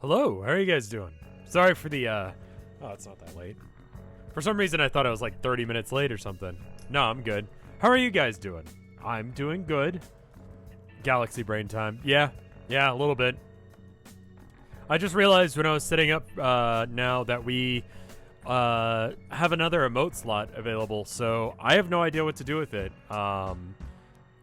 Hello, how are you guys doing? Sorry for the, oh, it's not that late. For some reason, I thought I was like 30 minutes late or something. No, I'm good. How are you guys doing? I'm doing good. Galaxy brain time. Yeah, a little bit. I just realized when I was setting up now that we have another emote slot available, so I have no idea what to do with it.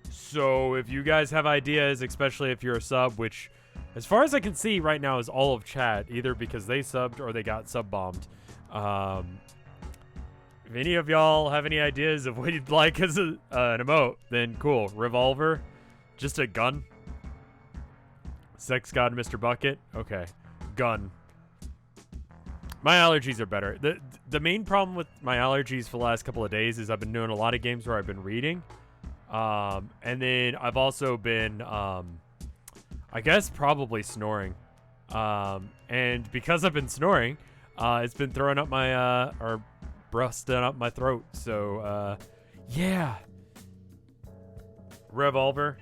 So if you guys have ideas, especially if you're a sub, which as far as I can see right now is all of chat, either because they subbed or they got sub-bombed. If any of y'all have any ideas of what you'd like as an emote, then cool. Revolver, just a gun. Sex God, Mr. Bucket. Okay, gun. My allergies are better. The main problem with my allergies for the last couple of days is I've been doing a lot of games where I've been reading. And then I've also been, I guess probably snoring. And because I've been snoring, it's been throwing up my, or busting up my throat. So, yeah. Revolver.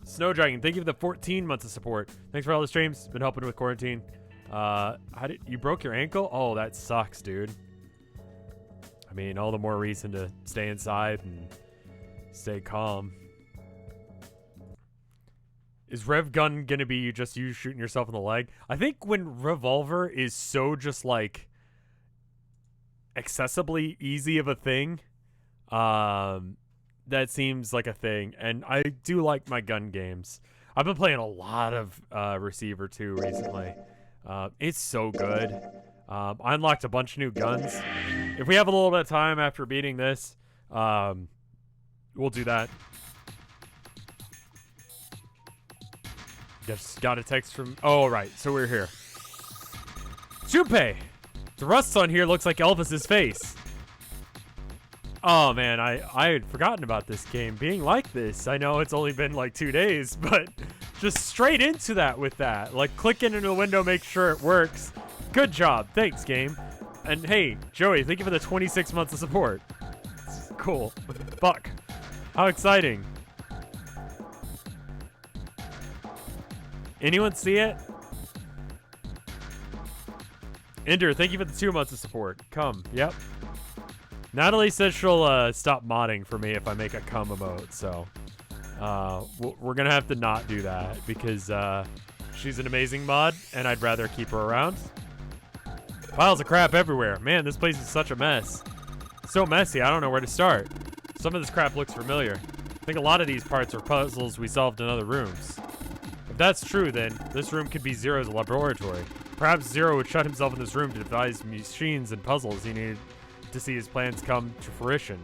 Snow Dragon, thank you for the 14 months of support. Thanks for all the streams. Been helping with quarantine. How did you broke your ankle? Oh, that sucks, dude. I mean, all the more reason to stay inside and stay calm. Is Rev Gun gonna be just you shooting yourself in the leg? I think when Revolver is so just like accessibly easy of a thing, that seems like a thing. And I do like my gun games. I've been playing a lot of Receiver 2 recently. It's so good. I unlocked a bunch of new guns. If we have a little bit of time after beating this, we'll do that. Just got a text from... Oh, right. So we're here. Junpei! The rust on here looks like Elvis's face. Oh, man. I had forgotten about this game being like this. I know it's only been like 2 days, but just straight into that with that. Like, clicking into the window, make sure it works. Good job. Thanks, game. And hey, Joey, thank you for the 26 months of support. Cool. Fuck. How exciting. Anyone see it? Ender, thank you for the 2 months of support. Come. Yep. Natalie says she'll stop modding for me if I make a cum emote, so we're gonna have to not do that because she's an amazing mod and I'd rather keep her around. Piles of crap everywhere. Man, this place is such a mess. So messy, I don't know where to start. Some of this crap looks familiar. I think a lot of these parts are puzzles we solved in other rooms. If that's true, then this room could be Zero's laboratory. Perhaps Zero would shut himself in this room to devise machines and puzzles he needed to see his plans come to fruition.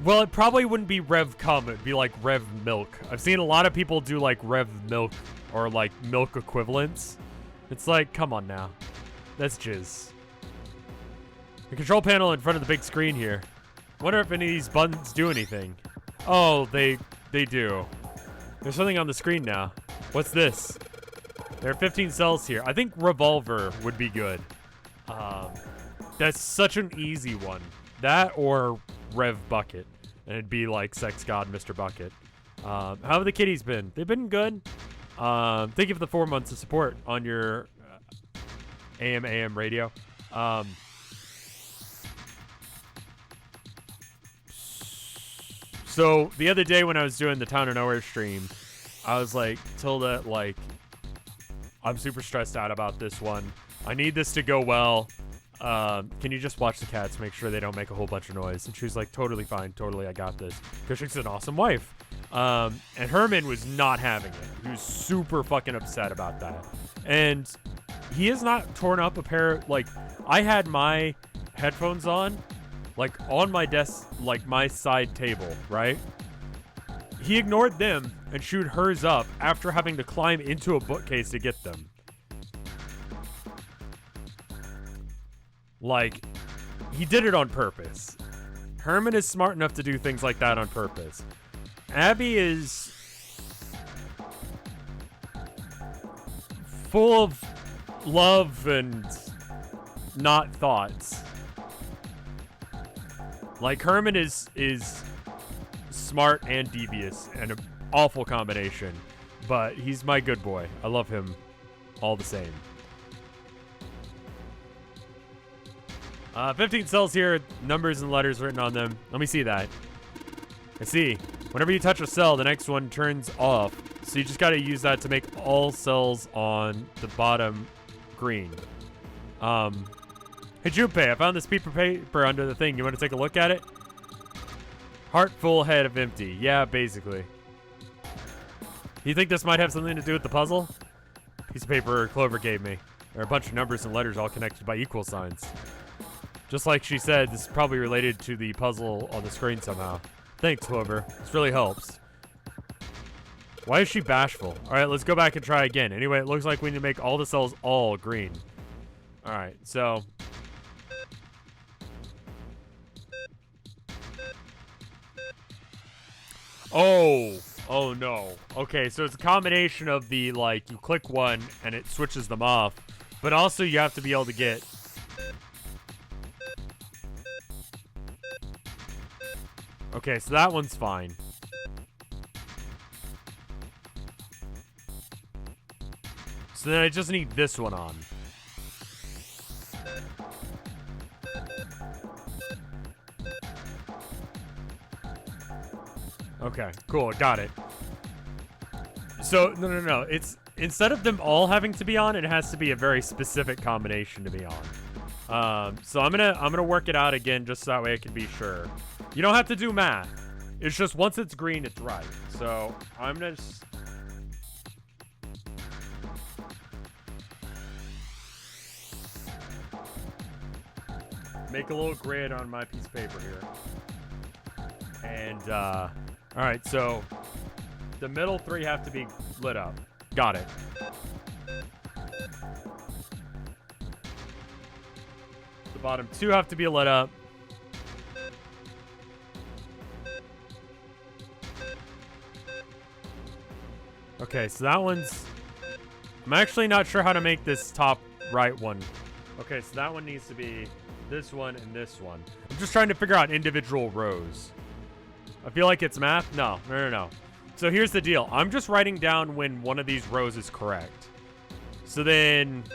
Well, it probably wouldn't be Rev Cum, it'd be like Rev Milk. I've seen a lot of people do like Rev Milk or like milk equivalents. It's like, come on now. That's jizz. The control panel in front of the big screen here. Wonder if any of these buttons do anything. Oh, they do. There's something on the screen now. What's this? There are 15 cells here. I think Revolver would be good. That's such an easy one. That or Rev Bucket. And it'd be like Sex God, Mr. Bucket. How have the kitties been? They've been good. Thank you for the 4 months of support on your AM radio. So the other day when I was doing the Town of Nowhere stream, I was like, Tilda, like, I'm super stressed out about this one. I need this to go well. Can you just watch the cats, make sure they don't make a whole bunch of noise? And she was like, totally fine, totally, I got this. Because she's an awesome wife. And Herman was not having it. He was super fucking upset about that. And he has not torn up a pair, like, I had my headphones on my desk, like my side table, right? He ignored them and chewed hers up after having to climb into a bookcase to get them. Like, he did it on purpose. Herman is smart enough to do things like that on purpose. Abby is full of love and not thoughts. Like, Herman is smart and devious and an awful combination, but he's my good boy. I love him all the same. 15 cells here, numbers and letters written on them. Let me see that. I see. Whenever you touch a cell, the next one turns off. So you just got to use that to make all cells on the bottom green. Hey, Junpei, I found this piece of paper under the thing. You want to take a look at it? Heart full, head of empty. Yeah, basically. You think this might have something to do with the puzzle? Piece of paper Clover gave me. There are a bunch of numbers and letters all connected by equal signs. Just like she said, this is probably related to the puzzle on the screen somehow. Thanks, Clover. This really helps. Why is she bashful? Alright, let's go back and try again. Anyway, it looks like we need to make all the cells all green. Alright, so... Oh no. Okay, so it's a combination of the, like, you click one and it switches them off. But also you have to be able to get... Okay, so that one's fine. So then I just need this one on. Okay, cool, got it. So, no. It's, instead of them all having to be on, it has to be a very specific combination to be on. So I'm gonna work it out again just so that way I can be sure. You don't have to do math. It's just once it's green, it's right. So I'm gonna just... make a little grid on my piece of paper here. And, alright, so the middle three have to be lit up. Got it. The bottom two have to be lit up. Okay, so that one's... I'm actually not sure how to make this top right one. Okay, so that one needs to be this one and this one. I'm just trying to figure out individual rows. I feel like it's math. No. So here's the deal. I'm just writing down when one of these rows is correct. So then...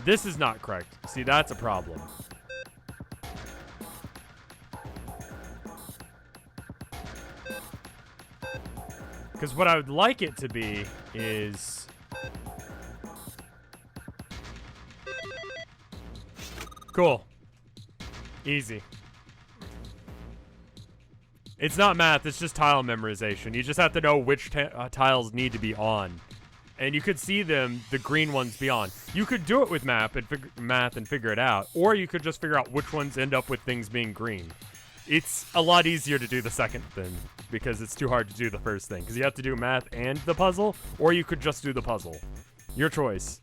this is not correct. See, that's a problem. Because what I would like it to be is... cool. Easy. It's not math, it's just tile memorization. You just have to know which tiles need to be on. And you could see them, the green ones be on. You could do it with math and figure it out. Or you could just figure out which ones end up with things being green. It's a lot easier to do the second thing, because it's too hard to do the first thing. Because you have to do math and the puzzle, or you could just do the puzzle. Your choice.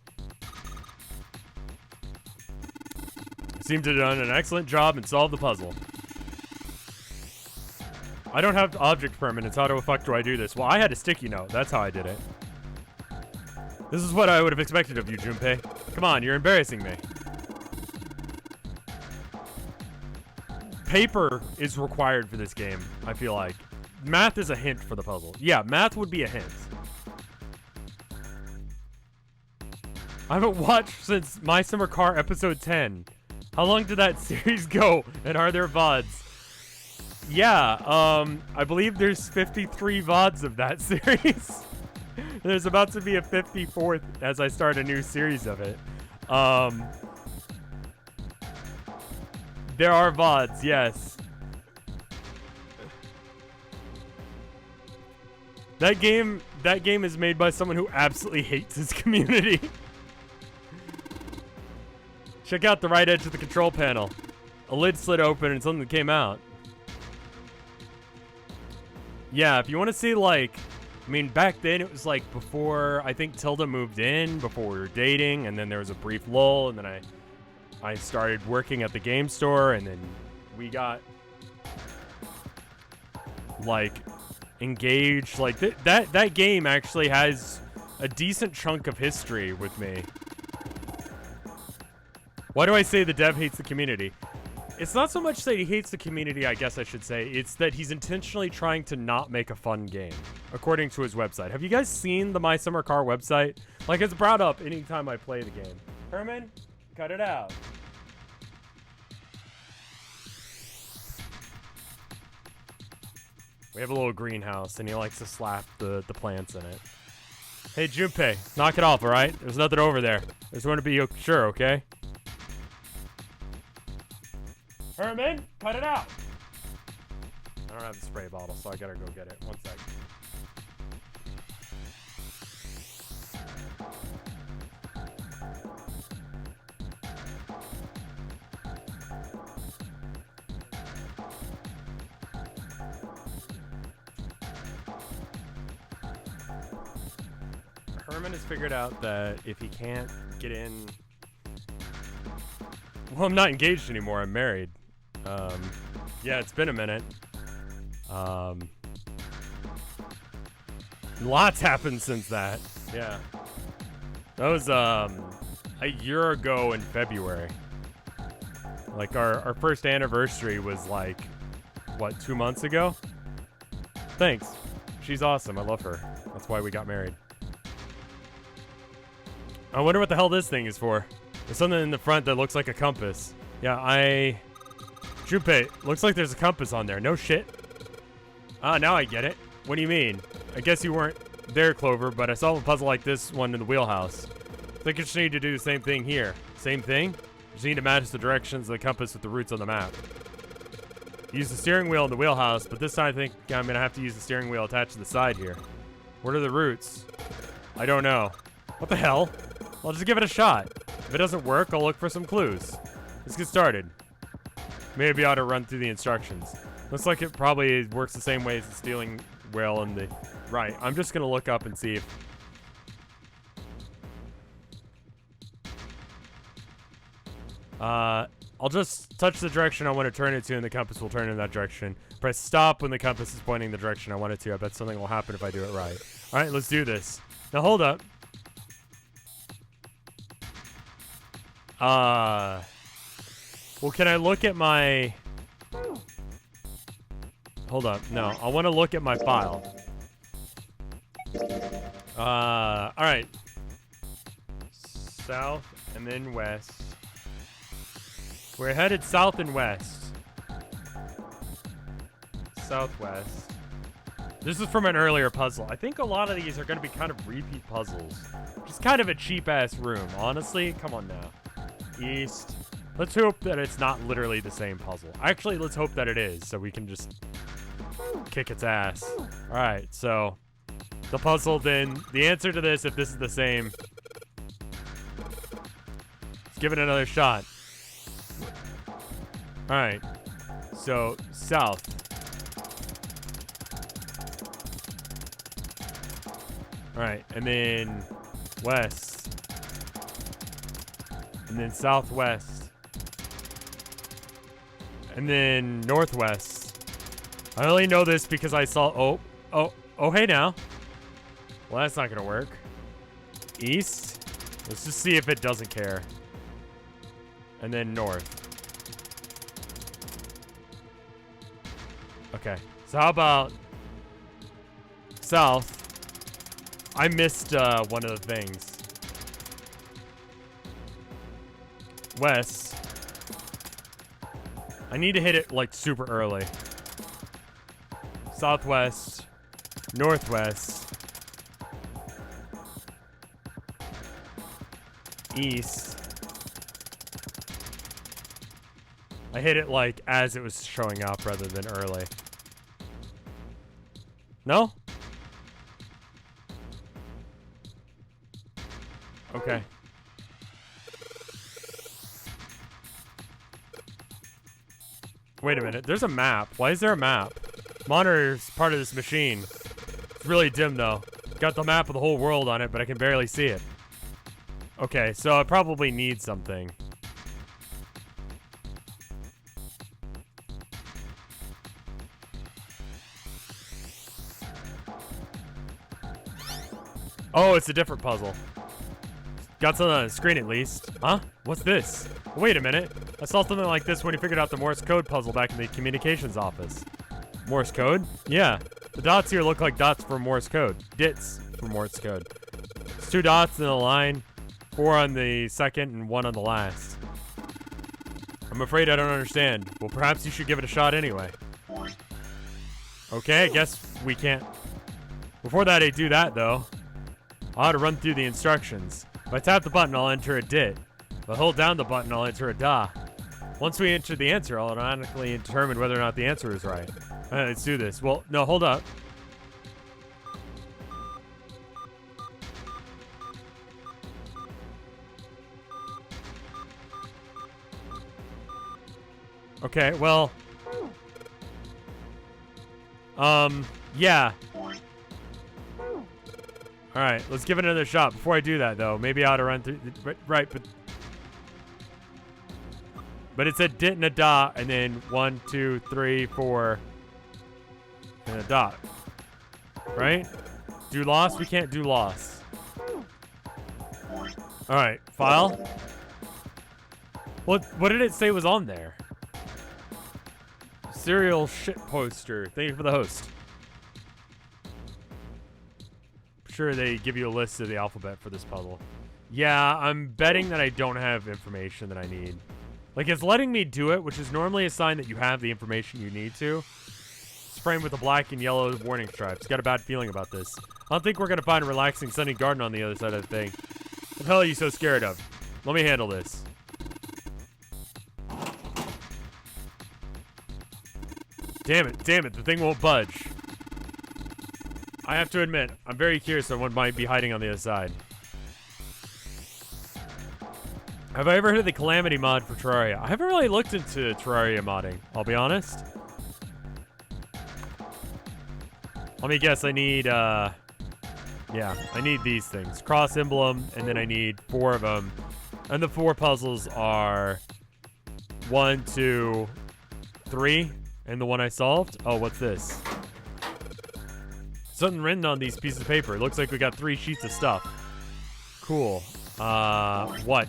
Seem to have done an excellent job and solved the puzzle. I don't have object permanence. How the fuck do I do this? Well, I had a sticky note. That's how I did it. This is what I would have expected of you, Junpei. Come on, you're embarrassing me. Paper is required for this game, I feel like. Math is a hint for the puzzle. Yeah, math would be a hint. I haven't watched since My Summer Car episode 10. How long did that series go? And are there VODs? Yeah, I believe there's 53 VODs of that series. There's about to be a 54th as I start a new series of it. There are VODs, yes. That game is made by someone who absolutely hates his community. Check out the right edge of the control panel. A lid slid open and something came out. Yeah, if you want to see, like, I mean, back then it was like before, I think Tilda moved in, before we were dating, and then there was a brief lull, and then I started working at the game store, and then we got, like, engaged. Like, that game actually has a decent chunk of history with me. Why do I say the dev hates the community? It's not so much that he hates the community, I guess I should say. It's that he's intentionally trying to not make a fun game, according to his website. Have you guys seen the My Summer Car website? Like, it's brought up anytime I play the game. Herman, cut it out. We have a little greenhouse, and he likes to slap the plants in it. Hey, Junpei, knock it off, all right? There's nothing over there. I just want to be sure, okay? Herman, cut it out. I don't have the spray bottle, so I gotta go get it. One sec. Herman has figured out that if he can't get in... Well, I'm not engaged anymore. I'm married. Yeah, it's been a minute. Lots happened since that. Yeah. That was, a year ago in February. Like, our first anniversary was, like, what, 2 months ago? Thanks. She's awesome. I love her. That's why we got married. I wonder what the hell this thing is for. There's something in the front that looks like a compass. Yeah, Junpei, looks like there's a compass on there. No shit. Ah, now I get it. What do you mean? I guess you weren't there, Clover, but I solved a puzzle like this one in the wheelhouse. I think you just need to do the same thing here. Same thing? You just need to match the directions of the compass with the routes on the map. Use the steering wheel in the wheelhouse, but this time I think I'm going to have to use the steering wheel attached to the side here. What are the routes? I don't know. What the hell? I'll just give it a shot. If it doesn't work, I'll look for some clues. Let's get started. Maybe I ought to run through the instructions. Looks like it probably works the same way as the steering wheel and the... Right, I'm just going to look up and see if... I'll just touch the direction I want to turn it to and the compass will turn in that direction. Press stop when the compass is pointing the direction I want it to. I bet something will happen if I do it right. Alright, let's do this. Now hold up. Well, can I look at my... Hold up. No, I want to look at my file. Alright. South and then west. We're headed south and west. Southwest. This is from an earlier puzzle. I think a lot of these are going to be kind of repeat puzzles. Just kind of a cheap-ass room, honestly. Come on now. East. Let's hope that it's not literally the same puzzle. Actually, let's hope that it is, so we can just kick its ass. Alright, so the puzzle then, the answer to this, if this is the same, let's give it another shot. Alright, so south. Alright, and then west. And then southwest. And then northwest. I only know this because I saw... Oh, hey now. Well, that's not going to work. East. Let's just see if it doesn't care. And then north. Okay. So how about south? I missed one of the things. West. I need to hit it, like, super early. Southwest. Northwest. East. I hit it, like, as it was showing up rather than early. No? Okay. Wait a minute, there's a map. Why is there a map? Monitor's part of this machine. It's really dim though. Got the map of the whole world on it, but I can barely see it. Okay, so I probably need something. Oh, it's a different puzzle. Got something on the screen at least. Huh? What's this? Wait a minute. I saw something like this when he figured out the Morse code puzzle back in the communications office. Morse code? Yeah. The dots here look like dots for Morse code. Dits for Morse code. It's 2 dots in a line, 4 on the second and 1 on the last. I'm afraid I don't understand. Well, perhaps you should give it a shot anyway. Okay, I guess we can't. Before that, I do that, though. I'll have to run through the instructions. If I tap the button, I'll enter a dit. If I hold down the button, I'll enter a da. Once we enter the answer, I'll automatically determine whether or not the answer is right. Alright, let's do this. Well, no, hold up. Okay, well. Yeah. Alright, let's give it another shot. Before I do that, though, maybe I ought to run through. Right, but it said dit and a dot, and then 1, 2, 3, 4, and a dot. Right? Do loss? We can't do loss. Alright, file. What did it say was on there? Serial shit poster. Thank you for the host. I'm sure they give you a list of the alphabet for this puzzle. Yeah, I'm betting that I don't have information that I need. Like, it's letting me do it, which is normally a sign that you have the information you need to. It's framed with a black and yellow warning stripes. Got a bad feeling about this. I don't think we're gonna find a relaxing sunny garden on the other side of the thing. What the hell are you so scared of? Let me handle this. Damn it, the thing won't budge. I have to admit, I'm very curious on what might be hiding on the other side. Have I ever heard of the Calamity mod for Terraria? I haven't really looked into Terraria modding, I'll be honest. Let me guess, I need, yeah, I need these things. Cross emblem, and then I need 4 of them. And the 4 puzzles are 1, 2, 3, and the one I solved. Oh, what's this? Something written on these pieces of paper. It looks like we got 3 sheets of stuff. Cool. What?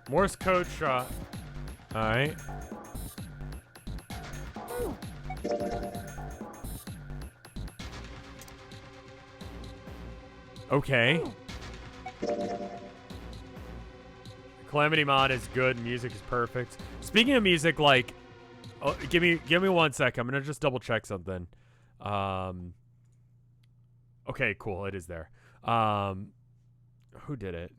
Morse code shot. Alright. Okay. Calamity mod is good. Music is perfect. Speaking of music, like, oh, give me 1 sec. I'm gonna just double check something. Okay, cool. It is there. Who did it?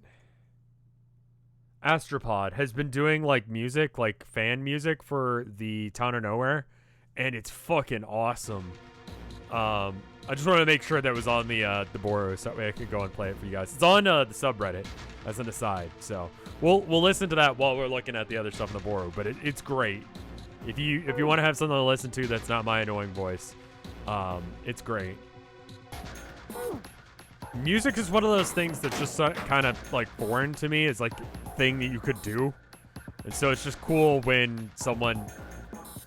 Astropod has been doing like music, like fan music for the Town of Nowhere, and it's fucking awesome. I just wanted to make sure that was on the Boros, so that way I could go and play it for you guys. It's on the subreddit as an aside, so we'll listen to that while we're looking at the other stuff in the Boro. But it's great. If you want to have something to listen to that's not my annoying voice, it's great. Music is one of those things that's just kind of like foreign to me. It's like a thing that you could do, and so it's just cool when someone,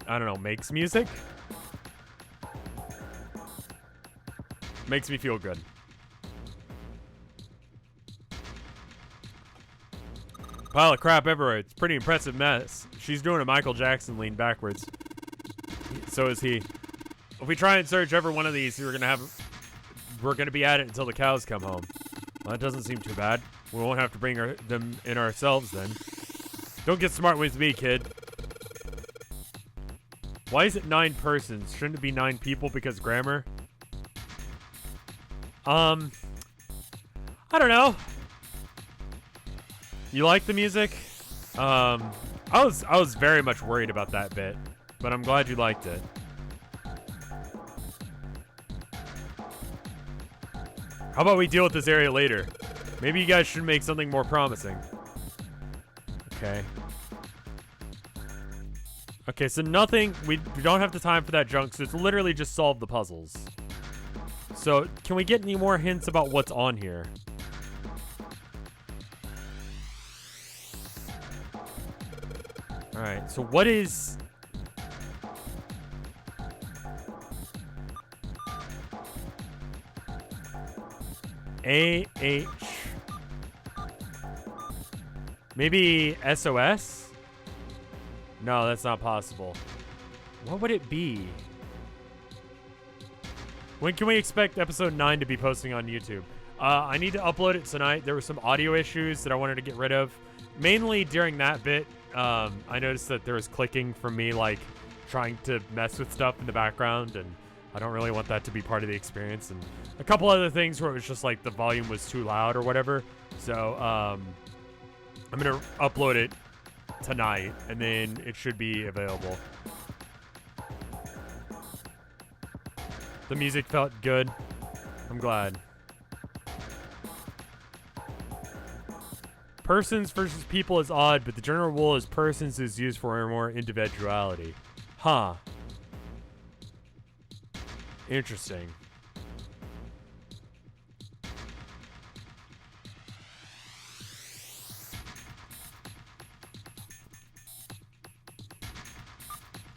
I don't know, makes music. Makes me feel good. Pile of crap everywhere. It's a pretty impressive mess. She's doing a Michael Jackson lean backwards. So is he. If we try and search every one of these, we're gonna be at it until the cows come home. Well, that doesn't seem too bad. We won't have to bring them in ourselves then. Don't get smart with me, kid. Why is it 9 persons? Shouldn't it be 9 people because grammar? I don't know. You like the music? I was very much worried about that bit, but I'm glad you liked it. How about we deal with this area later? Maybe you guys should make something more promising. Okay. Okay, so nothing. We don't have the time for that junk, so it's literally just solve the puzzles. So, can we get any more hints about what's on here? Alright, so what is... A-H... Maybe SOS? No, that's not possible. What would it be? When can we expect episode 9 to be posting on YouTube? I need to upload it tonight. There were some audio issues that I wanted to get rid of. Mainly during that bit, I noticed that there was clicking from me, like, trying to mess with stuff in the background, and I don't really want that to be part of the experience. And a couple other things where it was just, like, the volume was too loud or whatever. So, I'm going to upload it tonight, and then it should be available. The music felt good. I'm glad. Persons versus people is odd, but the general rule is persons is used for more individuality. Huh. Interesting.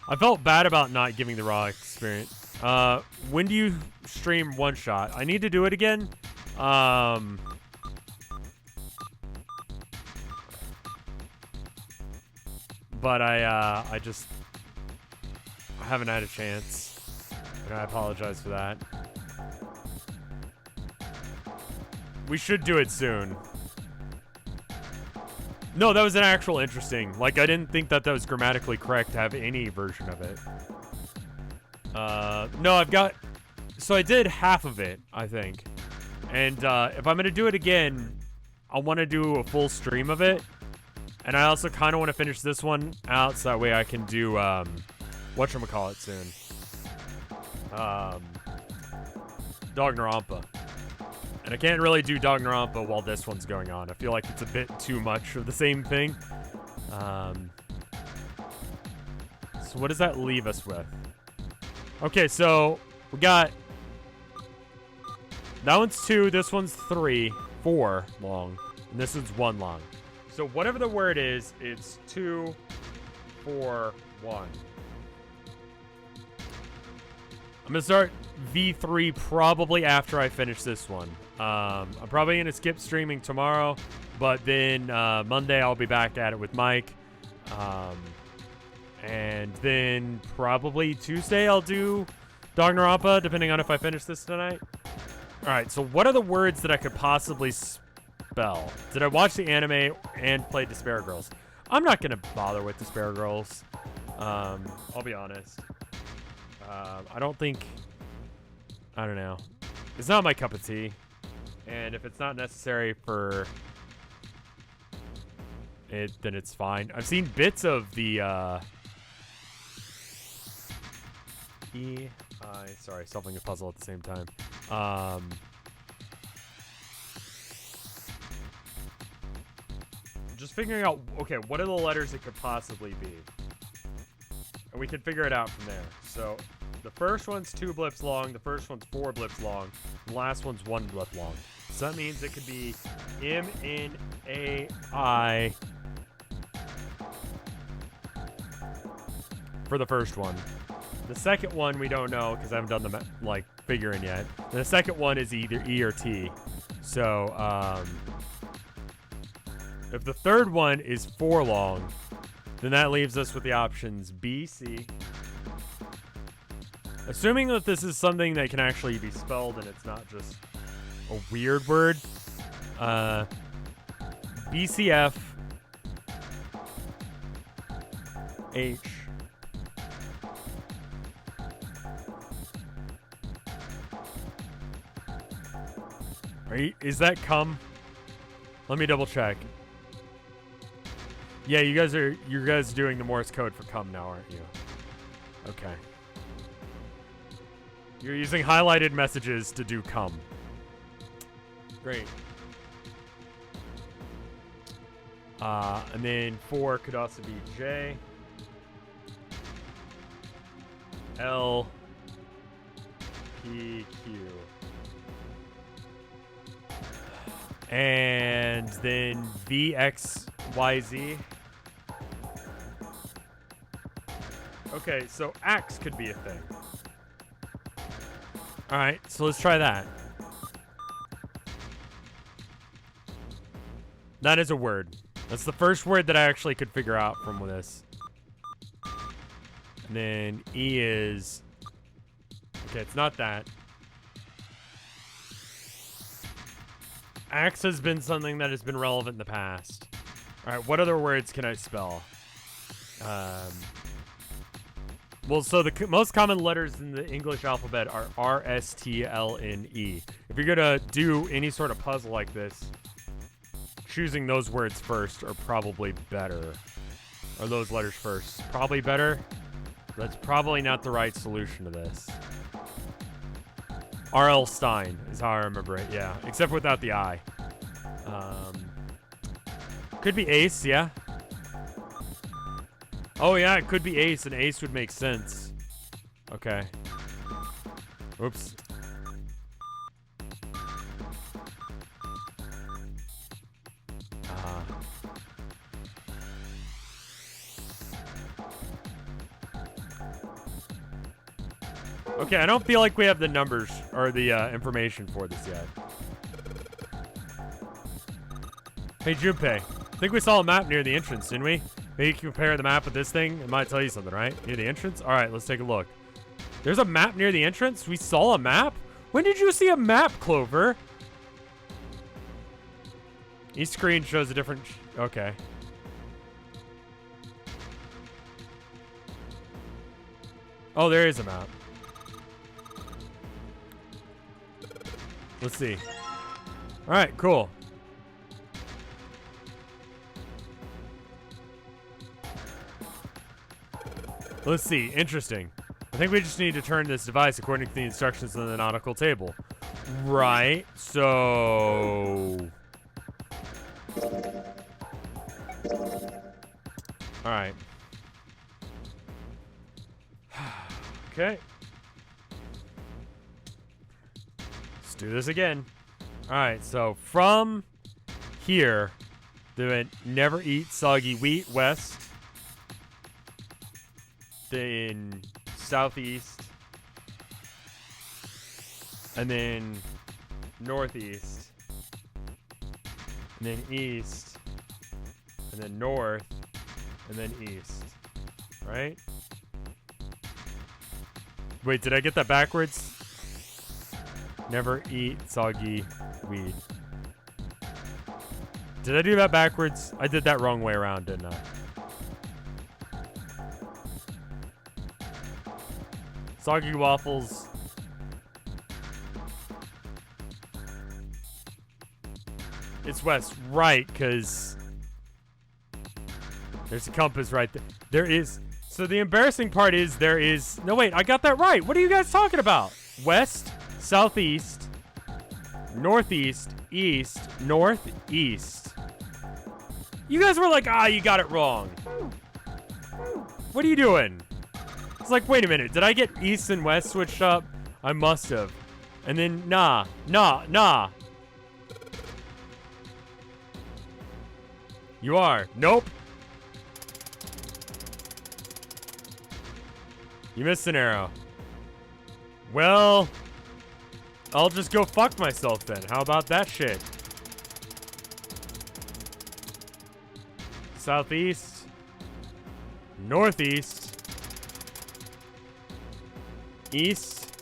I felt bad about not giving the raw experience. When do you stream one shot? I need to do it again. But I haven't had a chance, and I apologize for that. We should do it soon. No, that was an actual interesting. Like, I didn't think that was grammatically correct to have any version of it. No, I've got... So I did half of it, I think. And if I'm going to do it again, I want to do a full stream of it. And I also kind of want to finish this one out so that way I can do, whatchamacallit soon. Dog Narampa. And I can't really do Dog Narampa while this one's going on. I feel like it's a bit too much of the same thing. So what does that leave us with? Okay, so we got... That one's 2, this one's 3, 4 long, and this one's 1 long. So whatever the word is, it's 2, 4, 1. I'm going to start V3 probably after I finish this one. I'm probably going to skip streaming tomorrow, but then Monday I'll be back at it with Mike. And then probably Tuesday I'll do Dog Narampa, depending on if I finish this tonight. Alright, so what are the words that I could possibly spell? Did I watch the anime and play Despair Girls? I'm not going to bother with Despair Girls. I'll be honest. I don't think... I don't know. It's not my cup of tea. And if it's not necessary for it, then it's fine. I've seen bits of the... Sorry, solving a puzzle at the same time. Just figuring out, okay, what are the letters it could possibly be? And we can figure it out from there. So, the first one's 2 blips long, the first one's 4 blips long, the last one's 1 blip long. So that means it could be M-N-A-I for the first one. The second one we don't know because I haven't done the like figuring yet. And the second one is either E or T. So if the third one is 4 long, then that leaves us with the options B, C. Assuming that this is something that can actually be spelled and it's not just a weird word. BCF H. Is that cum? Let me double check. Yeah, you guys are doing the Morse code for cum now, aren't you? Okay. You're using highlighted messages to do cum. Great. And then 4 could also be J, L, P, Q. And then V, X, Y, Z. Okay, so axe could be a thing. Alright, so let's try that. That is a word. That's the first word that I actually could figure out from this. And then E is... Okay, it's not that. Axe has been something that has been relevant in the past. Alright, what other words can I spell? Well, so the most common letters in the English alphabet are R, S, T, L, N, E. If you're gonna do any sort of puzzle like this, choosing those words first are probably better. Or those letters first. Probably better. That's probably not the right solution to this. R.L. Stein is how I remember it, yeah. Except without the I. Could be Ace, yeah. Oh, yeah, it could be Ace, and Ace would make sense. Okay. Oops. Okay, I don't feel like we have the numbers or the information for this yet. Hey, Junpei. I think we saw a map near the entrance, didn't we? Maybe you can compare the map with this thing. It might tell you something, right? Near the entrance? All right, let's take a look. There's a map near the entrance? We saw a map? When did you see a map, Clover? Each screen shows a different... Okay. Oh, there is a map. Let's see. All right, cool. Let's see. Interesting. I think we just need to turn this device according to the instructions in the nautical table. Right. So... All right. Okay. Let's do this again. All right. So from here, the never eat soggy wheat west. Then southeast, and then northeast, and then east, and then north, and then east, right? Wait, did I get that backwards? Never eat soggy wheat. Did I do that backwards? I did that wrong way around, didn't I? Soggy waffles. It's west, right, because there's a compass right there. There is. So the embarrassing part is there is. No, wait, I got that right. What are you guys talking about? West, southeast, northeast, east, northeast. You guys were like, you got it wrong. What are you doing? It's like, wait a minute, did I get east and west switched up? I must have. And then, nah. You are. Nope. You missed an arrow. Well, I'll just go fuck myself then. How about that shit? Southeast. Northeast. East,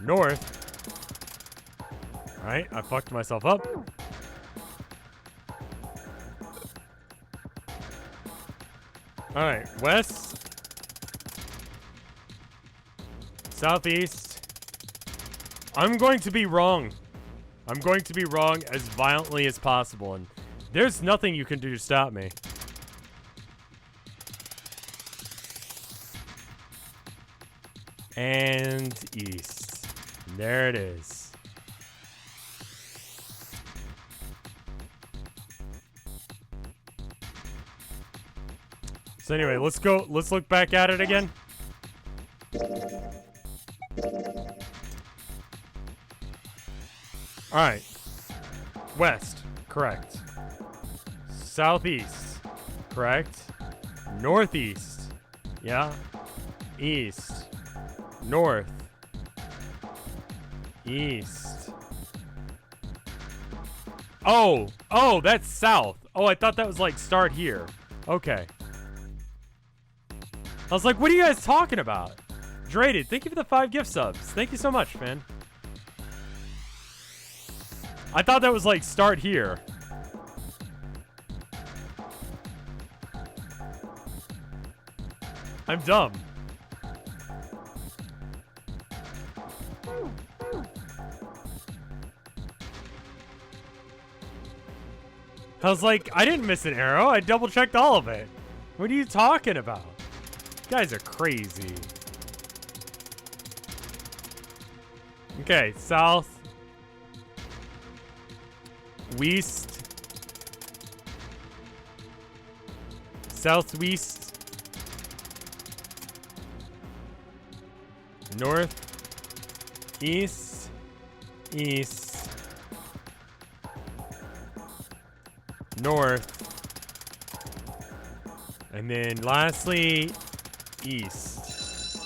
north. All right, I fucked myself up. All right, west, southeast. I'm going to be wrong. I'm going to be wrong as violently as possible, and there's nothing you can do to stop me. And east. There it is. So anyway, let's go. Let's look back at it again. All right. West, correct. Southeast, correct. Northeast, yeah. East. North, east, Oh, that's south. Oh, I thought that was like start here. Okay. I was like, what are you guys talking about? Draded, thank you for the 5 gift subs. Thank you so much, man. I thought that was like start here. I'm dumb. I was like, I didn't miss an arrow. I double checked all of it. What are you talking about? You guys are crazy. Okay, south. West. Southwest. North. East. East. North. And then lastly, east.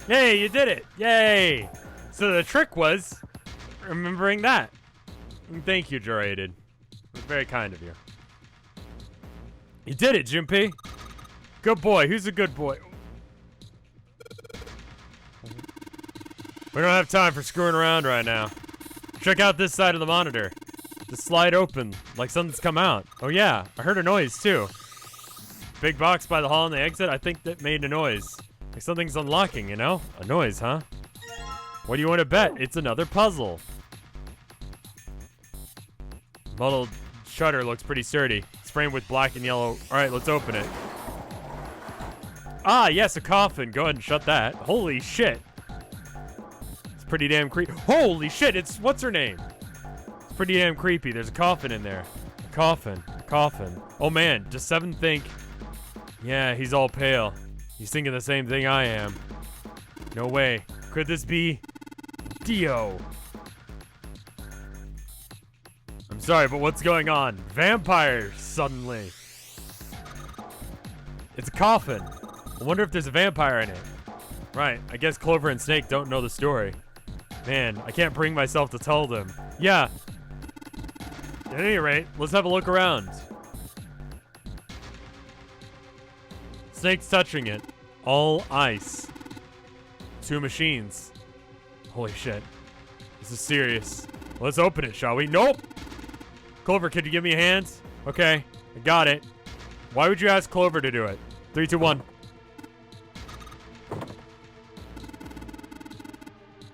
Yay, you did it. Yay. So the trick was remembering that. And thank you, Jurated. Very kind of you. You did it, Jimpy. Good boy. Who's a good boy? We don't have time for screwing around right now. Check out this side of the monitor. The slide open, like something's come out. Oh yeah, I heard a noise too. Big box by the hall and the exit, I think that made a noise. Like something's unlocking, you know? A noise, huh? What do you want to bet? It's another puzzle. Muddled shutter looks pretty sturdy. It's framed with black and yellow. Alright, let's open it. Ah, yes, a coffin. Go ahead and shut that. Holy shit. It's pretty damn creepy. Holy shit, it's what's her name? It's pretty damn creepy. There's a coffin in there. A coffin. A coffin. Oh man, does Seven think... Yeah, he's all pale. He's thinking the same thing I am. No way. Could this be... Dio? I'm sorry, but what's going on? Vampires, suddenly. It's a coffin. I wonder if there's a vampire in it. Right, I guess Clover and Snake don't know the story. Man, I can't bring myself to tell them. Yeah. At any rate, let's have a look around. Snake's touching it. All ice. 2 machines. Holy shit. This is serious. Let's open it, shall we? Nope! Clover, could you give me a hand? Okay, I got it. Why would you ask Clover to do it? 3, 2, 1.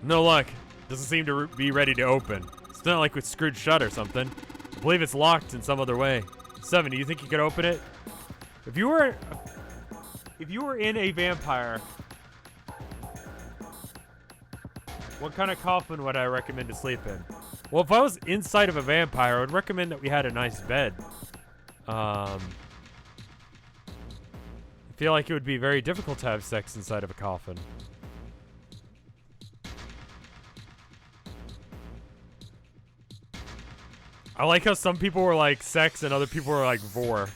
No luck. Doesn't seem to be ready to open. It's not like we screwed shut or something. I believe it's locked in some other way. 7, do you think you could open it? If you were in a vampire, what kind of coffin would I recommend to sleep in? Well, if I was inside of a vampire, I would recommend that we had a nice bed. I feel like it would be very difficult to have sex inside of a coffin. I like how some people were like sex and other people were like vor.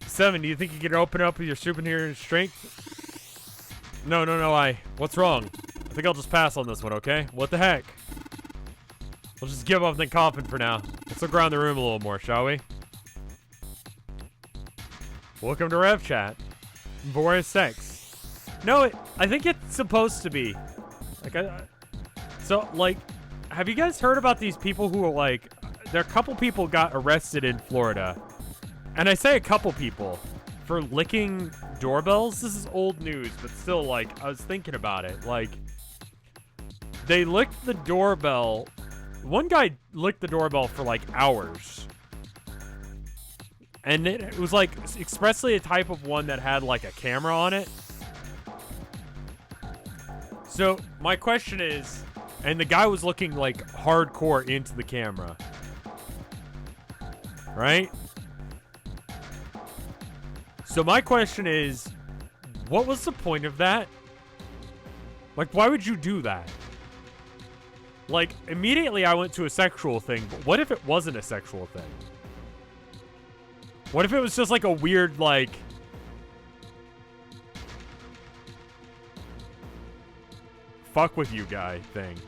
7, do you think you could open up with your superhero strength? No, what's wrong? I think I'll just pass on this one, okay? What the heck? We'll just give up the coffin for now. Let's look around the room a little more, shall we? Welcome to Rev Chat. Vor is sex. No, I think it's supposed to be. Like, have you guys heard about these people who are like, there are a couple people got arrested in Florida. And I say a couple people for licking doorbells. This is old news, but still, like, I was thinking about it. Like, they licked the doorbell. One guy licked the doorbell for like hours. And it was like expressly a type of one that had like a camera on it. So my question is, and the guy was looking like hardcore into the camera. Right? So my question is, what was the point of that? Like, why would you do that? Like, immediately I went to a sexual thing, but what if it wasn't a sexual thing? What if it was just like a weird, like... fuck with you guy thing?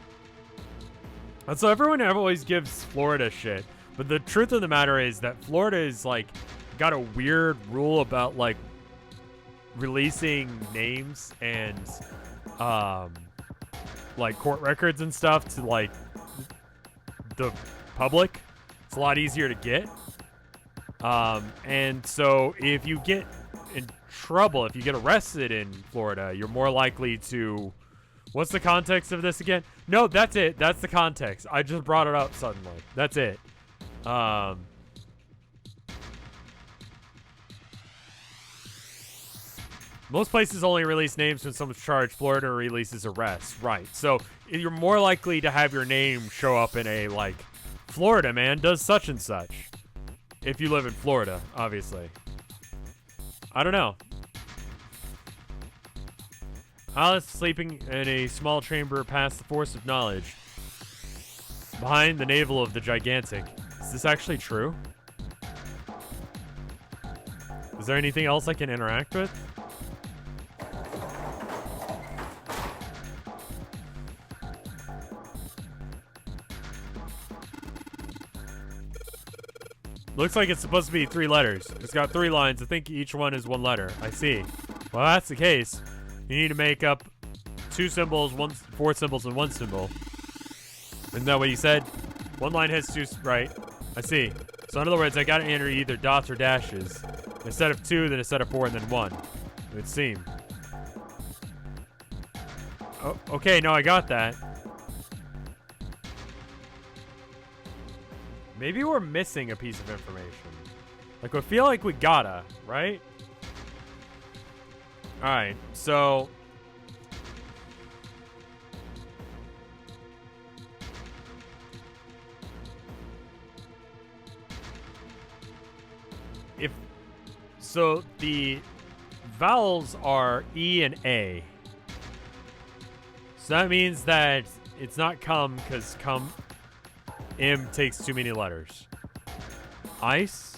And so everyone always gives Florida shit. But the truth of the matter is that Florida is like got a weird rule about like releasing names and like court records and stuff to like the public. It's a lot easier to get. And so if you get in trouble, if you get arrested in Florida, you're more likely to... What's the context of this again? No, that's it. That's the context. I just brought it up suddenly. That's it. Most places only release names when someone's charged. Florida releases arrests. Right. So you're more likely to have your name show up in a, like, Florida man does such and such. If you live in Florida, obviously. I don't know. Alice sleeping in a small chamber past the force of knowledge. Behind the navel of the gigantic. Is this actually true? Is there anything else I can interact with? Looks like it's supposed to be 3 letters. It's got 3 lines. I think each one is 1 letter. I see. Well, that's the case. You need to make up 2 symbols, 4 symbols, and 1 symbol. Isn't that what you said? 1 line has 2, right? I see. So in other words, I gotta enter either dots or dashes. Instead of 2, then instead of 4, and then 1. It would seem. Oh, okay, no, I got that. Maybe we're missing a piece of information. Like, I feel like we gotta, right? Alright, so... So, the vowels are E and A. So that means that it's not come, because come... M takes too many letters. Ice?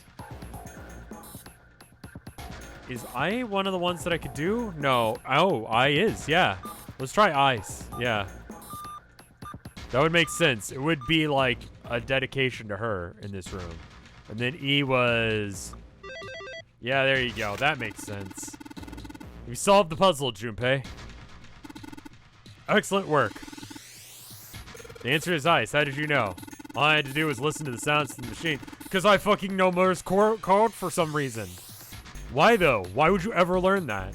Is I one of the ones that I could do? No. Oh, I is, yeah. Let's try ice, yeah. That would make sense. It would be like a dedication to her in this room. And then E was... Yeah, there you go. That makes sense. We solved the puzzle, Junpei. Excellent work. The answer is ice. How did you know? All I had to do was listen to the sounds of the machine. Because I fucking know Morse code for some reason. Why, though? Why would you ever learn that?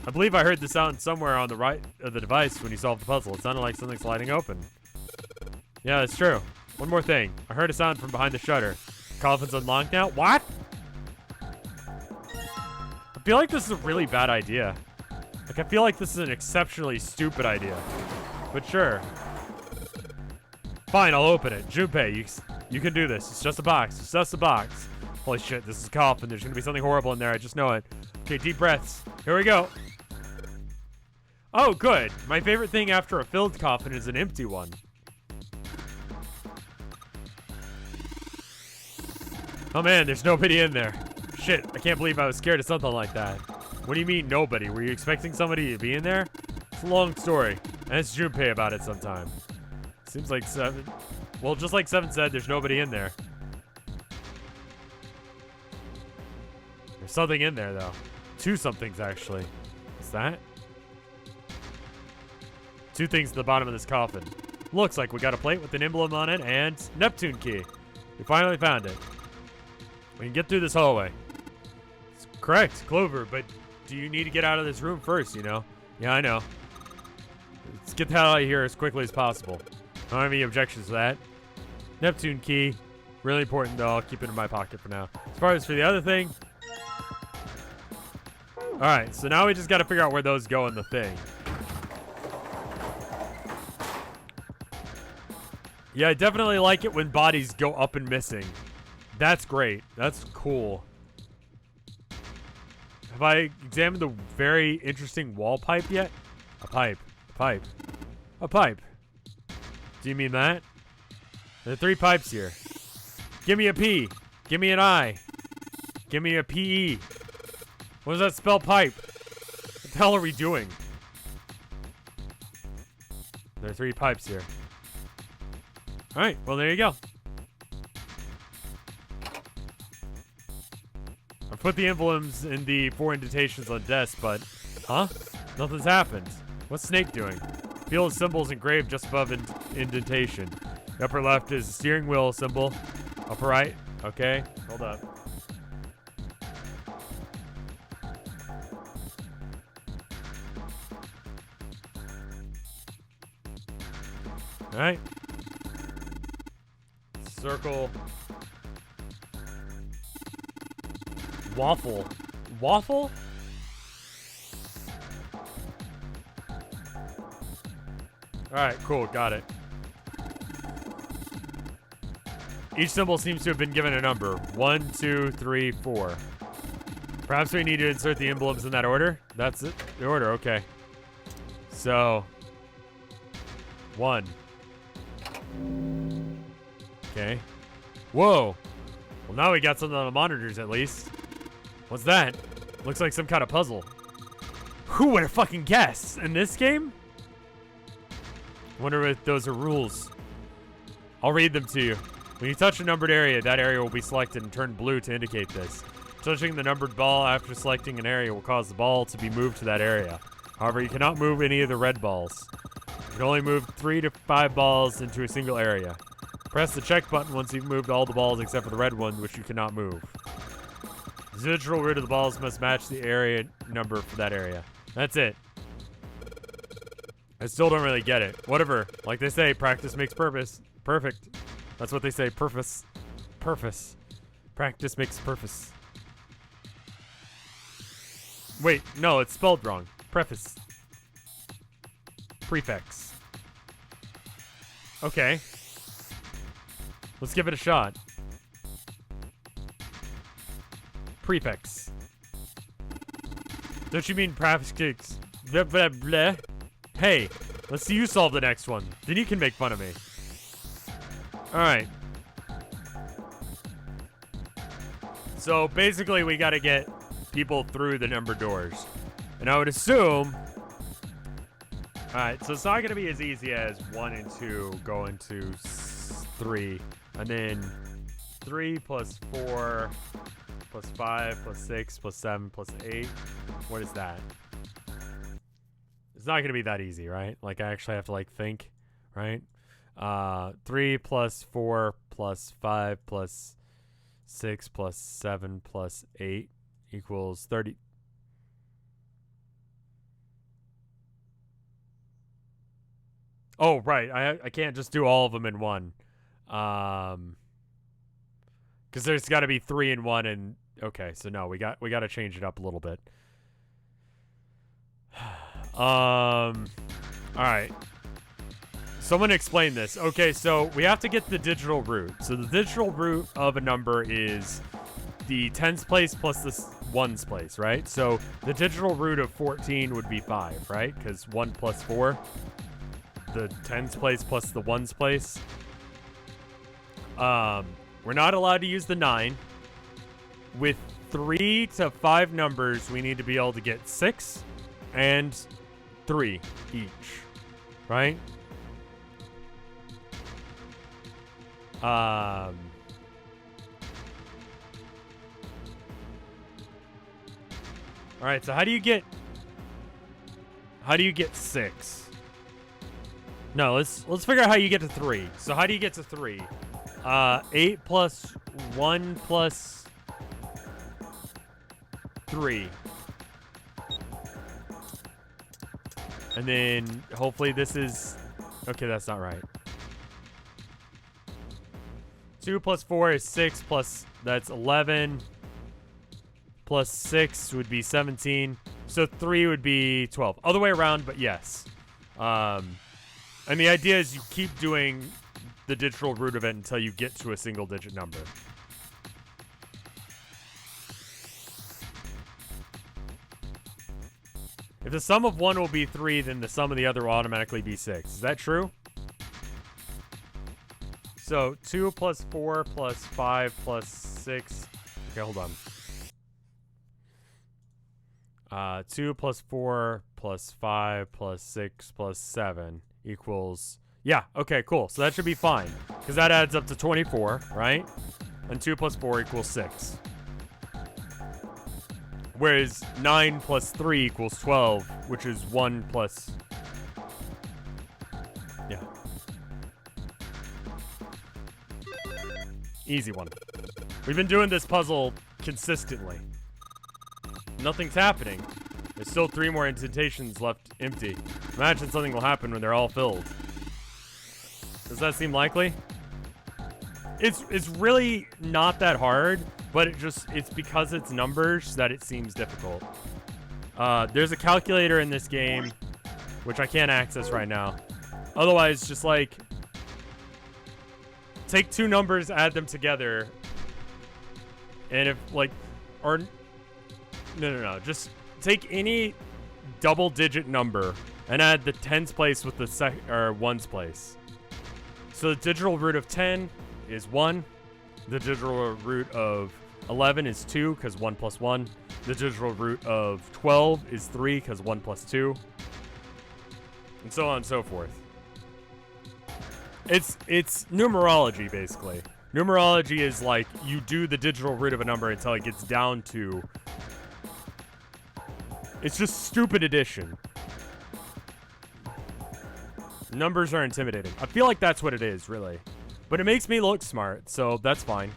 I believe I heard the sound somewhere on the right of the device when you solved the puzzle. It sounded like something sliding open. Yeah, that's true. One more thing. I heard a sound from behind the shutter. Coffin's unlocked now? What? I feel like this is a really bad idea. Like, I feel like this is an exceptionally stupid idea. But sure. Fine, I'll open it. Junpei, you can do this. It's just a box. It's just a box. Holy shit, this is a coffin. There's gonna be something horrible in there. I just know it. Okay, deep breaths. Here we go. Oh, good. My favorite thing after a filled coffin is an empty one. Oh man, there's nobody in there. Shit, I can't believe I was scared of something like that. What do you mean, nobody? Were you expecting somebody to be in there? It's a long story. Ask Junpei about it sometime. Seems like 7... Well, just like 7 said, there's nobody in there. There's something in there, though. 2 somethings, actually. What's that? 2 things at the bottom of this coffin. Looks like we got a plate with an emblem on it and Neptune key. We finally found it. We can get through this hallway. It's correct, Clover, but do you need to get out of this room first, you know? Yeah, I know. Let's get the hell out of here as quickly as possible. I don't have any objections to that. Neptune key. Really important, though. I'll keep it in my pocket for now. As far as for the other thing... Alright, so now we just gotta figure out where those go in the thing. Yeah, I definitely like it when bodies go up and missing. That's great. That's cool. Have I examined the very interesting wall pipe yet? A pipe. A pipe. A pipe. Do you mean that? There are 3 pipes here. Give me a P. Give me an I. Give me a PE. What does that spell pipe? What the hell are we doing? There are 3 pipes here. Alright, well, there you go. I put the emblems in the 4 indentations on desk, but... Huh? Nothing's happened. What's Snake doing? Feel the symbols engraved just above indentation. The upper left is the steering wheel symbol. Upper right? Okay, hold up. Alright. Circle. Waffle. Waffle? Alright, cool, got it. Each symbol seems to have been given a number. 1, 2, 3, 4. Perhaps we need to insert the emblems in that order? That's it? The order, okay. So... 1. Okay. Whoa! Well, now we got something on the monitors, at least. What's that? Looks like some kind of puzzle. Who would have fucking guessed? In this game? Wonder if those are rules. I'll read them to you. When you touch a numbered area, that area will be selected and turn blue to indicate this. Touching the numbered ball after selecting an area will cause the ball to be moved to that area. However, you cannot move any of the red balls. You can only move 3 to 5 balls into a single area. Press the check button once you've moved all the balls except for the red one, which you cannot move. The digital root of the balls must match the area number for that area. That's it. I still don't really get it. Whatever. Like they say, practice makes purpose. Perfect. That's what they say. Purpose. Purpose. Practice makes purpose. Wait, no, it's spelled wrong. Preface. Prefix. Okay. Let's give it a shot. Prefix. Don't you mean prefix? Blah, blah, blah. Hey, let's see you solve the next one. Then you can make fun of me. Alright. So basically we gotta get people through the numbered doors. And I would assume... Alright, so it's not gonna be as easy as 1 and 2 go into 3. And then 3 plus 4 plus 5 plus 6 plus 7 plus 8. What is that? It's not gonna be that easy, right? Like I actually have to like think, right? 3 plus 4 plus 5 plus 6 plus 7 plus 8 equals 30. Oh, right. I can't just do all of them in one. Because there's got to be 3 in 1 and... Okay, so no, we got to change it up a little bit. Alright. Someone explain this. Okay, so we have to get the digital root. So the digital root of a number is the tens place plus the ones place, right? So the digital root of 14 would be 5, right? Because 1 plus 4. The tens place plus the ones place. We're not allowed to use the 9. With 3 to 5 numbers, we need to be able to get 6 and 3 each, right? All right, so how do you get 6? No, let's figure out how you get to 3. So how do you get to 3? 8 plus 1 plus 3. And then hopefully this is... Okay, that's not right. 2 plus 4 is 6 plus... That's 11. Plus 6 would be 17. So 3 would be 12. Other way around, but yes. And the idea is you keep doing the digital root of it until you get to a single digit number. If the sum of one will be 3, then the sum of the other will automatically be 6. Is that true? So 2 plus 4 plus 5 plus 6. Okay, hold on. 2 plus 4 plus 5 plus 6 plus 7 equals... Yeah, okay, cool. So that should be fine. Because that adds up to 24, right? And 2 plus 4 equals 6. Whereas 9 plus 3 equals 12, which is 1 plus... Yeah. Easy one. We've been doing this puzzle consistently. Nothing's happening. There's still 3 more indentations left empty. Imagine something will happen when they're all filled. Does that seem likely? It's really not that hard, but it's because it's numbers that it seems difficult. There's a calculator in this game, which I can't access right now. Otherwise, just like take 2 numbers, add them together, and if like, or no, just take any double-digit number and add the tens place with the ones place. So the digital root of 10 is 1. The digital root of 11 is 2, because 1 plus 1. The digital root of 12 is 3, because 1 plus 2. And so on and so forth. It's numerology, basically. Numerology is like, you do the digital root of a number until it gets down to... It's just stupid addition. Numbers are intimidating. I feel like that's what it is, really. But it makes me look smart, so that's fine.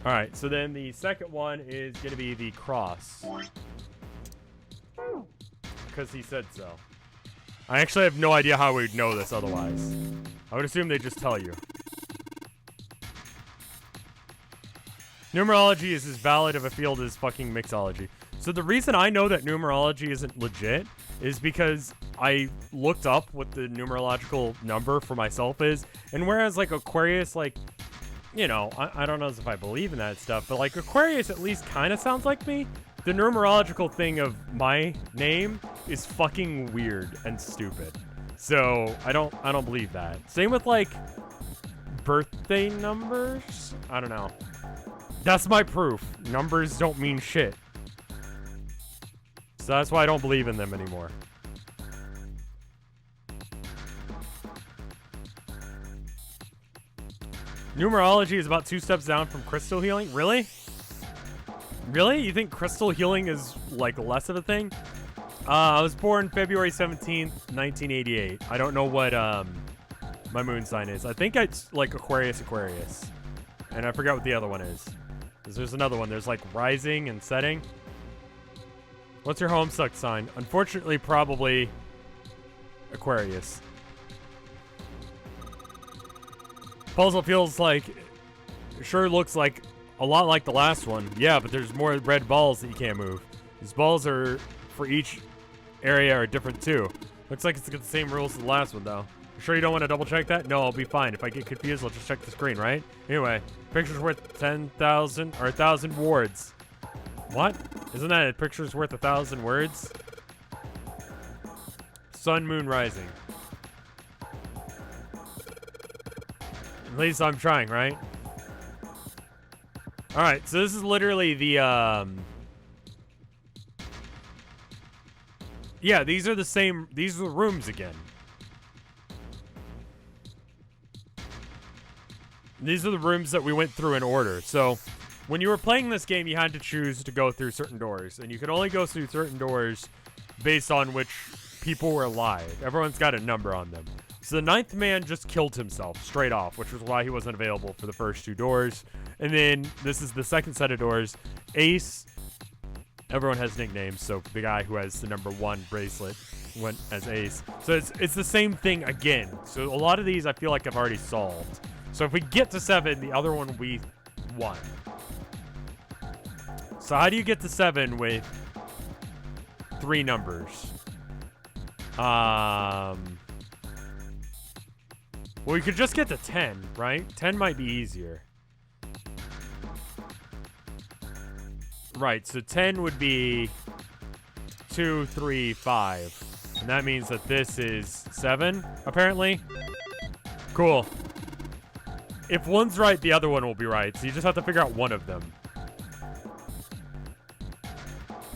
Alright, so then the second one is going to be the cross. Because he said so. I actually have no idea how we'd know this otherwise. I would assume they just tell you. Numerology is as valid of a field as fucking mixology. So the reason I know that numerology isn't legit is because I looked up what the numerological number for myself is. And whereas like Aquarius, like, you know, I don't know if I believe in that stuff, but like Aquarius at least kind of sounds like me. The numerological thing of my name is fucking weird and stupid. So I don't believe that. Same with like birthday numbers. I don't know. That's my proof. Numbers don't mean shit. So that's why I don't believe in them anymore. Numerology is about 2 steps down from crystal healing? Really? Really? You think crystal healing is like less of a thing? I was born February 17th, 1988. I don't know what my moon sign is. I think it's like Aquarius. And I forgot what the other one is. Because there's another one. There's like rising and setting. What's your homestuck sign? Unfortunately, probably Aquarius. Puzzle feels like, sure looks like a lot like the last one. Yeah, but there's more red balls that you can't move. These balls are for each area are different too. Looks like it's got the same rules as the last one though. You sure you don't want to double check that? No, I'll be fine. If I get confused, I'll just check the screen, right? Anyway, picture's worth 10,000 or 1,000 words. What? Isn't that a picture's worth 1,000 words? Sun, moon, rising. At least I'm trying, right? Alright, so this is literally the, yeah, these are the same, these are the rooms again. These are the rooms that we went through in order. So, when you were playing this game, you had to choose to go through certain doors. And you could only go through certain doors based on which people were alive. Everyone's got a number on them. So the 9th man just killed himself straight off, which was why he wasn't available for the first 2 doors. And then this is the second set of doors. Ace, everyone has nicknames, so the guy who has the number 1 bracelet went as Ace. So it's the same thing again. So a lot of these I feel like I've already solved. So if we get to 7, the other one we won. So how do you get to 7 with 3 numbers? Well, we could just get to 10, right? 10 might be easier. Right, so 10 would be 2, 3, 5. And that means that this is 7, apparently. Cool. If one's right, the other one will be right. So you just have to figure out one of them.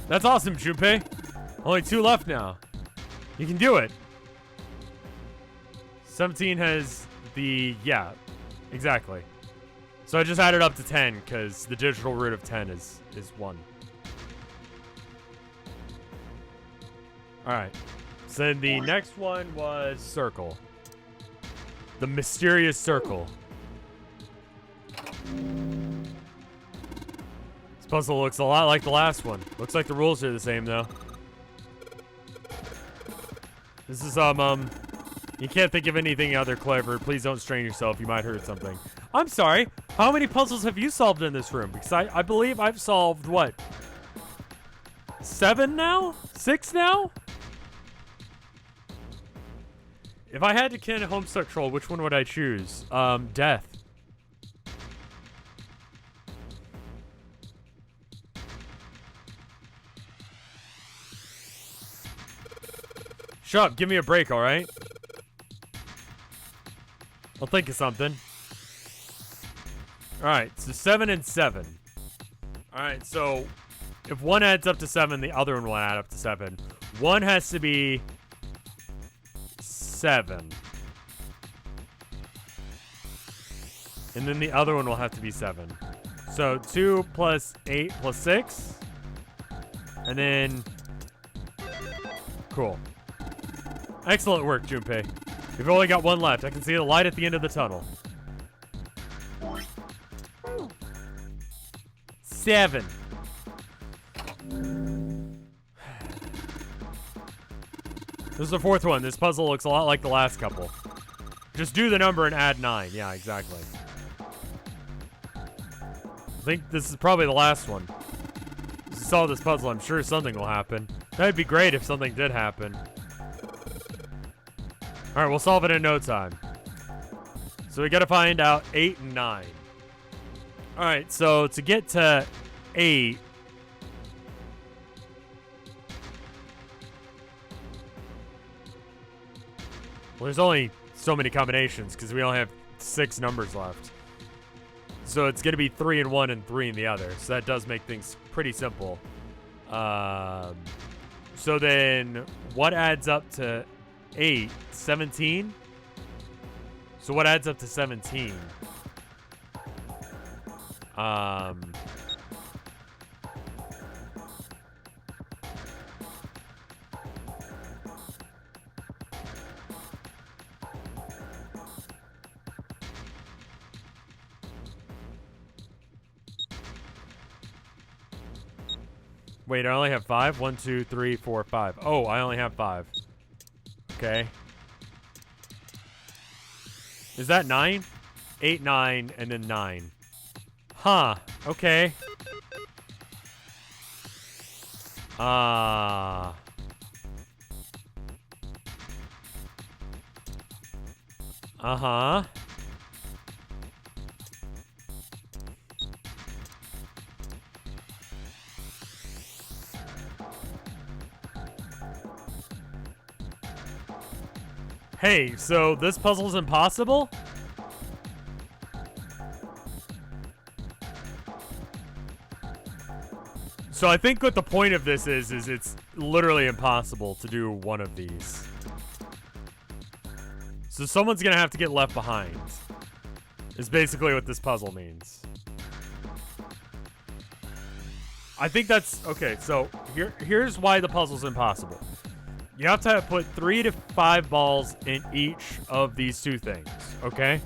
That's awesome, Junpei. Only 2 left now. You can do it. 17 has the, yeah, exactly. So I just added up to 10 because the digital root of 10 is 1. All right. So then the next one was circle. The mysterious circle. This puzzle looks a lot like the last one. Looks like the rules are the same though. This is you can't think of anything other clever. Please don't strain yourself. You might hurt something. I'm sorry. How many puzzles have you solved in this room? Because I believe I've solved what? 7 now? 6 now? If I had to kin a Homestuck troll, which one would I choose? Death. Shut up. Give me a break, all right? I'll think of something. All right, so 7 and 7. All right, so if one adds up to 7, the other one will add up to 7. One has to be 7. And then the other one will have to be 7. So 2 plus 8 plus 6. And then... Cool. Excellent work, Junpei. We've only got one left. I can see the light at the end of the tunnel. 7. This is the 4th one. This puzzle looks a lot like the last couple. Just do the number and add 9. Yeah, exactly. I think this is probably the last one. If you solve this puzzle, I'm sure something will happen. That'd be great if something did happen. Alright, we'll solve it in no time. So we gotta find out 8 and 9. Alright, so to get to 8... Well, there's only so many combinations because we only have 6 numbers left. So it's gonna be 3 in one and 3 in the other. So that does make things pretty simple. So then what adds up to 8? 17? So what adds up to 17? Wait, I only have 5? 1, 2, 3, 4, 5. Oh, I only have 5. Okay. Is that 9? 8, 9, and then 9. Huh. Okay. Uh-huh. Hey, so this puzzle's impossible? So I think what the point of this is it's literally impossible to do one of these. So someone's gonna have to get left behind. Is basically what this puzzle means. I think that's... Okay, so here's why the puzzle's impossible. You have to put 3 to 5 balls in each of these 2 things, okay?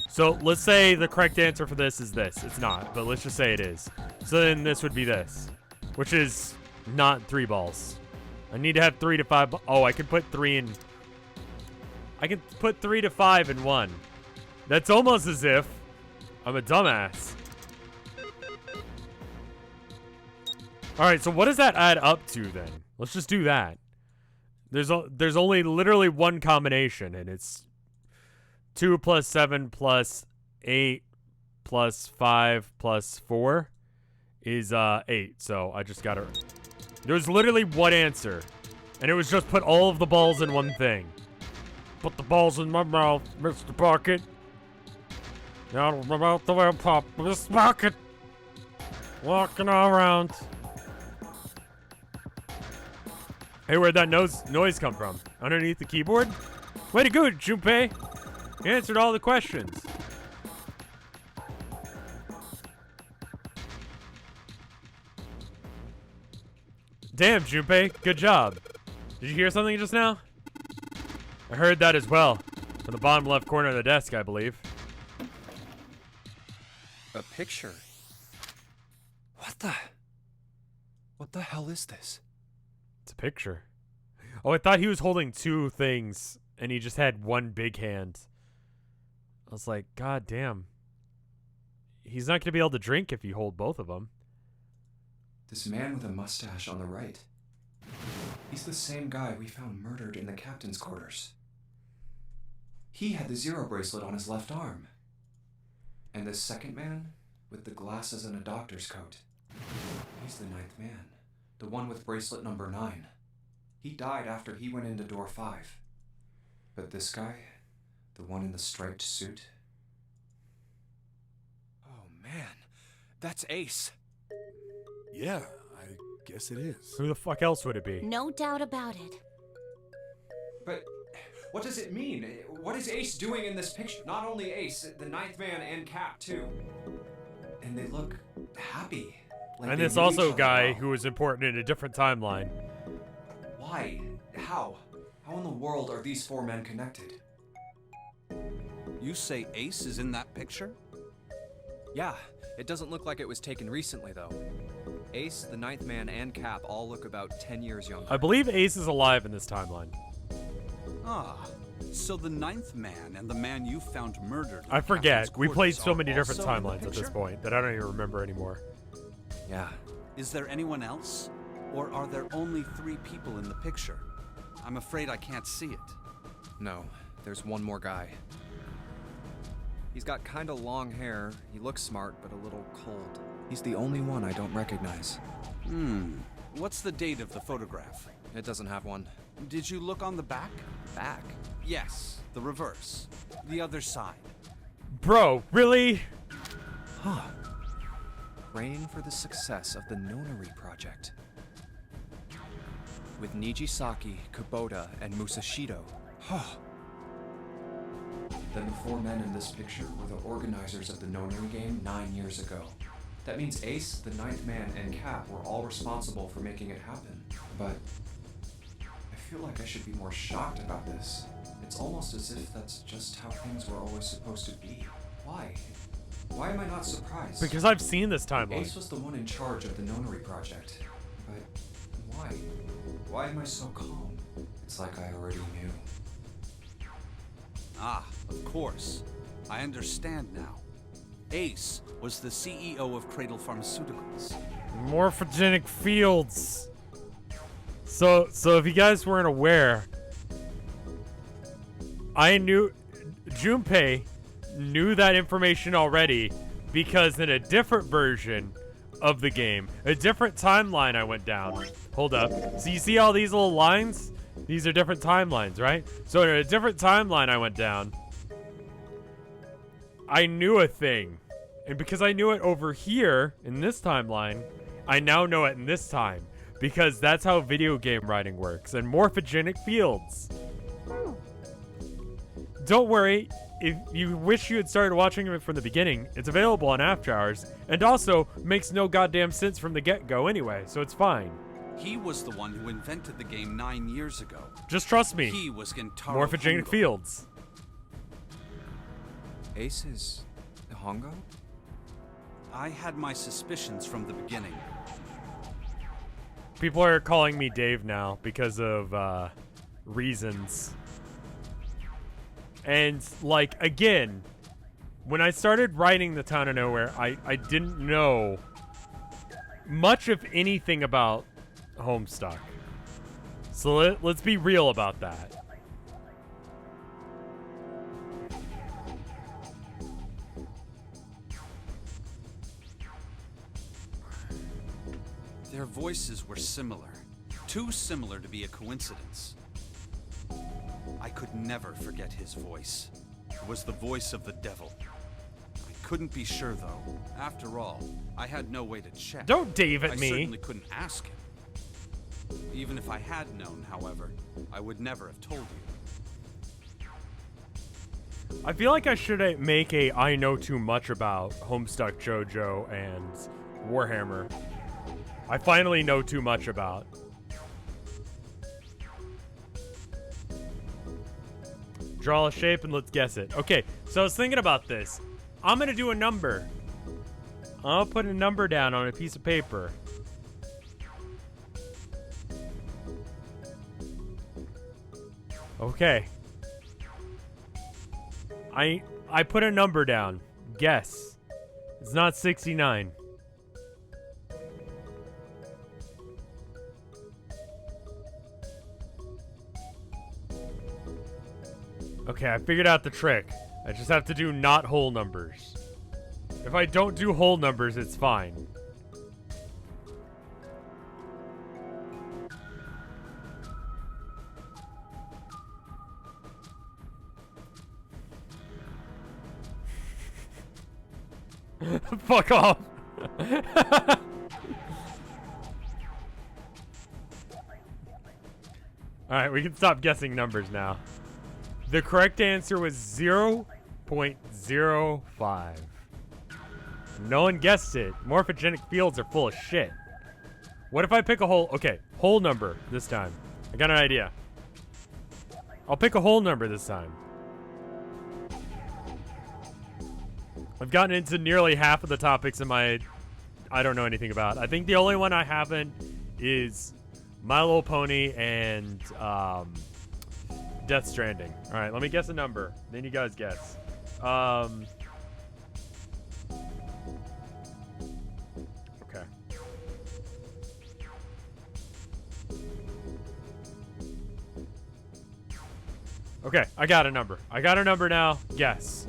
So let's say the correct answer for this is this. It's not, but let's just say it is. So then this would be this, which is not 3 balls. I need to have 3 to 5. Oh, I could put 3 in. I can put 3 to 5 in one. That's almost as if I'm a dumbass. All right, so what does that add up to then? Let's just do that. There's only literally one combination, and it's 2 plus 7 plus 8 plus 5 plus 4 is 8. So I just gotta... There's literally one answer, and it was just put all of the balls in one thing. Put the balls in my mouth, Mr. Bucket. Out of my mouth the way I pop this bucket. Walking all around. Hey, where'd that noise come from? Underneath the keyboard? Way to go, Junpei. You answered all the questions. Damn, Junpei. Good job. Did you hear something just now? I heard that as well. From the bottom left corner of the desk, I believe. A picture? What the hell is this? It's a picture. Oh, I thought he was holding two things, and he just had one big hand. I was like, God damn. He's not going to be able to drink if you hold both of them. This man with a mustache on the right. He's the same guy we found murdered in the captain's quarters. He had the zero bracelet on his left arm. And this second man, with the glasses and a doctor's coat. He's the ninth man, the one with bracelet number 9. He died after he went into door 5. But this guy, the one in the striped suit. Oh man, that's Ace. Yeah, I guess it is. Who the fuck else would it be? No doubt about it. But what does it mean? What is Ace doing in this picture? Not only Ace, the ninth man and Cap too. And they look happy. Like And they this knew also each other guy well. who was important in a different timeline. Why? How? How in the world are these 4 men connected? You say Ace is in that picture? Yeah, it doesn't look like it was taken recently, though. Ace, the ninth man, and Cap all look about 10 years younger. I believe Ace is alive in this timeline. Ah, so the ninth man and the man you found murdered. in I forget. Captain's We played quarters so many are different also in the timelines at this picture? point that I don't even remember anymore. Yeah. Is there anyone else? Or are there only 3 people in the picture? I'm afraid I can't see it. No, there's one more guy. He's got kinda long hair, he looks smart, but a little cold. He's the only one I don't recognize. What's the date of the photograph? It doesn't have one. Did you look on the back? Back? Yes, the reverse. The other side. Bro, really? Praying for the success of the Nonary project. With Nijisaki, Kubota, and Musashido. Then the 4 men in this picture were the organizers of the Nonary game 9 years ago. That means Ace, the ninth man, and Cap were all responsible for making it happen. But I feel like I should be more shocked about this. It's almost as if that's just how things were always supposed to be. Why? Why am I not surprised? Because I've seen this timeline. Ace was the one in charge of the Nonary project. But why? Why am I so calm? It's like I already knew. Ah, of course. I understand now. Ace was the CEO of Cradle Pharmaceuticals. Morphogenic fields. So if you guys weren't aware, I knew Junpei knew that information already because in a different version of the game, a different timeline I went down. Hold up. So you see all these little lines? These are different timelines, right? So in a different timeline I went down, I knew a thing. And because I knew it over here in this timeline, I now know it in this time. Because that's how video game writing works. And morphogenic fields. Don't worry. If you wish you had started watching it from the beginning, it's available on After Hours. And also makes no goddamn sense from the get-go anyway. So it's fine. He was the one who invented the game 9 years ago. Just trust me. He was Gentaro Morphogenic Hongo. fields. Ace is Hongo? I had my suspicions from the beginning. People are calling me Dave now because of reasons. And, like, again, when I started writing The Town of Nowhere, I didn't know much of anything about Homestuck. So let's be real about that. Their voices were similar. Too similar to be a coincidence. I could never forget his voice. It was the voice of the devil. I couldn't be sure, though. After all, I had no way to check. Don't Dave at I me. certainly couldn't ask him. Even if I had known, however, I would never have told you. I feel like I should make a I know too much about Homestuck JoJo and Warhammer. I finally know too much about. Draw a shape and let's guess it. Okay, so I was thinking about this. I'm gonna do a number. I'll put a number down on a piece of paper. Okay. I put a number down. Guess. It's not 69. Okay, I figured out the trick. I just have to do not whole numbers. If I don't do whole numbers, it's fine. Fuck off. Alright, we can stop guessing numbers now. The correct answer was 0.05. No one guessed it. Morphogenic fields are full of shit. What if I pick a whole... Okay, whole number this time. I got an idea. I'll pick a whole number this time. I've gotten into nearly half of the topics in my... I don't know anything about. I think the only one I haven't is My Little Pony and Death Stranding. All right, let me guess a number. Then you guys guess. Okay. Okay, I got a number. I got a number now. Guess.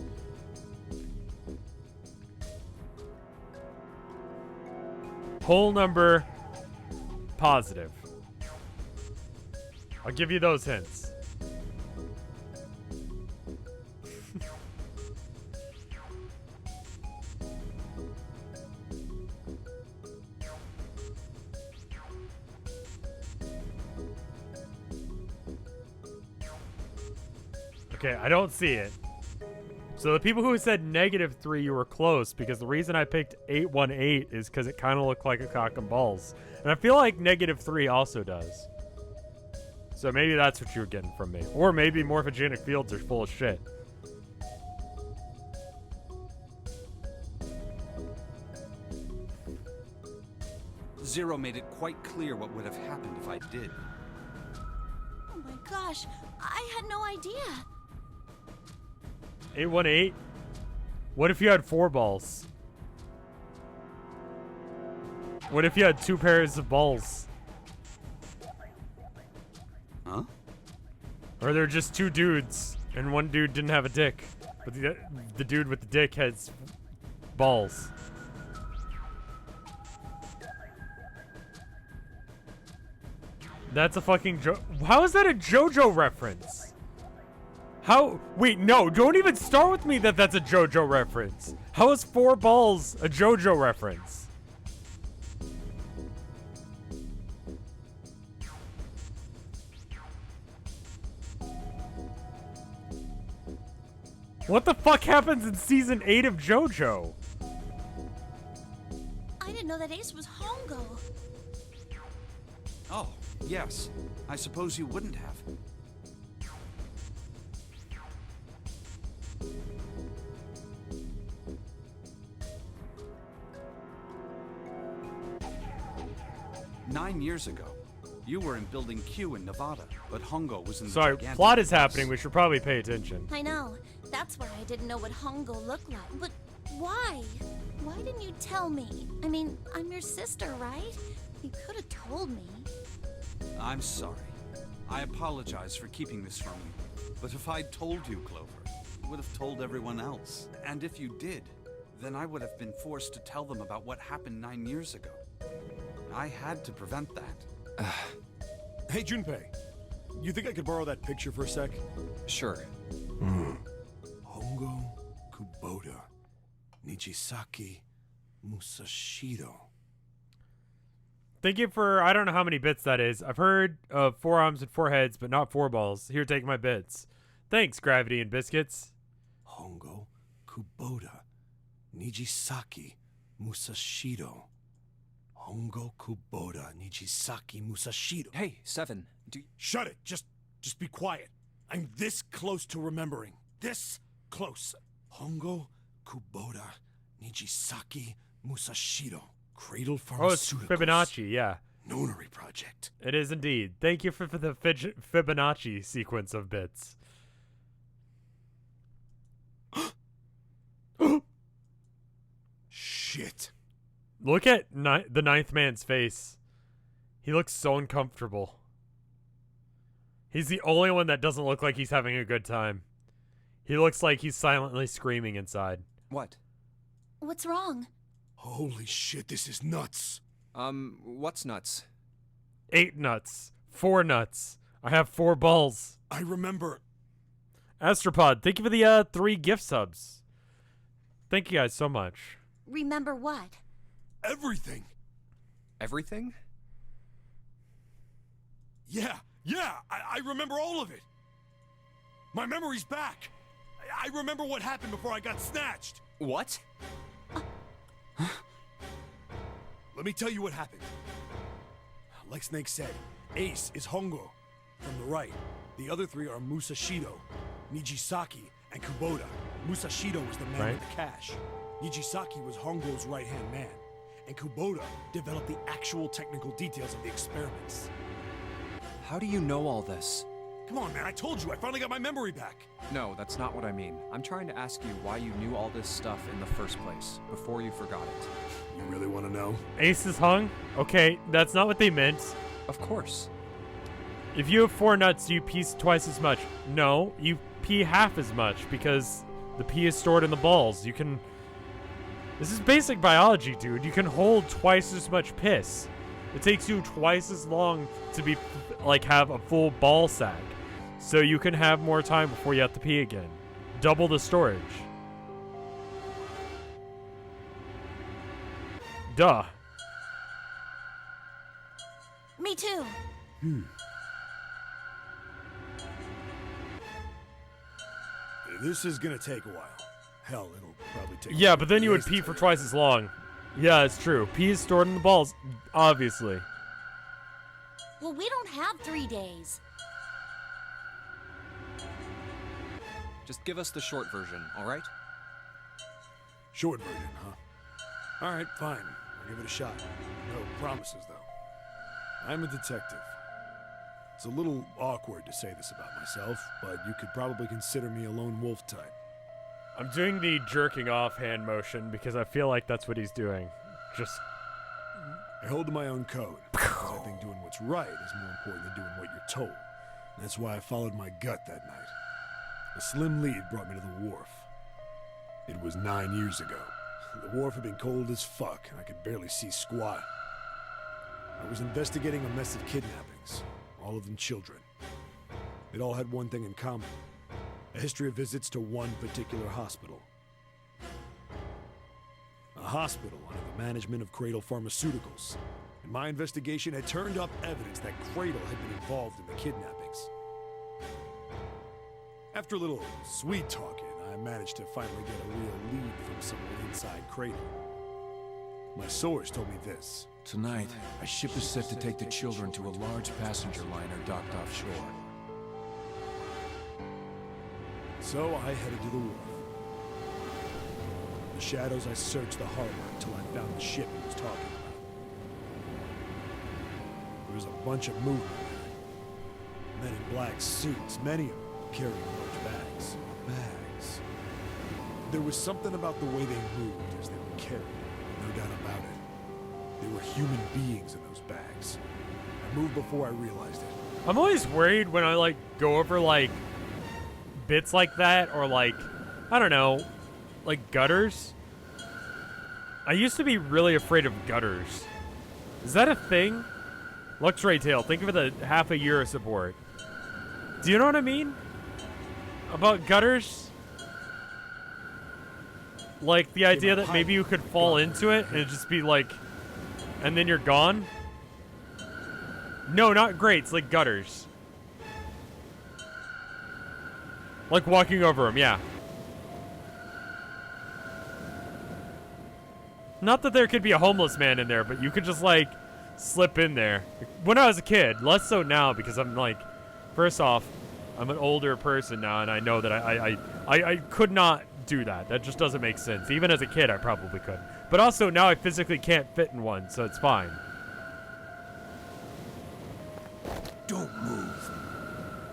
Whole number, positive. I'll give you those hints. Okay, I don't see it. So the people who said -3, you were close, because the reason I picked 818 is because it kind of looked like a cock and balls. And I feel like -3 also does. So maybe that's what you were getting from me. Or maybe morphogenic fields are full of shit. Zero made it quite clear what would have happened if I did. Oh my gosh, I had no idea. 818? What if you had 4 balls? What if you had 2 pairs of balls? Huh? Or they're just 2 dudes, and one dude didn't have a dick, but the dude with the dick has balls. That's a fucking How is that a JoJo reference? How? Wait, no, don't even start with me that that's a JoJo reference. How is 4 balls a JoJo reference? What the fuck happens in season 8 of JoJo? I didn't know that Ace was Hongo. Oh, yes. I suppose you wouldn't have. Nine years ago, you were in Building Q in Nevada, but Hongo was in the Sorry, gigantic plot is house. happening. We should probably pay attention. I know. That's why I didn't know what Hongo looked like. But why? Why didn't you tell me? I mean, I'm your sister, right? You could have told me. I'm sorry. I apologize for keeping this from you. But if I'd told you, Clover, you would have told everyone else. And if you did, then I would have been forced to tell them about what happened 9 years ago. I had to prevent that. Hey, Junpei. You think I could borrow that picture for a sec? Sure. Hongo Kubota. Nichisaki Musashiro. Thank you for, I don't know how many bits that is. I've heard of 4 arms and 4 heads, but not 4 balls. Here, take my bits. Thanks, Gravity and Biscuits. Kubota, Nijisaki, Musashido. Hongo Kubota, Nijisaki, Musashido. Hey, Seven, Shut it! Just be quiet. I'm this close to remembering. This close. Hongo Kubota, Nijisaki, Musashido. Cradle Oh, it's Pharmaceuticals. Fibonacci, yeah. Nonary project. It is indeed. Thank you for the Fibonacci sequence of bits. Shit. Look at the ninth man's face. He looks so uncomfortable. He's the only one that doesn't look like he's having a good time. He looks like he's silently screaming inside. what? What's wrong? Holy shit, this is nuts. What's nuts? 8 nuts. 4 nuts. I have 4 balls. I remember. Astropod, thank you for the 3 gift subs. Thank you guys so much. Remember what? Everything. Everything? Yeah, I remember all of it. My memory's back. I remember what happened before I got snatched. What? Let me tell you what happened. Like Snake said, Ace is Hongo from the right. The other 3 are Musashido, Nijisaki, and Kubota. Musashido was the man with the cash. Nijisaki was Hongo's right-hand man. And Kubota developed the actual technical details of the experiments. How do you know all this? Come on, man, I told you, I finally got my memory back. No, that's not what I mean. I'm trying to ask you why you knew all this stuff in the first place, before you forgot it. You really want to know? Ace is hung? Okay, that's not what they meant. Of course. If you have 4 nuts, you pee twice as much. No, you pee half as much because the pee is stored in the balls. You can... This is basic biology, dude. You can hold twice as much piss. It takes you twice as long to be, like, have a full ball sack. So you can have more time before you have to pee again. Double the storage. Duh. Me too. This is gonna take a while. Hell, it'll probably take. Yeah, but then you would pee for twice as long. Yeah, it's true. Pee is stored in the balls, obviously. Well, we don't have 3 days. Just give us the short version, alright? Short version, huh? All right, fine. I'll give it a shot. No promises, though. I'm a detective. It's a little awkward to say this about myself, but you could probably consider me a lone wolf type. I'm doing the jerking off hand motion because I feel like that's what he's doing. Just... I hold to my own code, because I think doing what's right is more important than doing what you're told. That's why I followed my gut that night. A slim lead brought me to the wharf. It was 9 years ago. The wharf had been cold as fuck, and I could barely see squat. I was investigating a mess of kidnappings, all of them children. It all had one thing in common: a history of visits to one particular hospital. A hospital under the management of Cradle Pharmaceuticals. And my investigation had turned up evidence that Cradle had been involved in the kidnappings. After a little sweet talking, I managed to finally get a real lead from someone inside Cradle. My source told me this. Tonight, a ship is set to take the children to a large passenger liner docked offshore. So I headed to the wharf. In the shadows, I searched the harbor until I found the ship he was talking about. There was a bunch of movement there. Men in black suits, many of them carrying large bags. Bags. There was something about the way they moved as they were carried. No doubt about it. There were human beings in those bags. I moved before I realized it. I'm always worried when I, like, go over, like, bits like that, or, like, I don't know, like gutters. I used to be really afraid of gutters. Is that a thing? Luxray Tail, think of it as half a year of support. Do you know what I mean? About gutters? Like, the idea that maybe you could fall into it and it'd just be like, and then you're gone? No, not grates, like gutters. Like walking over them, yeah. Not that there could be a homeless man in there, but you could just, like, slip in there. When I was a kid, less so now because I'm, like, first off, I'm an older person now, and I know that I could not do that. That just doesn't make sense. Even as a kid, I probably could. But also, now I physically can't fit in one, so it's fine. Don't move.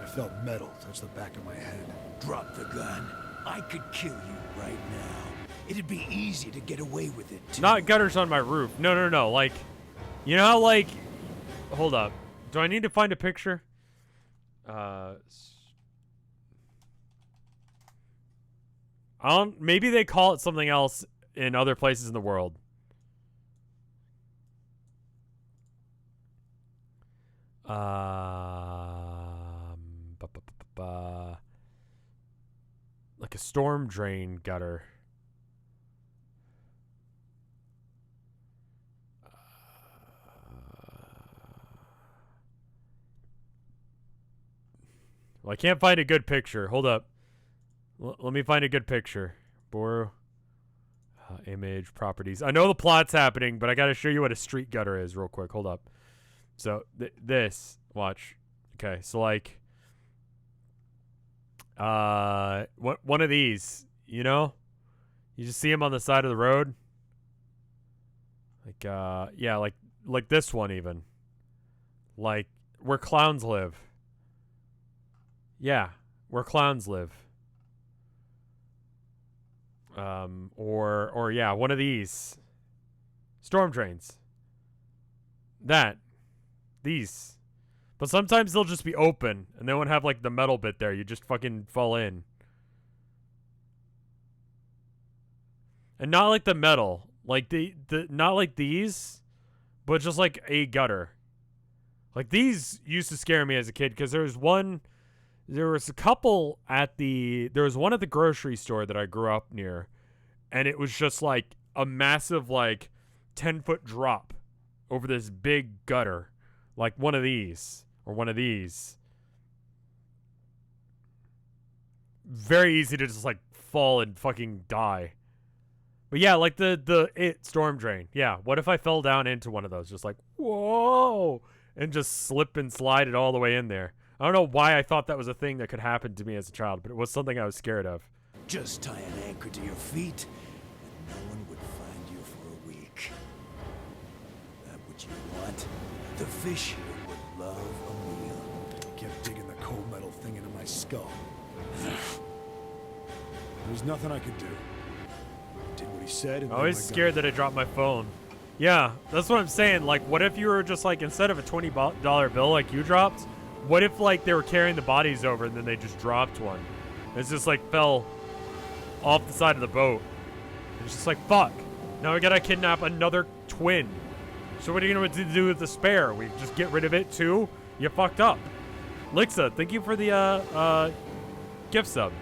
I felt metal touch the back of my head. Drop the gun. I could kill you right now. It'd be easy to get away with it, too. Not gutters on my roof. No. Like, you know how, like... Hold up. Do I need to find a picture? Maybe they call it something else in other places in the world. Like a storm drain gutter. Well, I can't find a good picture. Hold up. Let me find a good picture. Borrow. Image, properties. I know the plot's happening, but I gotta show you what a street gutter is real quick. Hold up. So, this. Watch. Okay, so like... one of these, you know? You just see them on the side of the road. Like, yeah, like this one even. Like, where clowns live. Yeah, where clowns live. Or yeah, one of these. Storm drains. These. But sometimes they'll just be open, and they won't have, like, the metal bit there. You just fucking fall in. And not like the metal. Like, not like these, but just like a gutter. Like, these used to scare me as a kid, because there was one at the grocery store that I grew up near, and it was just, like, a massive, like, 10-foot drop over this big gutter. Like one of these, or one of these. Very easy to just, like, fall and fucking die. But yeah, like the storm drain. Yeah, what if I fell down into one of those? Just like, whoa! And just slip and slide it all the way in there. I don't know why I thought that was a thing that could happen to me as a child, but it was something I was scared of. Just tie an anchor to your feet, and no one would find you for a week. That what you want? The fish here would love a meal. I kept digging the cold metal thing into my skull. There was nothing I could do. I did what he said, and I was scared that I dropped my phone. Yeah, that's what I'm saying. Like, what if you were just, like, instead of a $20 bill like you dropped, what if, like, they were carrying the bodies over and then they just dropped one? It's just, like, fell off the side of the boat. It's just like, fuck. Now we gotta kidnap another twin. So what are you gonna do with the spare? We just get rid of it too? You fucked up. Lixa, thank you for the gift sub.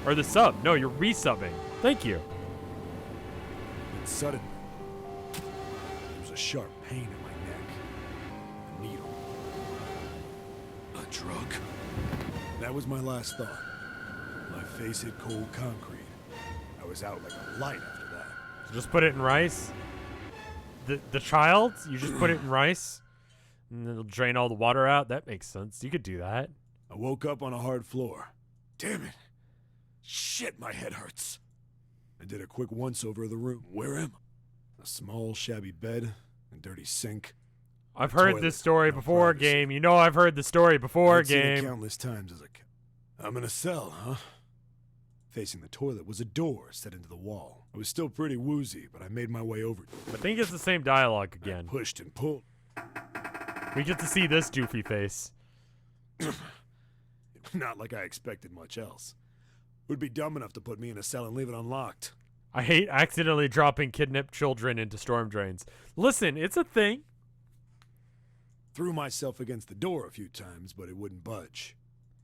Or the sub. No, you're resubbing. Thank you. And suddenly, there was a sharp pain in my neck. A needle. A drug? That was my last thought. My face hit cold concrete. I was out like a light after that. So just put it in rice? The child? You just put it in rice? And it'll drain all the water out? That makes sense. You could do that. I woke up on a hard floor. Damn it. Shit, my head hurts. I did a quick once-over of the room. Where am I? A small, shabby bed, a dirty sink. I've heard this story before, game. You know I've heard the story before, I'd seen it game. countless times as a kid. I'm in a cell, huh? Facing the toilet was a door set into the wall. I was still pretty woozy, but I made my way over. I think it's the same dialogue again. I pushed and pulled. We get to see this doofy face. Not like I expected much else. Would be dumb enough to put me in a cell and leave it unlocked. I hate accidentally dropping kidnapped children into storm drains. Listen, it's a thing. Threw myself against the door a few times, but it wouldn't budge.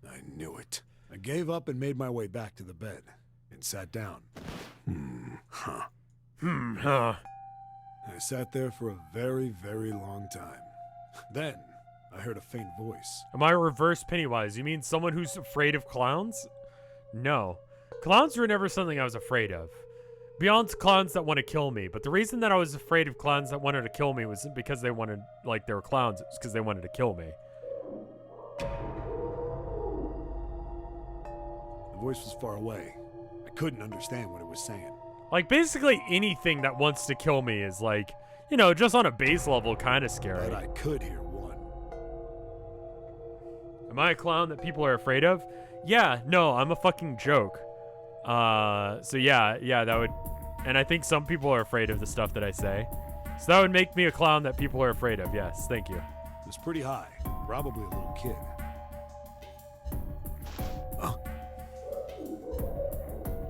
I knew it. I gave up and made my way back to the bed and sat down. Huh. I sat there for a very, very long time. Then, I heard a faint voice. Am I reverse Pennywise? You mean someone who's afraid of clowns? No. Clowns were never something I was afraid of. Beyond clowns that want to kill me. But the reason that I was afraid of clowns that wanted to kill me wasn't because they wanted, like, they were clowns. It was because they wanted to kill me. The voice was far away. I couldn't understand what it was saying. Like, basically anything that wants to kill me is, like, you know, just on a base level, kind of scary. But I could hear one. Am I a clown that people are afraid of? Yeah, no, I'm a fucking joke. So yeah, that would... And I think some people are afraid of the stuff that I say. So that would make me a clown that people are afraid of, yes, thank you. It was pretty high. Probably a little kid.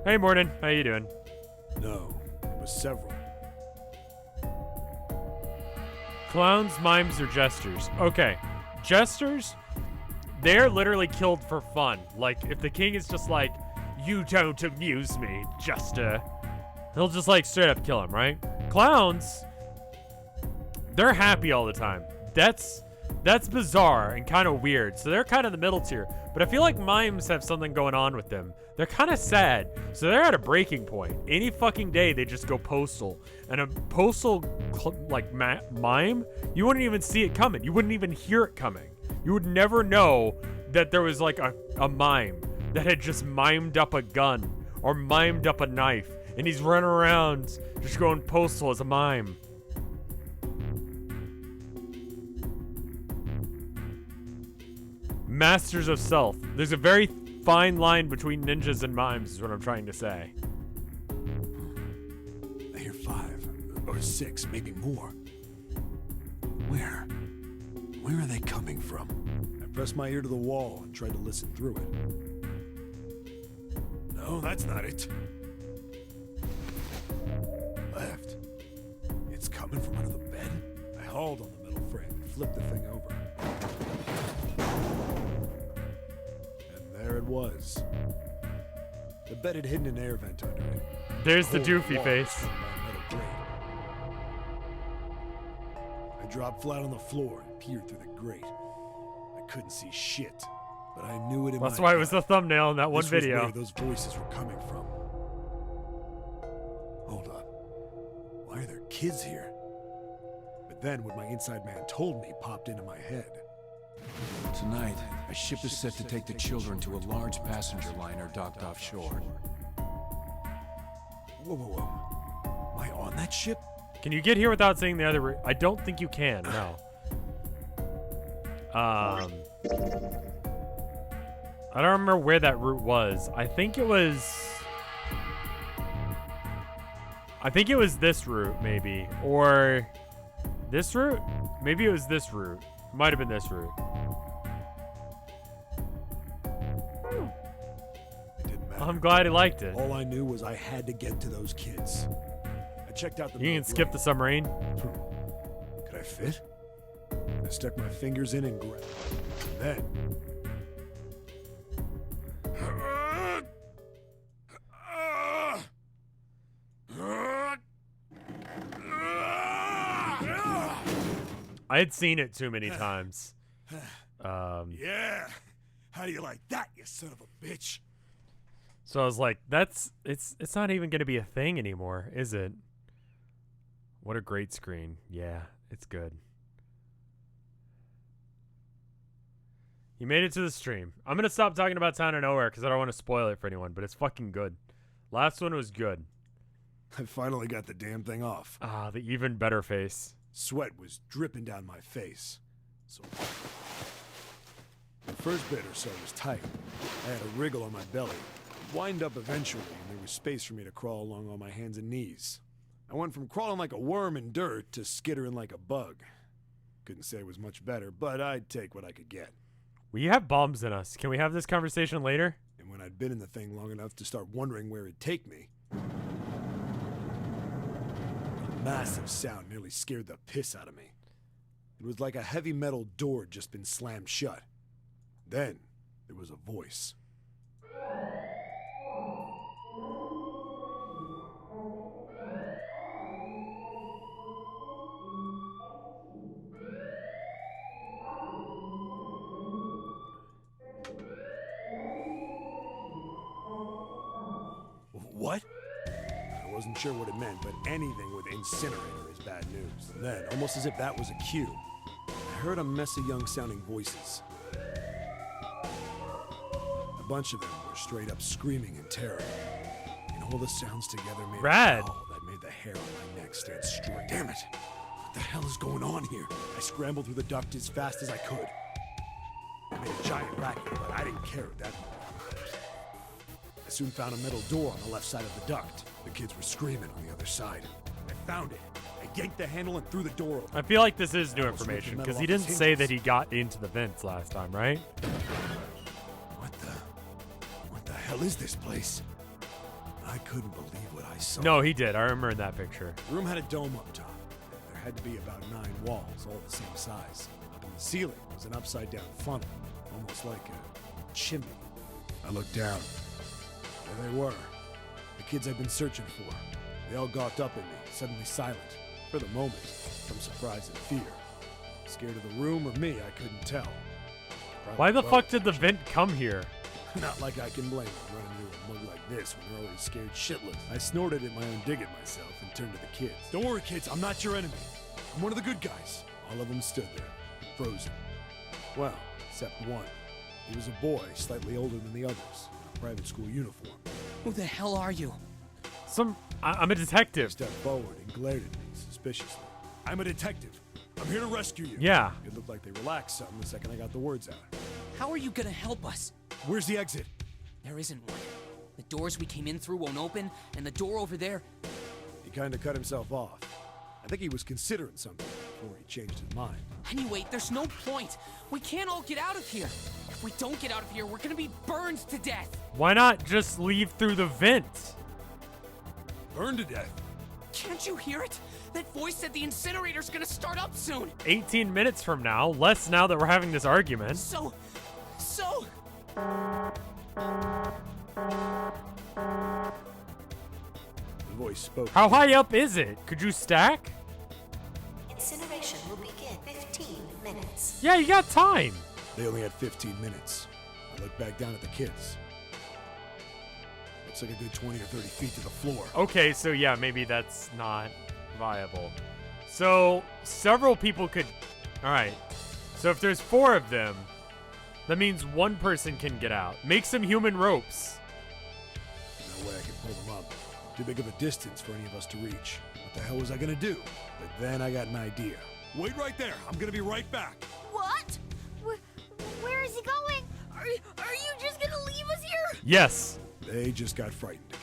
Hey, Morton, how you doing? No, it was several. Clowns, mimes, or jesters? Okay, jesters, they're literally killed for fun. Like, if the king is just like, you don't amuse me, jester, he'll just, like, straight up kill him, right? Clowns, they're happy all the time. That's bizarre and kind of weird. So they're kind of the middle tier. But I feel like mimes have something going on with them. They're kind of sad. So they're at a breaking point. Any fucking day, they just go postal. And a postal, like, mime, you wouldn't even see it coming. You wouldn't even hear it coming. You would never know that there was, like, a mime that had just mimed up a gun or mimed up a knife. And he's running around just going postal as a mime. Masters of Self. There's a very fine line between ninjas and mimes is what I'm trying to say. I hear 5 or 6, maybe more. Where are they coming from? I pressed my ear to the wall and tried to listen through it. No, that's not it. Left. It's coming from under the bed. I hauled on the metal frame and flipped the thing over. There it was. The bed had hidden an air vent under it. There's the doofy face. I dropped flat on the floor and peered through the grate. I couldn't see shit, but I knew it in my That's why it was gut. the thumbnail in that one This video. was where those voices were coming from. Hold up. Why are there kids here? But then what my inside man told me popped into my head. Tonight, a ship is set to take the children to a large passenger liner docked offshore. Whoa. Am I on that ship? Can you get here without seeing the other route? I don't think you can, no. I don't remember where that route was. I think it was this route, maybe. Or this route? Maybe it was this route. Might have been this route. It didn't matter. I'm glad he liked it. All I knew was I had to get to those kids. I checked out the You can metal skip the grate. submarine. Could I fit? I stuck my fingers in and grabbed. Then... I had seen it too many times. Yeah! How do you like that, you son of a bitch? So I was like, it's not even going to be a thing anymore, is it? What a great screen. Yeah, it's good. You made it to the stream. I'm going to stop talking about Town of Nowhere because I don't want to spoil it for anyone, but it's fucking good. Last one was good. I finally got the damn thing off. Ah, the even better face. Sweat was dripping down my face. So the first bit or so was tight. I had a wriggle on my belly. Wind up eventually, and there was space for me to crawl along on my hands and knees. I went from crawling like a worm in dirt to skittering like a bug. Couldn't say it was much better, but I'd take what I could get. We have bombs in us. Can we have this conversation later? And when I'd been in the thing long enough to start wondering where it'd take me, a massive sound nearly scared the piss out of me. It was like a heavy metal door had just been slammed shut. Then there was a voice. What? I wasn't sure what it meant, but anything with incinerator is bad news. And then, almost as if that was a cue, I heard a mess of young-sounding voices. A bunch of them were straight up screaming in terror. And all the sounds together made Rad. a howl that made the hair on my neck stand straight. Damn it! What the hell is going on here? I scrambled through the duct as fast as I could. I made a giant racket, but I didn't care at that moment. I soon found a metal door on the left side of the duct. The kids were screaming on the other side. I found it. I yanked the handle and threw the door open. I feel like this is new Almost ripped the information metal because he off its didn't say hinges. that he got into the vents last time, right? What the hell is this place? I couldn't believe what I saw. No, he did. I remember in that picture. The room had a dome up top. There had to be about 9 walls, all the same size. Up in the ceiling was an upside-down funnel, almost like a chimney. I looked down. There they were. The kids I'd been searching for. They all gawked up at me, suddenly silent. For the moment, from surprise and fear. Scared of the room or me, I couldn't tell. Probably Why the both, fuck did the actually. vent come here? Not like I can blame them running into a mug like this when they're already scared shitless. I snorted at my own dig at myself and turned to the kids. Don't worry, kids, I'm not your enemy. I'm one of the good guys. All of them stood there, frozen. Well, except one. He was a boy, slightly older than the others, in a private school uniform. Who the hell are you? I'm a He detective. stepped forward and glared at me suspiciously. I'm a detective. I'm here to rescue you. Yeah. It looked like they relaxed some the second I got the words out. How are you gonna help us? Where's the exit? There isn't one. The doors we came in through won't open, and the door over there... He kind of cut himself off. I think he was considering something before he changed his mind. Anyway, there's no point. We can't all get out of here. If we don't get out of here, we're gonna be burned to death. Why not just leave through the vent? Burned to death. Can't you hear it? That voice said the incinerator's gonna start up soon. 18 minutes from now, less now that we're having this argument. So... The voice spoke. How high up is it? Could you stack? Incineration will begin 15 minutes. Yeah, you got time. They only had 15 minutes. I looked back down at the kids. Looks like a good 20 or 30 feet to the floor. Okay, so yeah, maybe that's not viable. So several people could... Alright. So if there's 4 of them, that means one person can get out. Make some human ropes. No way I could pull them up. Too big of a distance for any of us to reach. What the hell was I gonna do? But then I got an idea. Wait right there. I'm gonna be right back. What? Where is he going? Are you just gonna leave us here? Yes. They just got frightened again.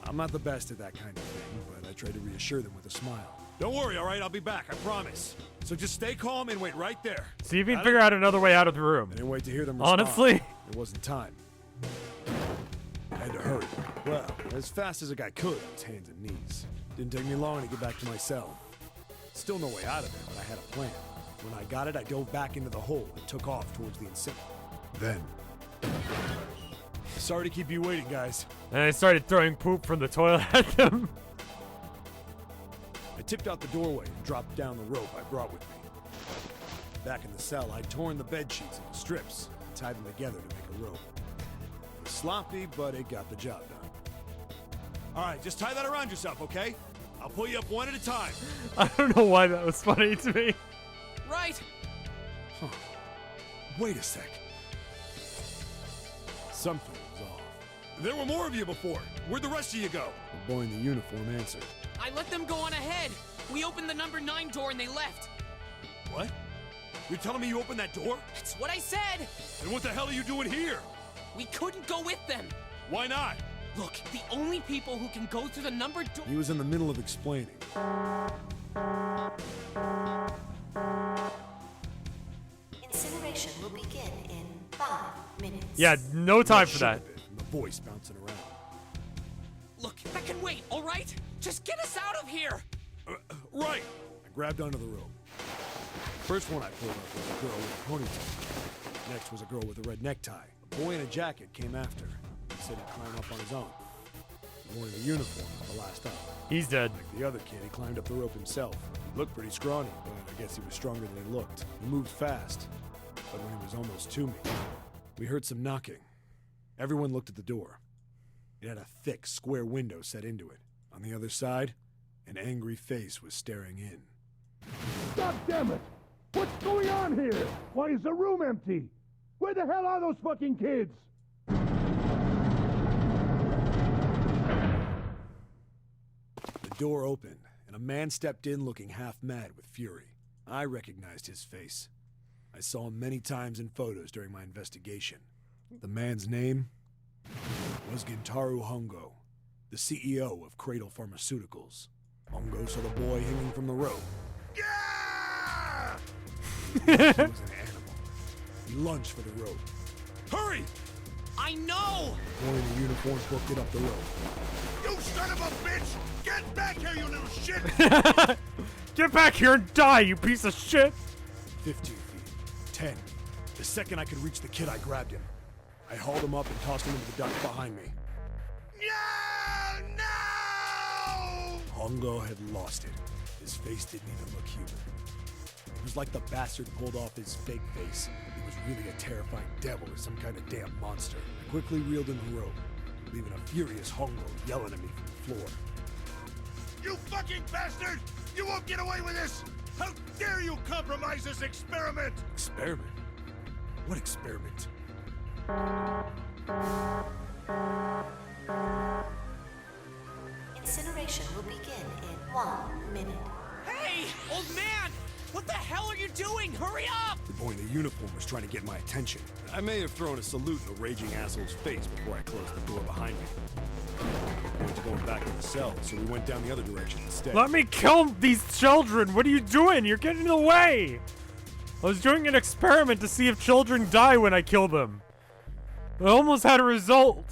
I'm not the best at that kind of thing, but I tried to reassure them with a smile. Don't worry, all right? I'll be back, I promise. So just stay calm and wait right there. See if you can figure out another way out of the room. I didn't wait to hear them respond. Honestly. There wasn't time. I had to hurry. Well, as fast as a guy could on his hands and knees. Didn't take me long to get back to my cell. Still no way out of there, but I had a plan. When I got it, I dove back into the hole and took off towards the incinerator. Then... Sorry to keep you waiting, guys. And I started throwing poop from the toilet at them. I tipped out the doorway and dropped down the rope I brought with me. Back in the cell, I'd torn the bed sheets into strips and tied them together to make a rope. It was sloppy, but it got the job done. All right, just tie that around yourself, okay? I'll pull you up one at a time. I don't know why that was funny to me. Right. Huh. Wait a sec. Something was off. There were more of you before. Where'd the rest of you go? The boy in the uniform answered. I let them go on ahead. We opened the number 9 door and they left. What? You're telling me you opened that door? That's what I said. And what the hell are you doing here? We couldn't go with them. Why not? Look, the only people who can go through the number door... He was in the middle of explaining. Incineration will begin in 5 minutes. Yeah, no time for that. And the voice bouncing around. Look, that can wait, all right? Just get us out of here. Right! I grabbed onto the rope. First one I pulled up was a girl with a ponytail. Next was a girl with a red necktie. A boy in a jacket came after. He said he'd climb up on his own. He wore the uniform at the last up. He's dead. Like the other kid, he climbed up the rope himself. He looked pretty scrawny, but I guess he was stronger than he looked. He moved fast, but when he was almost to me, we heard some knocking. Everyone looked at the door. It had a thick, square window set into it. On On the other side, an angry face was staring in. God damn it! What's going on here? Why is the room empty? Where the hell are those fucking kids? The door opened, and a man stepped in looking half mad with fury. I recognized his face. I saw him many times in photos during my investigation. The man's name was Gintaru Hongo, the CEO of Cradle Pharmaceuticals. Hongo saw the boy hanging from the rope. Yeah! He was an animal. He lunged for the rope. Hurry! I know! The boy in the uniform booked it up the rope. You son of a bitch! Get back here, you little shit! Get back here and die, you piece of shit! 15 feet. 10. The second I could reach the kid, I grabbed him. I hauled him up and tossed him into the duct behind me. No! No! Hongo had lost it. His face didn't even look human. It was like the bastard pulled off his fake face. He was really a terrifying devil or some kind of damn monster. I quickly reeled in the rope, leaving a furious Hongo yelling at me from the floor. You fucking bastard! You won't get away with this! How dare you compromise this experiment! Experiment? What experiment? Incineration will begin in 1 minute. Hey, old man! What the hell are you doing? Hurry up! The boy in the uniform was trying to get my attention. I may have thrown a salute in the raging asshole's face before I closed the door behind me. I went to go back to the cell, so we went down the other direction instead. Let me kill these children! What are you doing? You're getting in the way! I was doing an experiment to see if children die when I kill them. I almost had a result.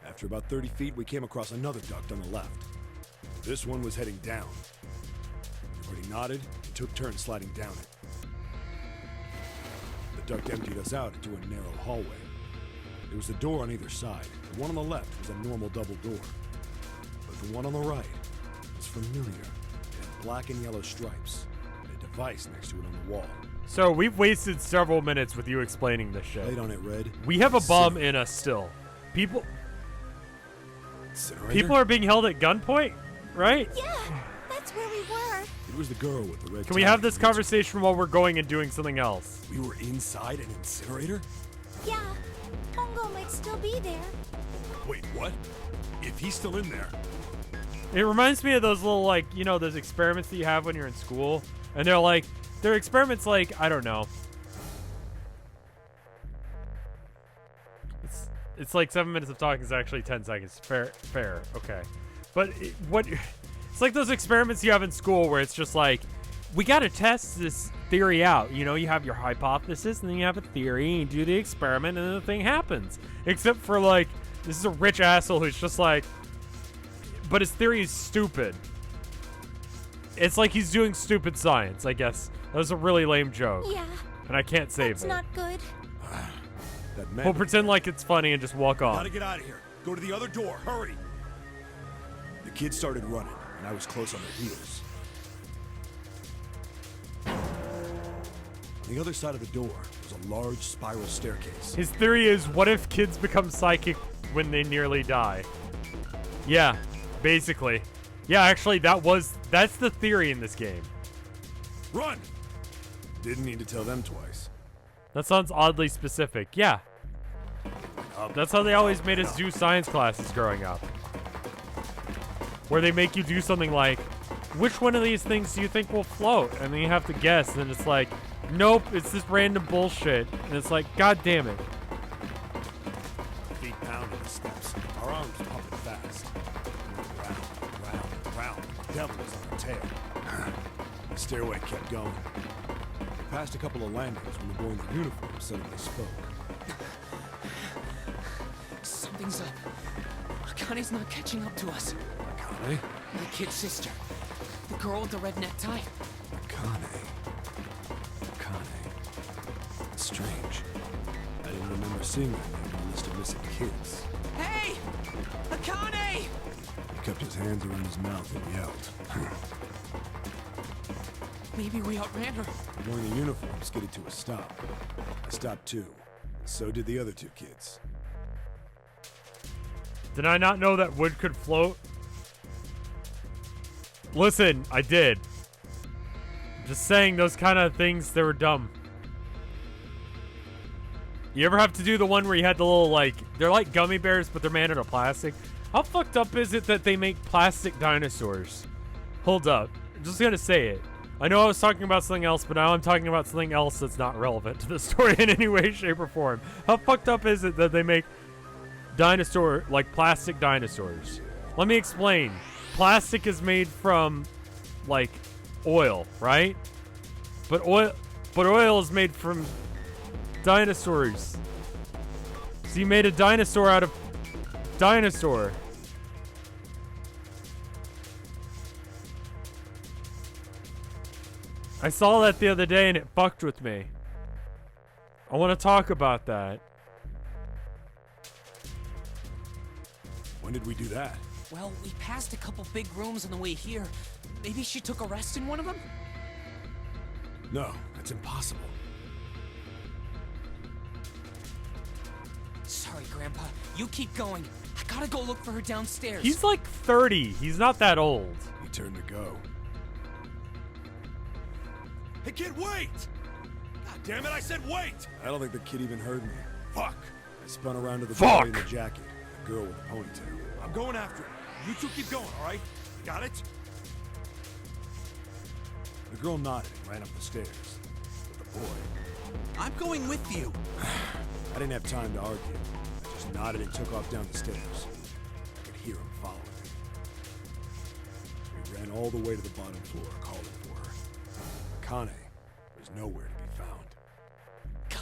After about 30 feet, we came across another duct on the left. This one was heading down. Everybody nodded and took turns sliding down it. The duct emptied us out into a narrow hallway. There was a door on either side. The one on the left was a normal double door. But the one on the right was familiar. It had black and yellow stripes, and a device next to it on the wall. So we've wasted several minutes with you explaining this shit. Light on it, Red. We have a bomb in us still. People are being held at gunpoint, right? Yeah, that's where we were. It was the girl with the red Can we tie have this and conversation while we're going and doing something else? We were inside an incinerator? Yeah, Hongo might still be there. Wait, what? If he's still in there, It reminds me of those little, like, you know, those experiments that you have when you're in school. And they're experiments like, I don't know. It's like 7 minutes of talking is actually 10 seconds. Fair, okay. But it's like those experiments you have in school where it's just like, we got to test this theory out. You know, you have your hypothesis and then you have a theory and you do the experiment and then the thing happens. Except for, like, this is a rich asshole who's just like, but his theory is stupid. It's like he's doing stupid science, I guess. That was a really lame joke. Yeah. And I can't save That's it. not good. that man. We'll pretend like it's funny and just walk Gotta on. get out of here. Go to the other door. Hurry. The kids started running, and I was close on their heels. On the other side of the door was a large spiral staircase. His theory is, what if kids become psychic when they nearly die? Yeah, basically. Yeah, actually, that's the theory in this game. Run! Didn't need to tell them twice. That sounds oddly specific. Yeah. That's how they always made us do science classes growing up. Where they make you do something like, which one of these things do you think will float? And then you have to guess, and it's like, nope, it's this random bullshit. And it's like, god damn it. Feet pounding the steps. Our arms pumping fast. Round. The devil was on our tail. The stairway kept going. We passed a couple of landings when the boy in the uniform suddenly spoke. Something's up. Akane's not catching up to us. Akane? My kid's sister. The girl with the red necktie. Akane. It's strange. I didn't remember seeing that name on the list of missing kids. Hey! Akane! He kept his hands around his mouth and yelled. Maybe we outran her. The boy in the uniform skidded to a stop. I stopped too. So did the other two kids. Did I not know that wood could float? Listen, I did. Just saying those kind of things, they were dumb. You ever have to do the one where you had the little, like, they're like gummy bears, but they're made out of plastic? How fucked up is it that they make plastic dinosaurs? Hold up. I'm just gonna say it. I know I was talking about something else, but now I'm talking about something else that's not relevant to the story in any way, shape, or form. How fucked up is it that they make like plastic dinosaurs? Let me explain. Plastic is made from, like, oil, right? But oil is made from dinosaurs. So you made a dinosaur out of dinosaur. I saw that the other day and it fucked with me. I want to talk about that. When did we do that? Well, we passed a couple big rooms on the way here. Maybe she took a rest in one of them? No, that's impossible. Sorry, Grandpa. You keep going. I gotta go look for her downstairs. He's like 30. He's not that old. Your turn to go. Hey, kid, wait! God damn it, I said wait! I don't think the kid even heard me. Fuck! I spun around to the boy in the jacket, the girl with the ponytail. I'm going after him. You two keep going, all right? Got it? The girl nodded and ran up the stairs. But the boy... I'm going with you. I didn't have time to argue. I just nodded and took off down the stairs. I could hear him following me. We ran all the way to the bottom floor, calling for her. Akane was nowhere to be found.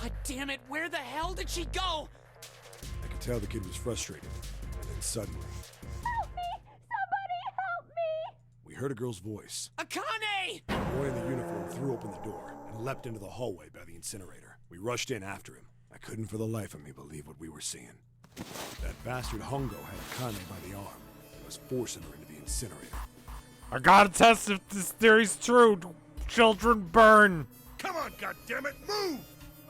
God damn it, where the hell did she go? I could tell the kid was frustrated, and then suddenly... Help me! Somebody help me! We heard a girl's voice. Akane! The boy in the uniform threw open the door and leapt into the hallway by the incinerator. We rushed in after him. I couldn't for the life of me believe what we were seeing. That bastard Hongo had Akane by the arm and was forcing her into the incinerator. I gotta test if this theory's true. Children burn. Come on, goddammit, move!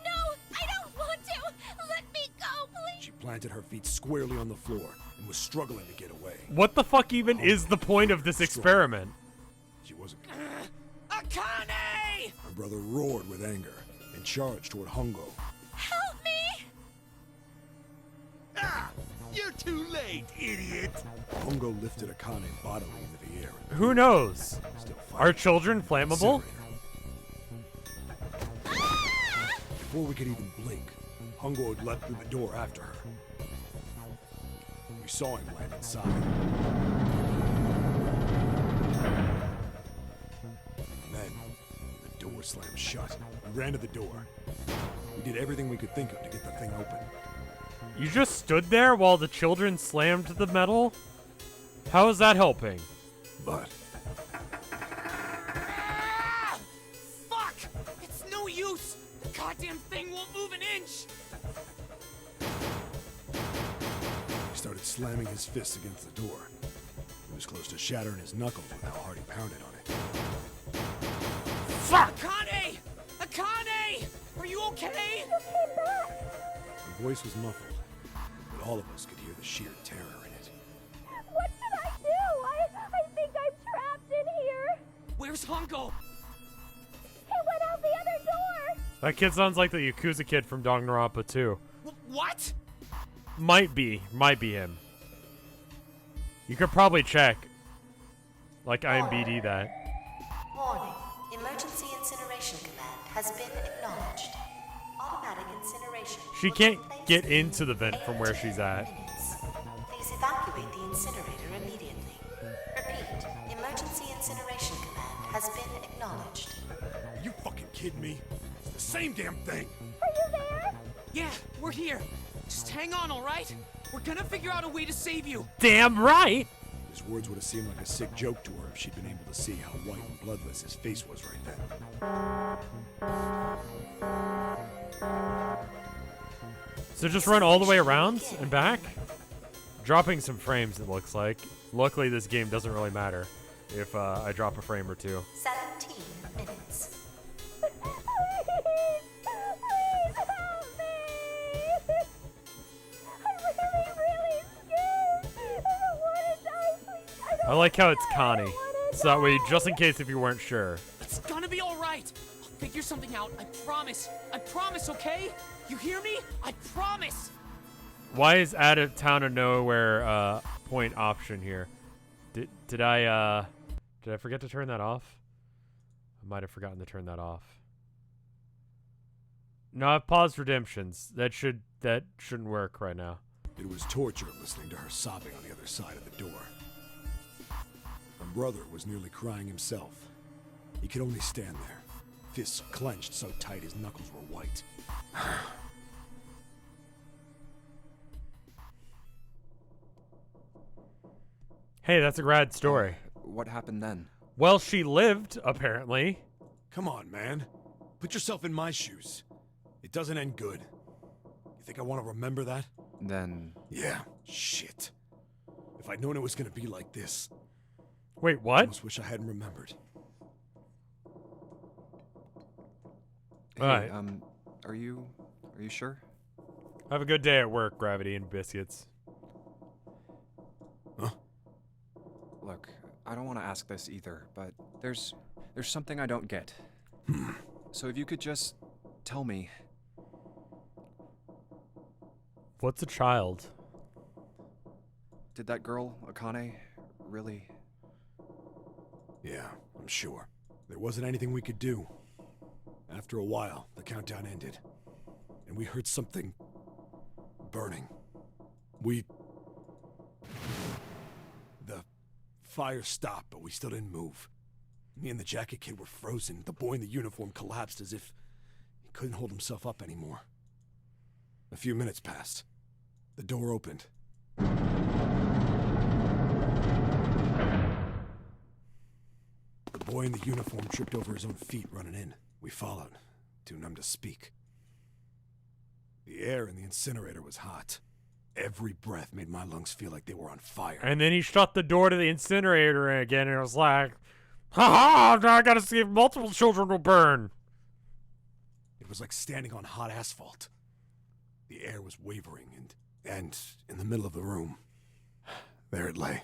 No, I don't want to! Let me go, please! She planted her feet squarely on the floor and was struggling to get away. What the fuck even is the point of this experiment? She wasn't... Akane! My brother roared with anger and charged toward Hongo. Help me! Ah! You're too late, idiot! Hongo lifted Akane bodily into the air. Who knows? Still Are children flammable? Before we could even blink, Hongo had leapt through the door after her. We saw him land inside. And then, the door slammed shut. We ran to the door. We did everything we could think of to get the thing open. You just stood there while the children slammed the metal? How is that helping? But... Ah! Fuck! It's no use! The goddamn thing won't move an inch! He started slamming his fists against the door. He was close to shattering his knuckles with how hard he pounded on it. Fuck! Akane! Akane! Are you okay? Her voice was muffled, but all of us could hear the sheer terror in it. What should I do? I think I'm trapped in here! Where's Hongo? He went out the other door! That kid sounds like the Yakuza kid from Danganronpa 2. What? Might be him. You could probably check. Like IMBD that. Warning. Emergency incineration command has been acknowledged. Automatic incineration. She will can't take place get in into the vent from where 8 to she's 10 at. minutes. Please evacuate the incinerator immediately. Repeat. Emergency incineration command has been acknowledged. Are you fucking kidding me? It's the same damn thing! Are you there? Yeah, we're here. Just hang on, alright? We're gonna figure out a way to save you. Damn right! His words would have seemed like a sick joke to her if she'd been able to see how white and bloodless his face was right then. So just run all the way around and back? Dropping some frames, it looks like. Luckily, this game doesn't really matter if I drop a frame or two. 17 minutes. I like how it's Connie. So that way, just in case if you weren't sure. It's gonna be all right. I'll figure something out. I promise. I promise, okay? You hear me? I promise. Why is out of town or nowhere point option here? Did I forget to turn that off? I might have forgotten to turn that off. No, I've paused redemptions. That shouldn't work right now. It was torture listening to her sobbing on the other side of the door. Her brother was nearly crying himself. He could only stand there, fists clenched so tight his knuckles were white. Hey, that's a rad story. What happened then? Well, she lived, apparently. Come on, man. Put yourself in my shoes. It doesn't end good. You think I want to remember that? Then... Yeah, shit. If I'd known it was gonna be like this... Wait, I what? almost wish I hadn't remembered. Hey, Alright. Are you sure? Have a good day at work, Gravity and Biscuits. Huh? Look, I don't want to ask this either, but there's something I don't get. So if you could just tell me... What's a child? Did that girl, Akane, really... Yeah, I'm sure. There wasn't anything we could do. After a while, the countdown ended. And we heard something... burning. The fire stopped, but we still didn't move. Me and the jacket kid were frozen. The boy in the uniform collapsed as if he couldn't hold himself up anymore. A few minutes passed. The door opened. The boy in the uniform tripped over his own feet running in. We followed, too numb to speak. The air in the incinerator was hot. Every breath made my lungs feel like they were on fire. And then he shut the door to the incinerator again, and it was like, ha! Now I gotta see if multiple children will burn. It was like standing on hot asphalt. The air was wavering, and in the middle of the room, there it lay.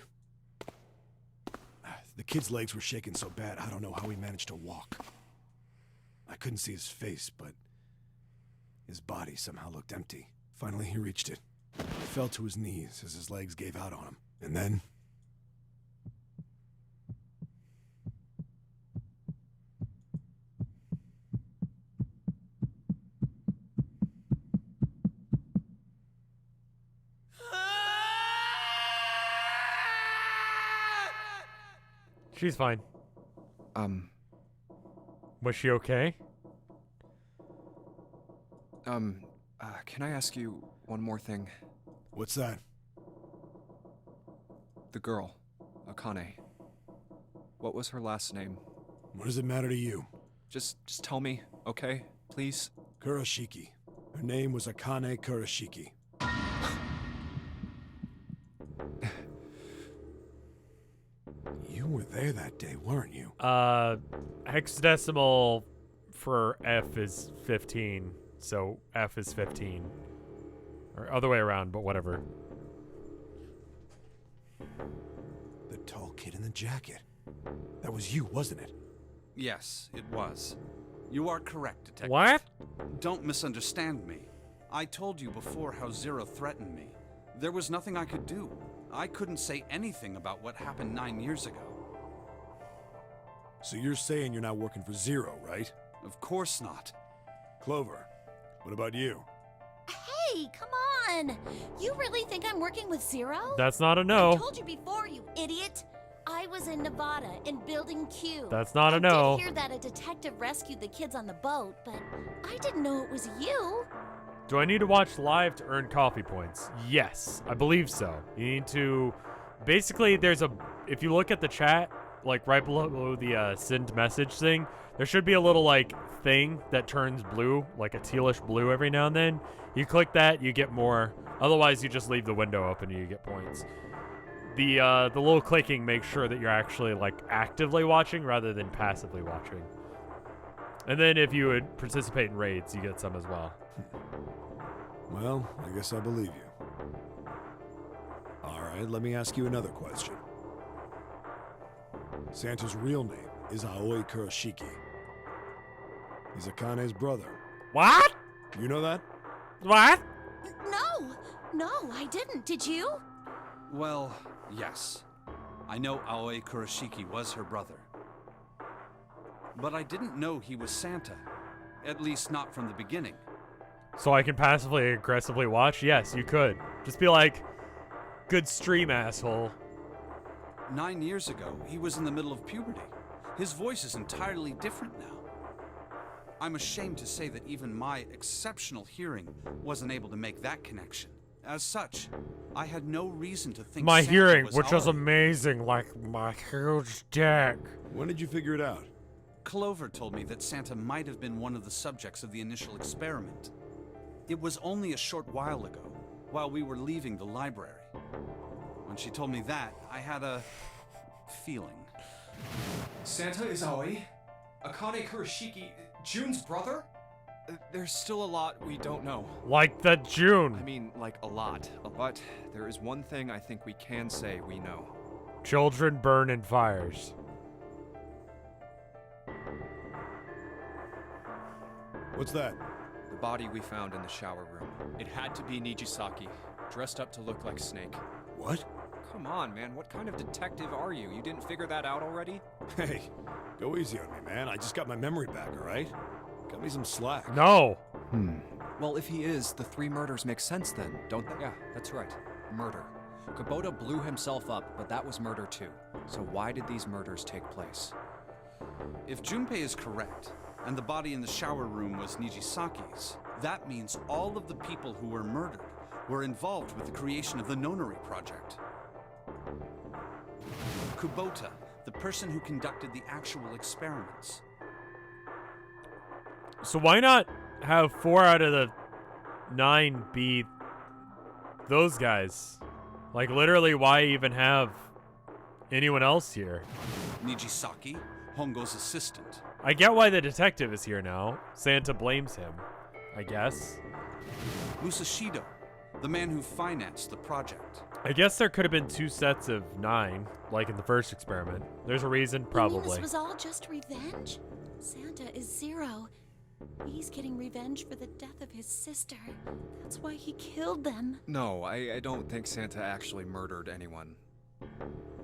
The kid's legs were shaking so bad, I don't know how he managed to walk. I couldn't see his face, but his body somehow looked empty. Finally, he reached it. He fell to his knees as his legs gave out on him. And then... She's fine. Was she okay? Can I ask you one more thing? What's that? The girl, Akane. What was her last name? What does it matter to you? Just tell me, okay? Please? Kurashiki. Her name was Akane Kurashiki. You were there that day, weren't you? Hexadecimal for F is 15, so F is 15. Or other way around, but whatever. The tall kid in the jacket. That was you, wasn't it? Yes, it was. You are correct, Detective. What? Don't misunderstand me. I told you before how Zero threatened me. There was nothing I could do. I couldn't say anything about what happened 9 years ago. So you're saying you're not working for Zero, right? Of course not. Clover, what about you? Hey, come on! You really think I'm working with Zero? That's not a no. I told you before, you idiot! I was in Nevada, in Building Q. That's not a I no. did hear that a detective rescued the kids on the boat, but I didn't know it was you. Do I need to watch live to earn coffee points? Yes, I believe so. You need to... Basically, if you look at the chat, like right below the send message thing, there should be a little, like, thing that turns blue, like a tealish blue every now and then. You click that, you get more. Otherwise, you just leave the window open and you get points. The little clicking makes sure that you're actually, like, actively watching rather than passively watching. And then if you would participate in raids, you get some as well. Well, I guess I believe you. All right, let me ask you another question. Santa's real name is Aoi Kurashiki. He's Akane's brother. What? You know that? What? No, I didn't. Did you? Well, yes. I know Aoi Kurashiki was her brother. But I didn't know he was Santa. At least not from the beginning. So I can passively aggressively watch? Yes, you could. Just be like, good stream, asshole. 9 years ago, he was in the middle of puberty. His voice is entirely different now. I'm ashamed to say that even my exceptional hearing wasn't able to make that connection. As such, I had no reason to think My Santa hearing, was which was Aoi. amazing, like my huge dick. When did you figure it out? Clover told me that Santa might have been one of the subjects of the initial experiment. It was only a short while ago, while we were leaving the library. When she told me that, I had a feeling. Santa is Aoi? Akane Kurashiki, June's brother? There's still a lot we don't know. Like that June. I mean, like a lot. But there is one thing I think we can say we know. Children burn in fires. What's that? The body we found in the shower room. It had to be Nijisaki, dressed up to look like Snake. What? Come on, man. What kind of detective are you? You didn't figure that out already? Hey, go easy on me, man. I just got my memory back, all right? Cut me some slack. No. Well, if he is, the 3 murders make sense then, don't they? Yeah, that's right. Murder. Kubota blew himself up, but that was murder too. So why did these murders take place? If Junpei is correct, and the body in the shower room was Nijisaki's, that means all of the people who were murdered were involved with the creation of the Nonary project. Kubota, the person who conducted the actual experiments. So why not have 4 out of the 9 be those guys? Like, literally, why even have anyone else here? Nijisaki, Hongo's assistant. I get why the detective is here now. Santa blames him, I guess. Musashido, the man who financed the project. I guess there could have been 2 sets of 9, like in the first experiment. There's a reason, You mean probably. this was all just revenge? Santa is Zero. He's getting revenge for the death of his sister. That's why he killed them. No, I don't think Santa actually murdered anyone.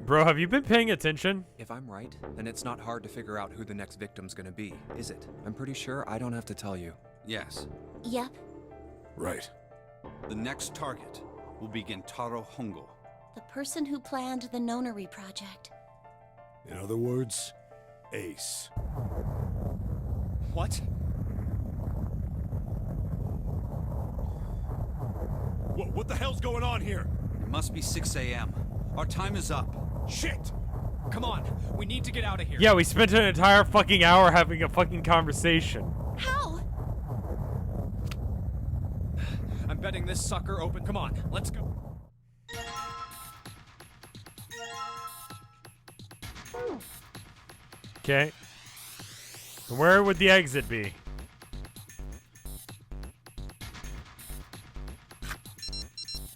Bro, have you been paying attention? If I'm right, then it's not hard to figure out who the next victim's gonna be, is it? I'm pretty sure I don't have to tell you. Yes. Yep. Right. The next target will be Gentaro Hongo. The person who planned the Nonary project. In other words, Ace. What? What the hell's going on here? It must be 6 a.m. Our time is up. Shit! Come on, we need to get out of here. Yeah, we spent an entire fucking hour having a fucking conversation. How? I'm betting this sucker open. Come on, let's go. Okay. Where would the exit be?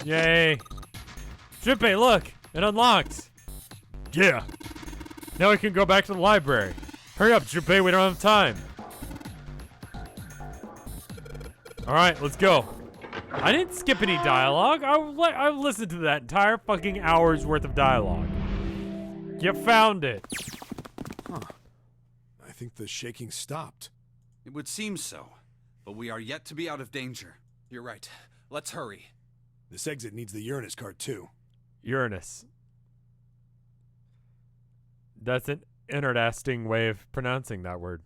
Yay. Junpei, look! It unlocked! Yeah! Now we can go back to the library. Hurry up, Junpei, we don't have time. Alright, let's go. I didn't skip any dialogue. I listened to that entire fucking hour's worth of dialogue. You found it. Huh. I think the shaking stopped. It would seem so, but we are yet to be out of danger. You're right. Let's hurry. This exit needs the Uranus card, too. Uranus. That's an interesting way of pronouncing that word.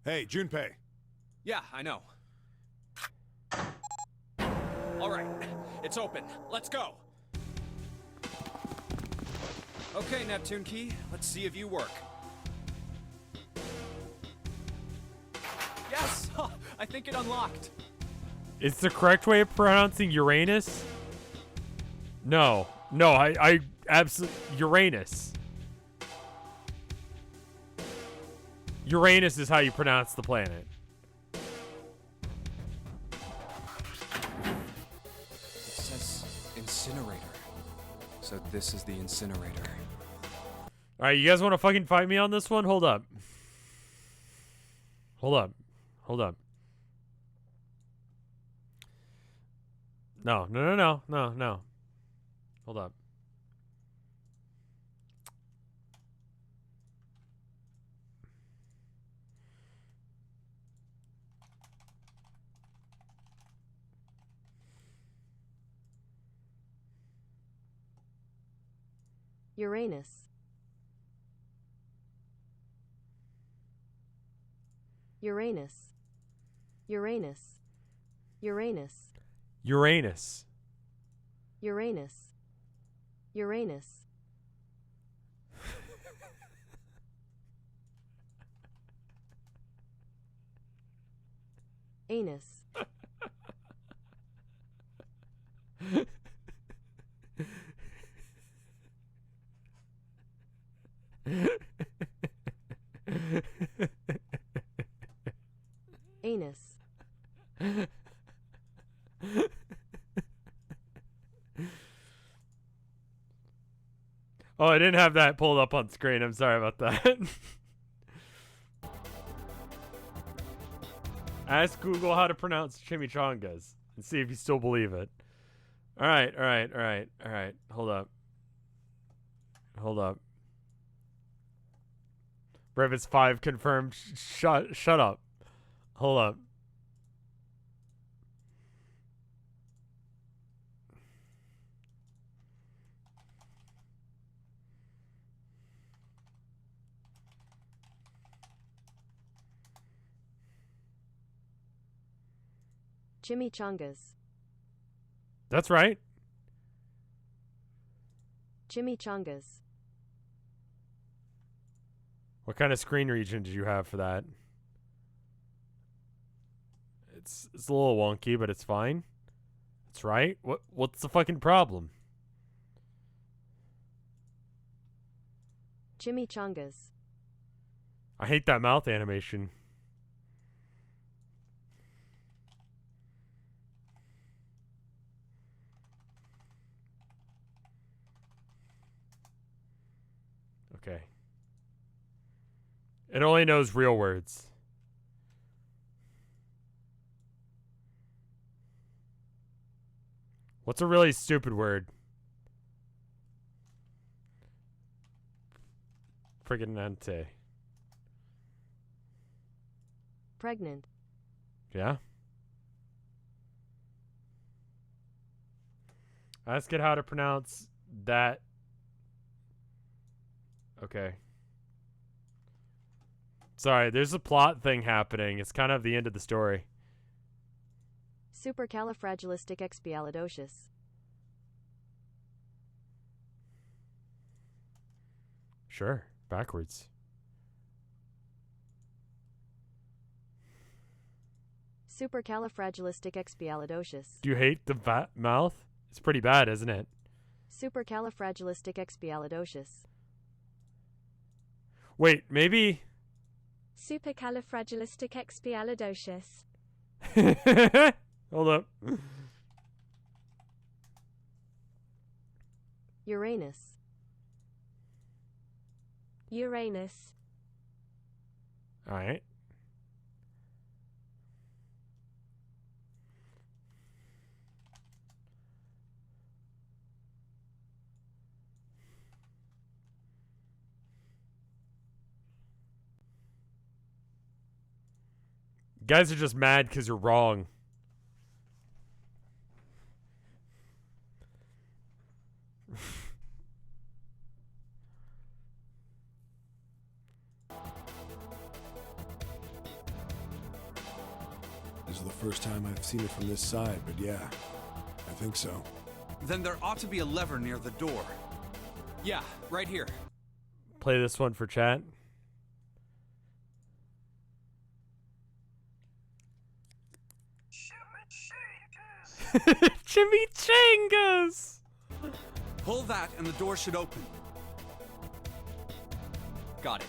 Hey, Junpei. Yeah, I know. All right, it's open. Let's go. Okay, Neptune Key, let's see if you work. Yes! I think it unlocked. It's the correct way of pronouncing Uranus? No. No, I absolutely... Uranus. Uranus is how you pronounce the planet. It says incinerator. So this is the incinerator. Alright, you guys want to fucking fight me on this one? Hold up. Hold up. Hold up. No. Hold up. Uranus. Uranus. Uranus. Uranus. Uranus. Uranus. Uranus. Anus. Anus. Oh, I didn't have that pulled up on screen. I'm sorry about that. Ask Google how to pronounce chimichangas and see if you still believe it. All right. Hold up. Brevis 5 confirmed. Shut up. Hold up. Chimichangas. That's right. Chimichangas. What kind of screen region did you have for that? It's a little wonky, but it's fine. That's right. What's the fucking problem? Chimichangas. I hate that mouth animation. Okay. It only knows real words. What's a really stupid word? Friggin' Pregnant. Yeah? Ask it how to pronounce that. Okay. Sorry, there's a plot thing happening. It's kind of the end of the story. Supercalifragilisticexpialidocious. Sure, backwards. Supercalifragilisticexpialidocious. Do you hate the mouth? It's pretty bad, isn't it? Supercalifragilisticexpialidocious. Wait, maybe... Supercalifragilisticexpialidocious. Hold up. Uranus. Uranus. Alright. Guys are just mad because you're wrong. This is the first time I've seen it from this side, but yeah, I think so. Then there ought to be a lever near the door. Yeah, right here. Play this one for chat. Chimichangas! Pull that and the door should open. Got it.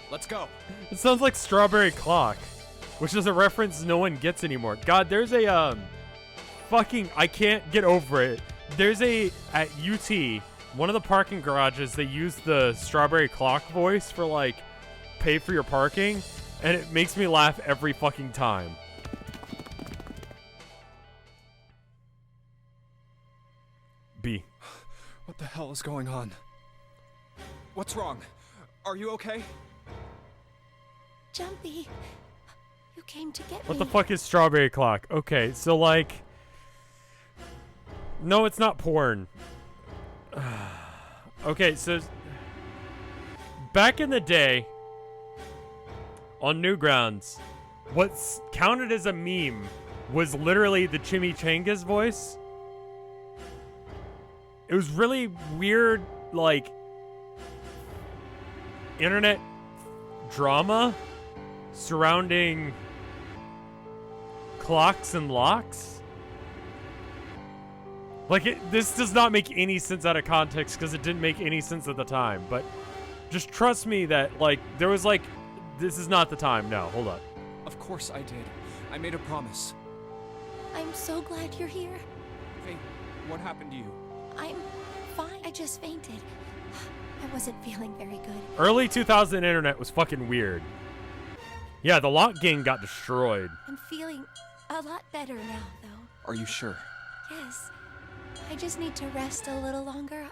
Let's go. It sounds like Strawberry Clock, which is a reference no one gets anymore. God, there's a I can't get over it. There's at UT, one of the parking garages, they use the strawberry clock voice for like, pay for your parking, and it makes me laugh every fucking time. B. What the hell is going on? What's wrong? Are you okay? Jumpy, you came to get me. What the fuck is strawberry clock? Okay, so like... No, it's not porn. Okay, so... Back in the day, on Newgrounds, what's counted as a meme was literally the Chimichangas voice. It was really weird, like, internet drama surrounding clocks and locks. Like, this does not make any sense out of context because it didn't make any sense at the time. But just trust me that, like, there was, like, this is not the time. No, hold up. Of course I did. I made a promise. I'm so glad you're here. Hey, what happened to you? I'm fine. I just fainted. I wasn't feeling very good. Early 2000 internet was fucking weird. Yeah, the lock gang got destroyed. I'm feeling a lot better now, though. Are you sure? Yes. I just need to rest a little longer.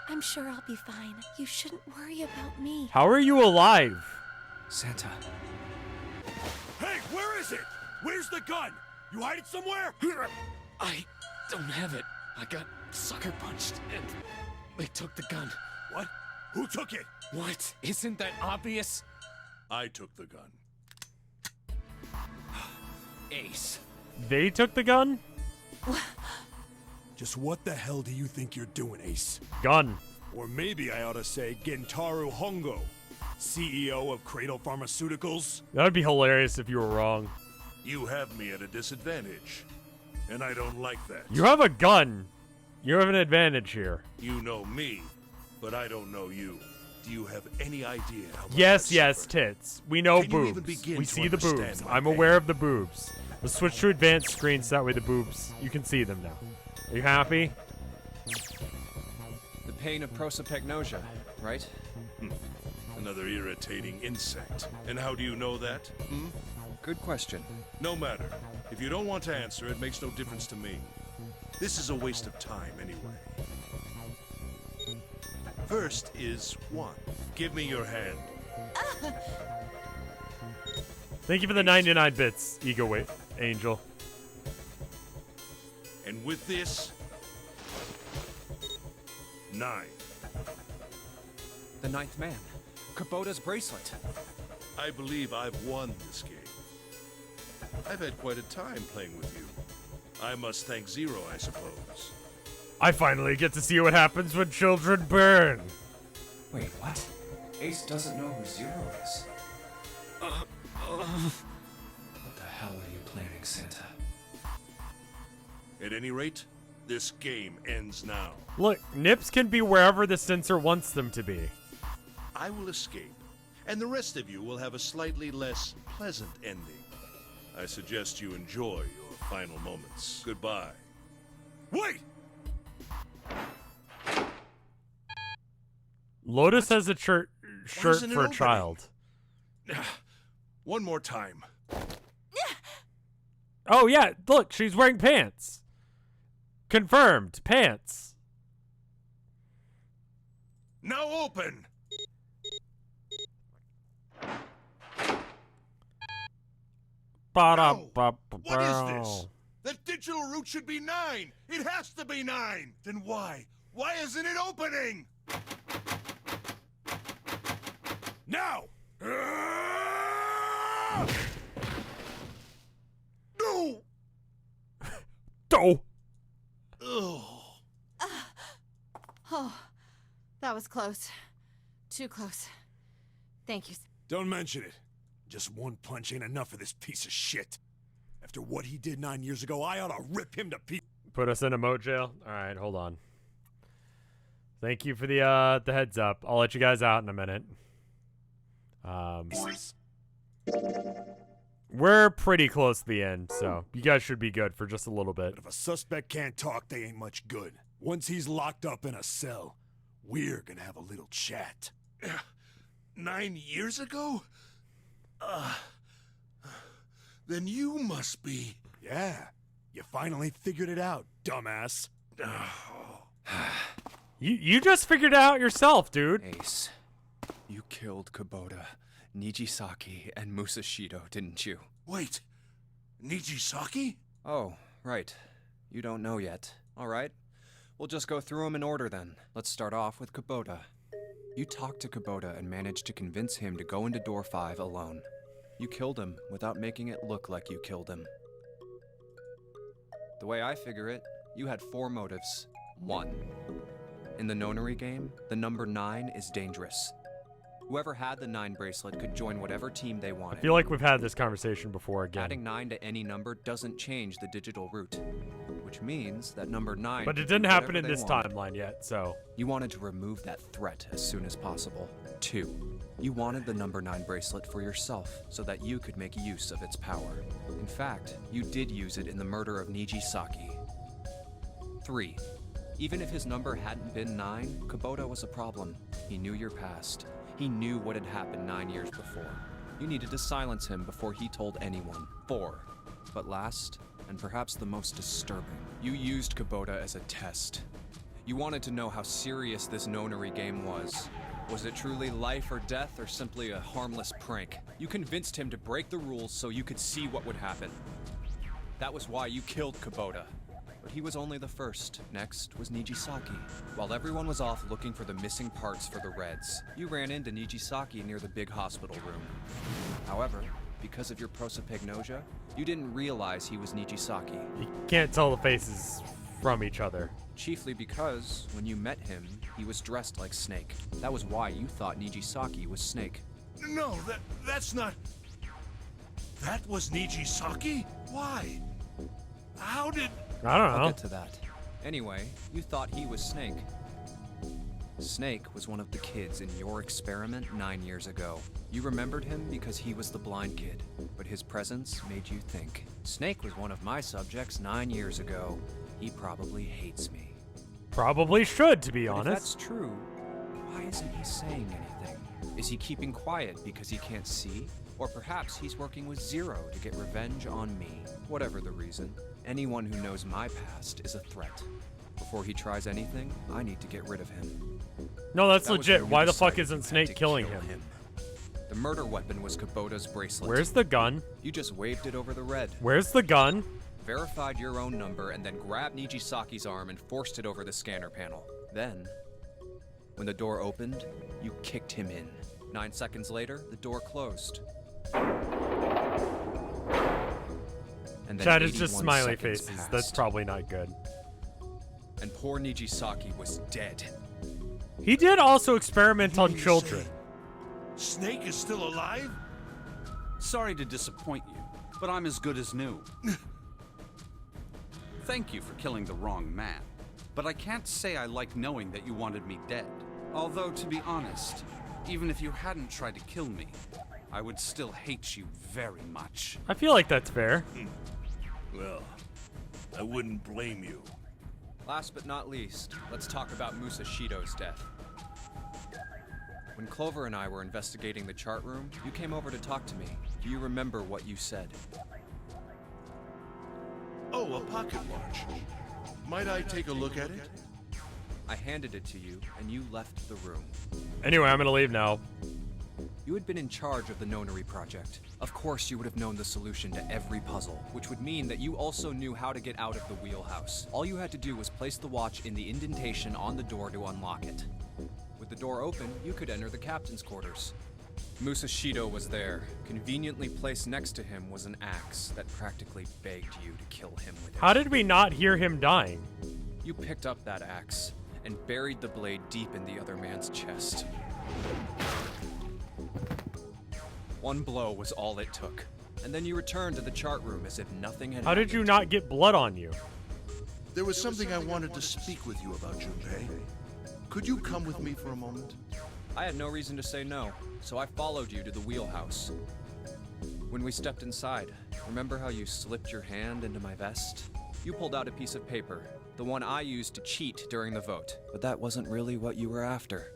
I'm sure I'll be fine. You shouldn't worry about me. How are you alive? Santa. Hey, where is it? Where's the gun? You hide it somewhere? I don't have it. I got sucker punched and they took the gun. What? Who took it? What? Isn't that obvious? I took the gun. Ace. They took the gun? Just what the hell do you think you're doing, Ace? Gun. Or maybe I ought to say Gentaro Hongo, CEO of Cradle Pharmaceuticals. That would be hilarious if you were wrong. You have me at a disadvantage, and I don't like that. You have a gun. You have an advantage here. You know me, but I don't know you. Do you have any idea how much Yes, I yes, suffered? tits. We know Can you even boobs. begin We to see the boobs. understand my I'm pain? aware of the boobs. Let's switch to advanced screens, that way the boobs, you can see them now. Are you happy? The pain of prosopagnosia, right? Another irritating insect. And how do you know that? Good question. No matter. If you don't want to answer, it makes no difference to me. This is a waste of time anyway. First is 1. Give me your hand. Thank you for the 99 bits, Ego Wait Angel. And with this, 9. The 9th man. Kubota's bracelet. I believe I've won this game. I've had quite a time playing with you. I must thank Zero, I suppose. I finally get to see what happens when children burn. Wait, what? Ace doesn't know who Zero is. What the hell are you planning, Santa? At any rate, this game ends now. Look, Nips can be wherever the censor wants them to be. I will escape, and the rest of you will have a slightly less pleasant ending. I suggest you enjoy your final moments. Goodbye. Wait! Lotus has a shirt isn't it for a opening? child. One more time. Oh yeah, look, she's wearing pants. Confirmed, pants. Now open! No. What is this? That digital route should be 9! It has to be 9! Then why? Why isn't it opening? Now! No! Oh. Oh, that was close. Too close. Thank you. Don't mention it. Just one punch ain't enough for this piece of shit. After what he did 9 years ago, I ought to rip him to pieces. Put us in a moat jail? Alright, hold on. Thank you for the heads up. I'll let you guys out in a minute. We're pretty close to the end, so you guys should be good for just a little bit. But if a suspect can't talk, they ain't much good. Once he's locked up in a cell, we're gonna have a little chat. 9 years ago? Then you must be... Yeah, you finally figured it out, dumbass. You just figured it out yourself, dude. Ace, you killed Kubota, Nijisaki, and Musashido, didn't you? Wait, Nijisaki? Oh, right. You don't know yet. All right. We'll just go through them in order then. Let's start off with Kubota. You talked to Kubota and managed to convince him to go into door 5 alone. You killed him without making it look like you killed him. The way I figure it, you had 4 motives. 1. In the Nonary game, the number 9 is dangerous. Whoever had the 9 bracelet could join whatever team they wanted. I feel like we've had this conversation before again. Adding 9 to any number doesn't change the digital route, which means that number 9... But it didn't happen in this timeline yet, so... You wanted to remove that threat as soon as possible. 2. You wanted the number 9 bracelet for yourself, so that you could make use of its power. In fact, you did use it in the murder of Nijisaki. 3. Even if his number hadn't been 9, Kubota was a problem. He knew your past. He knew what had happened 9 years before. You needed to silence him before he told anyone. 4. But last, and perhaps the most disturbing, you used Kubota as a test. You wanted to know how serious this Nonary game was. Was it truly life or death, or simply a harmless prank? You convinced him to break the rules so you could see what would happen. That was why you killed Kubota. But he was only the first. Next was Nijisaki. While everyone was off looking for the missing parts for the Reds, you ran into Nijisaki near the big hospital room. However, because of your prosopagnosia, you didn't realize he was Nijisaki. You can't tell the faces from each other. Chiefly because, when you met him, he was dressed like Snake. That was why you thought Nijisaki was Snake. No, that's not... That was Nijisaki? Why? How did... I don't know. I'll get to that. Anyway, you thought he was Snake. Snake was one of the kids in your experiment 9 years ago. You remembered him because he was the blind kid, but his presence made you think. Snake was one of my subjects 9 years ago. He probably hates me. Probably should, to be honest. If that's true, why isn't he saying anything? Is he keeping quiet because he can't see? Or perhaps he's working with Zero to get revenge on me. Whatever the reason, anyone who knows my past is a threat. Before he tries anything, I need to get rid of him. No, that's That was legit. when you Why the fuck decided isn't you had Snake to killing kill him? The murder weapon was Kubota's bracelet. Where's the gun? You just waved it over the red. Where's the gun? Verified your own number and then grabbed Nijisaki's arm and forced it over the scanner panel. Then, when the door opened, you kicked him in. 9 seconds later, the door closed. And then Chat is just 81 smiley seconds faces. passed. That's probably not good. And poor Nijisaki was dead. He did also experiment on children. Snake is still alive? Sorry to disappoint you, but I'm as good as new. Thank you for killing the wrong man, but I can't say I like knowing that you wanted me dead. Although, to be honest, even if you hadn't tried to kill me, I would still hate you very much. I feel like that's fair. Well, I wouldn't blame you. Last but not least, let's talk about Musashido's death. When Clover and I were investigating the chart room, you came over to talk to me. Do you remember what you said? Oh, a pocket watch. Might I take a look at it? I handed it to you, and you left the room. Anyway, I'm gonna leave now. You had been in charge of the Nonary project. Of course, you would have known the solution to every puzzle, which would mean that you also knew how to get out of the wheelhouse. All you had to do was place the watch in the indentation on the door to unlock it. With the door open, you could enter the captain's quarters. Musashido was there. Conveniently placed next to him was an axe that practically begged you to kill him with it. How did we not hear him dying? You picked up that axe and buried the blade deep in the other man's chest. One blow was all it took, and then you returned to the chart room as if nothing had How happened. did you not get blood on you? There was something I wanted to speak with you about, Junpei. Could you come with me for a moment? I had no reason to say no, so I followed you to the wheelhouse. When we stepped inside, remember how you slipped your hand into my vest? You pulled out a piece of paper, the one I used to cheat during the vote. But that wasn't really what you were after.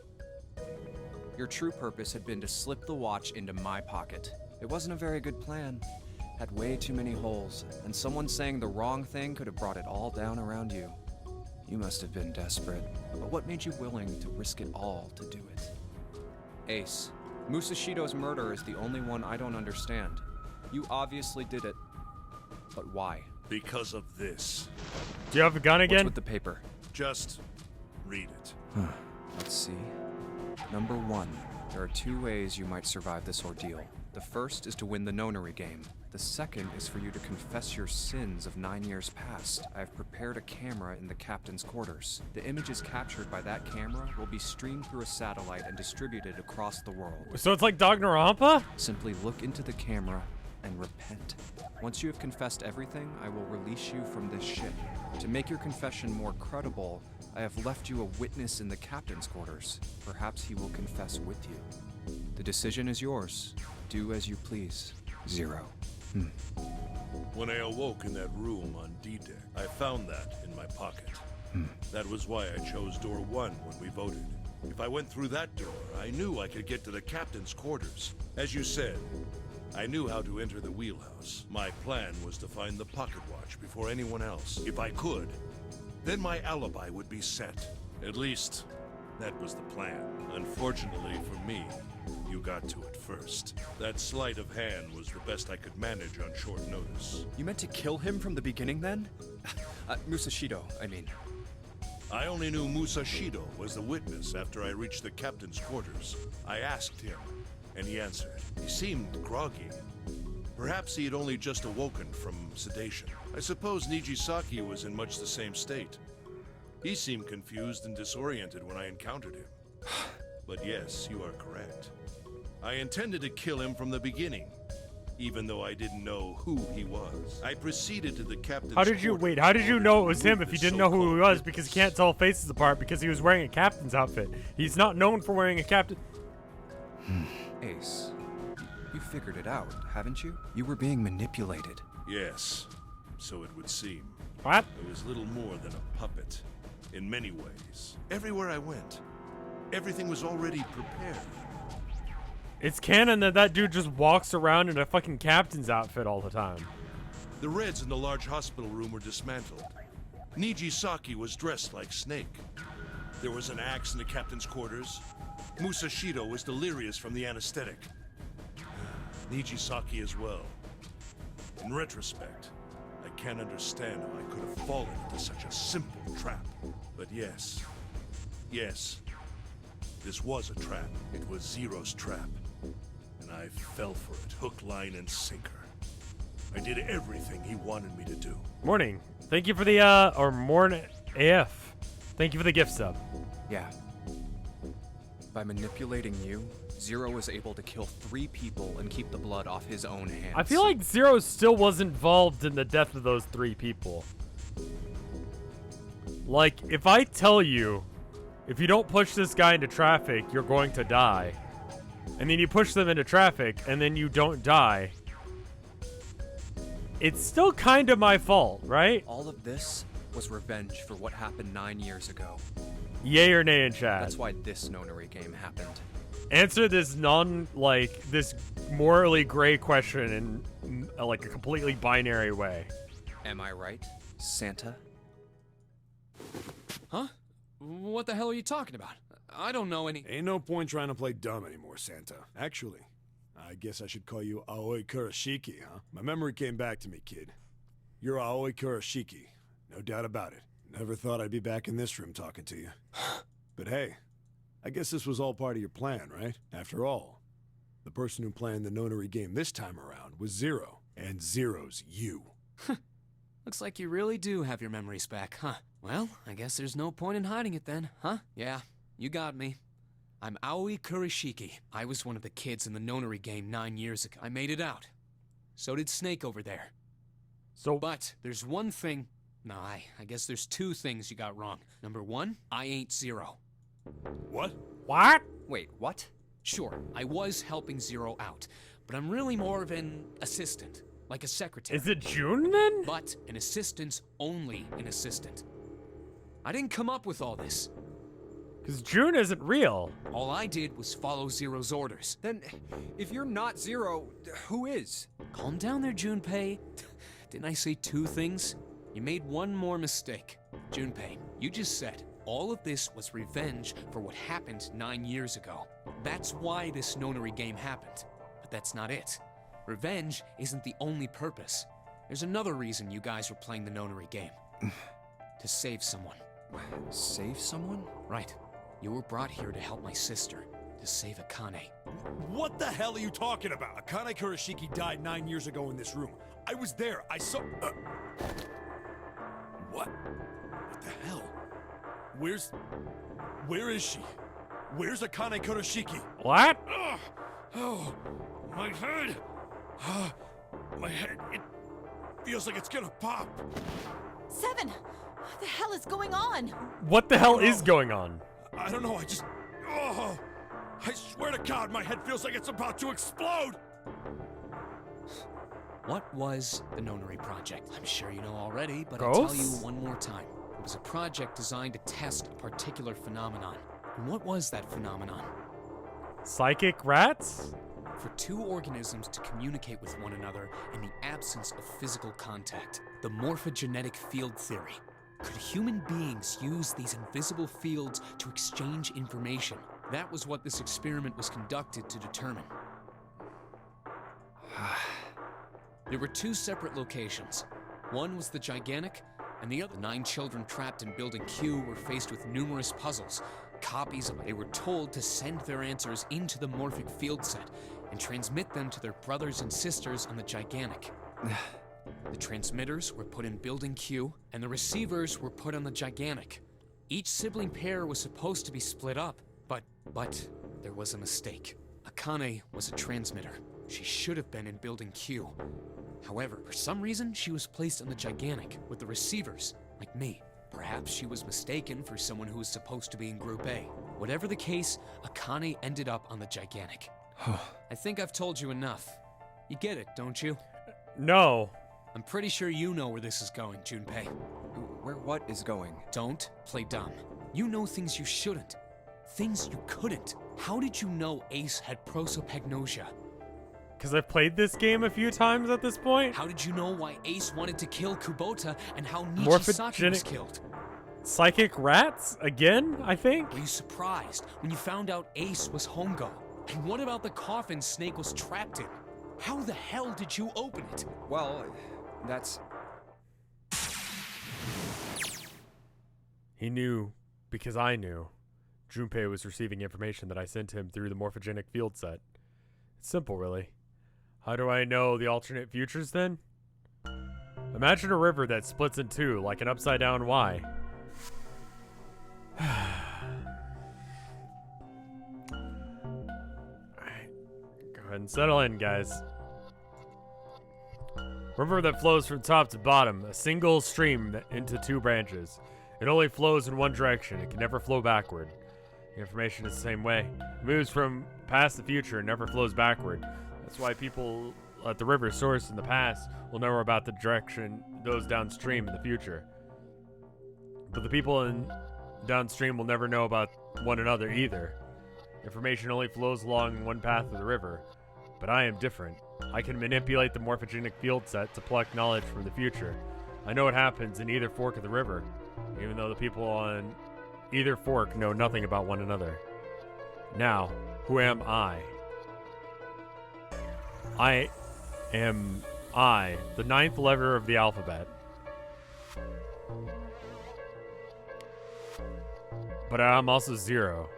Your true purpose had been to slip the watch into my pocket. It wasn't a very good plan. Had way too many holes, and someone saying the wrong thing could have brought it all down around you. You must have been desperate, but what made you willing to risk it all to do it? Ace, Musashido's murder is the only one I don't understand. You obviously did it, but why? Because of this. Do you have a gun again? What's with the paper? Just read it. Let's see. Number 1, there are 2 ways you might survive this ordeal. The first is to win the Nonary game. The second is for you to confess your sins of 9 years past. I have prepared a camera in the captain's quarters. The images captured by that camera will be streamed through a satellite and distributed across the world. So it's like Dognarampa? Simply look into the camera and repent. Once you have confessed everything, I will release you from this ship. To make your confession more credible, I have left you a witness in the captain's quarters. Perhaps he will confess with you. The decision is yours. Do as you please. 0. When I awoke in that room on D-Deck, I found that in my pocket. That was why I chose door 1 when we voted. If I went through that door, I knew I could get to the captain's quarters. As you said, I knew how to enter the wheelhouse. My plan was to find the pocket watch before anyone else. If I could, then my alibi would be set. At least, that was the plan. Unfortunately for me, you got to it first. That sleight of hand was the best I could manage on short notice. You meant to kill him from the beginning then? Musashido, I mean. I only knew Musashido was the witness after I reached the captain's quarters. I asked him, and he answered. He seemed groggy. Perhaps he had only just awoken from sedation. I suppose Nijisaki was in much the same state. He seemed confused and disoriented when I encountered him. But yes, you are correct. I intended to kill him from the beginning, even though I didn't know who he was. I proceeded to the captain's How did you know it was him if you didn't know who he was? Because you can't tell faces apart because he was wearing a captain's outfit. He's not known for wearing a captain. Ace, you figured it out, haven't you? You were being manipulated. Yes, so it would seem. What? I was little more than a puppet, in many ways. Everywhere I went, everything was already prepared. It's canon that dude just walks around in a fucking captain's outfit all the time. The Reds in the large hospital room were dismantled. Nijisaki was dressed like Snake. There was an axe in the captain's quarters. Musashido was delirious from the anesthetic. Nijisaki as well. In retrospect, I can't understand how I could have fallen into such a simple trap. But yes, this was a trap. It was Zero's trap. And I fell for it, hook, line, and sinker. I did everything he wanted me to do. Morning. Thank you for the, or morning AF. Thank you for the gift sub. Yeah. By manipulating you, Zero was able to kill 3 people and keep the blood off his own hands. I feel like Zero still was involved in the death of those 3 people. Like, if I tell you, if you don't push this guy into traffic, you're going to die. And then you push them into traffic, and then you don't die. It's still kind of my fault, right? All of this was revenge for what happened 9 years ago. Yay or nay in chat. That's why this Nonary game happened. Answer this this morally gray question in like a completely binary way. Am I right, Santa? Huh? What the hell are you talking about? I don't know any— Ain't no point trying to play dumb anymore, Santa. Actually, I guess I should call you Aoi Kurashiki, huh? My memory came back to me, kid. You're Aoi Kurashiki, no doubt about it. Never thought I'd be back in this room talking to you. But hey, I guess this was all part of your plan, right? After all, the person who planned the Nonary game this time around was Zero, and Zero's you. Looks like you really do have your memories back, huh? Well, I guess there's no point in hiding it then, huh? Yeah, you got me. I'm Aoi Kurashiki. I was one of the kids in the Nonary game 9 years ago. I made it out. So did Snake over there. But there's one thing— No, I guess there's 2 things you got wrong. Number 1, I ain't Zero. What? What? Wait, what? Sure, I was helping Zero out, but I'm really more of an assistant, like a secretary. Is it June then? But an assistant's only an assistant. I didn't come up with all this. Because June isn't real. All I did was follow Zero's orders. Then, if you're not Zero, who is? Calm down there, Junpei. Didn't I say 2 things? You made one more mistake. Junpei, you just said all of this was revenge for what happened 9 years ago. That's why this Nonary game happened. But that's not it. Revenge isn't the only purpose. There's another reason you guys were playing the Nonary game. To save someone. Save someone? Right. You were brought here to help my sister. To save Akane. What the hell are you talking about? Akane Kurashiki died 9 years ago in this room. I was there. I saw... What? What the hell? Where is she? Where's Akane Kurashiki? What? Oh, my head. My head, it feels like it's gonna pop. 7! What the hell is going on? What the hell is going on? I don't know, I swear to God, my head feels like it's about to explode! What was the Nonary Project? I'm sure you know already, but I'll tell you Ghosts? one more time. It was a project designed to test a particular phenomenon. And what was that phenomenon? Psychic rats? For 2 organisms to communicate with one another in the absence of physical contact. The morphogenetic field theory. Could human beings use these invisible fields to exchange information? That was what this experiment was conducted to determine. There were 2 separate locations. One was the Gigantic, and the other 9 children trapped in Building Q were faced with numerous puzzles. Copies of it. They were told to send their answers into the morphic field set and transmit them to their brothers and sisters on the Gigantic. The transmitters were put in Building Q, and the receivers were put on the Gigantic. Each sibling pair was supposed to be split up, but there was a mistake. Akane was a transmitter. She should have been in Building Q. However, for some reason, she was placed on the Gigantic with the receivers, like me. Perhaps she was mistaken for someone who was supposed to be in Group A. Whatever the case, Akane ended up on the Gigantic. I think I've told you enough. You get it, don't you? No. I'm pretty sure you know where this is going, Junpei. Where what is going? Don't play dumb. You know things you shouldn't. Things you couldn't. How did you know Ace had prosopagnosia? Because I've played this game a few times at this point. How did you know why Ace wanted to kill Kubota and how Nijisaki was killed? Psychic rats? Again, I think? Were you surprised when you found out Ace was Hongo? And what about the coffin Snake was trapped in? How the hell did you open it? Well, that's... He knew, because I knew. Junpei was receiving information that I sent him through the morphogenic field set. It's simple, really. How do I know the alternate futures, then? Imagine a river that splits in 2, like an upside-down Y. Alright, go ahead and settle in, guys. River that flows from top to bottom, a single stream into 2 branches. It only flows in one direction. It can never flow backward. The information is the same way. It moves from past to future and never flows backward. That's why people at the river source in the past will know about the direction those downstream in the future. But the people in downstream will never know about one another either. Information only flows along one path of the river. But I am different. I can manipulate the morphogenic field set to pluck knowledge from the future. I know what happens in either fork of the river, even though the people on either fork know nothing about one another. Now, who am I? I am I, the 9th letter of the alphabet. But I'm also 0.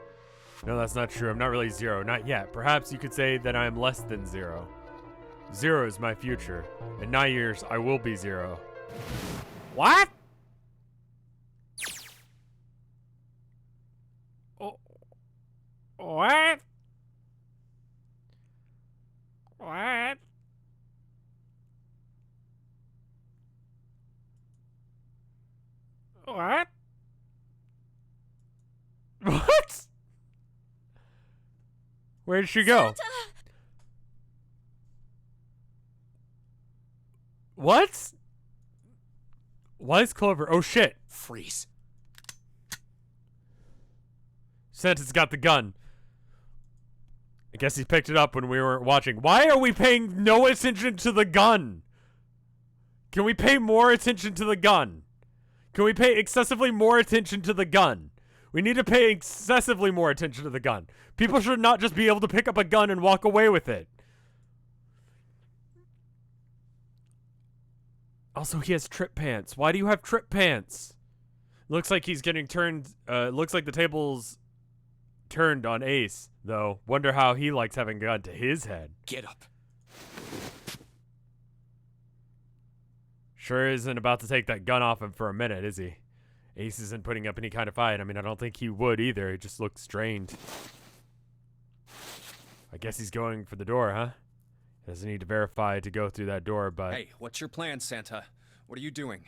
No, that's not true. I'm not really 0. Not yet. Perhaps you could say that I am less than 0. 0 is my future. In 9 years, I will be 0. What? Oh. What? What? What? What? Where did she go? Santa! What? Why is Clover? Oh shit. Freeze. Santa's got the gun. I guess he picked it up when we were watching. Why are we paying no attention to the gun? Can we pay more attention to the gun? Can we pay excessively more attention to the gun? We need to pay excessively more attention to the gun. People should not just be able to pick up a gun and walk away with it. Also, he has trip pants. Why do you have trip pants? Looks like he's getting turned. Looks like the table's turned on Ace, though. Wonder how he likes having a gun to his head. Get up. Sure isn't about to take that gun off him for a minute, is he? Ace isn't putting up any kind of fight. I mean, I don't think he would either. He just looks strained. I guess he's going for the door, huh? Doesn't need to verify to go through that door, but... Hey, what's your plan, Santa? What are you doing?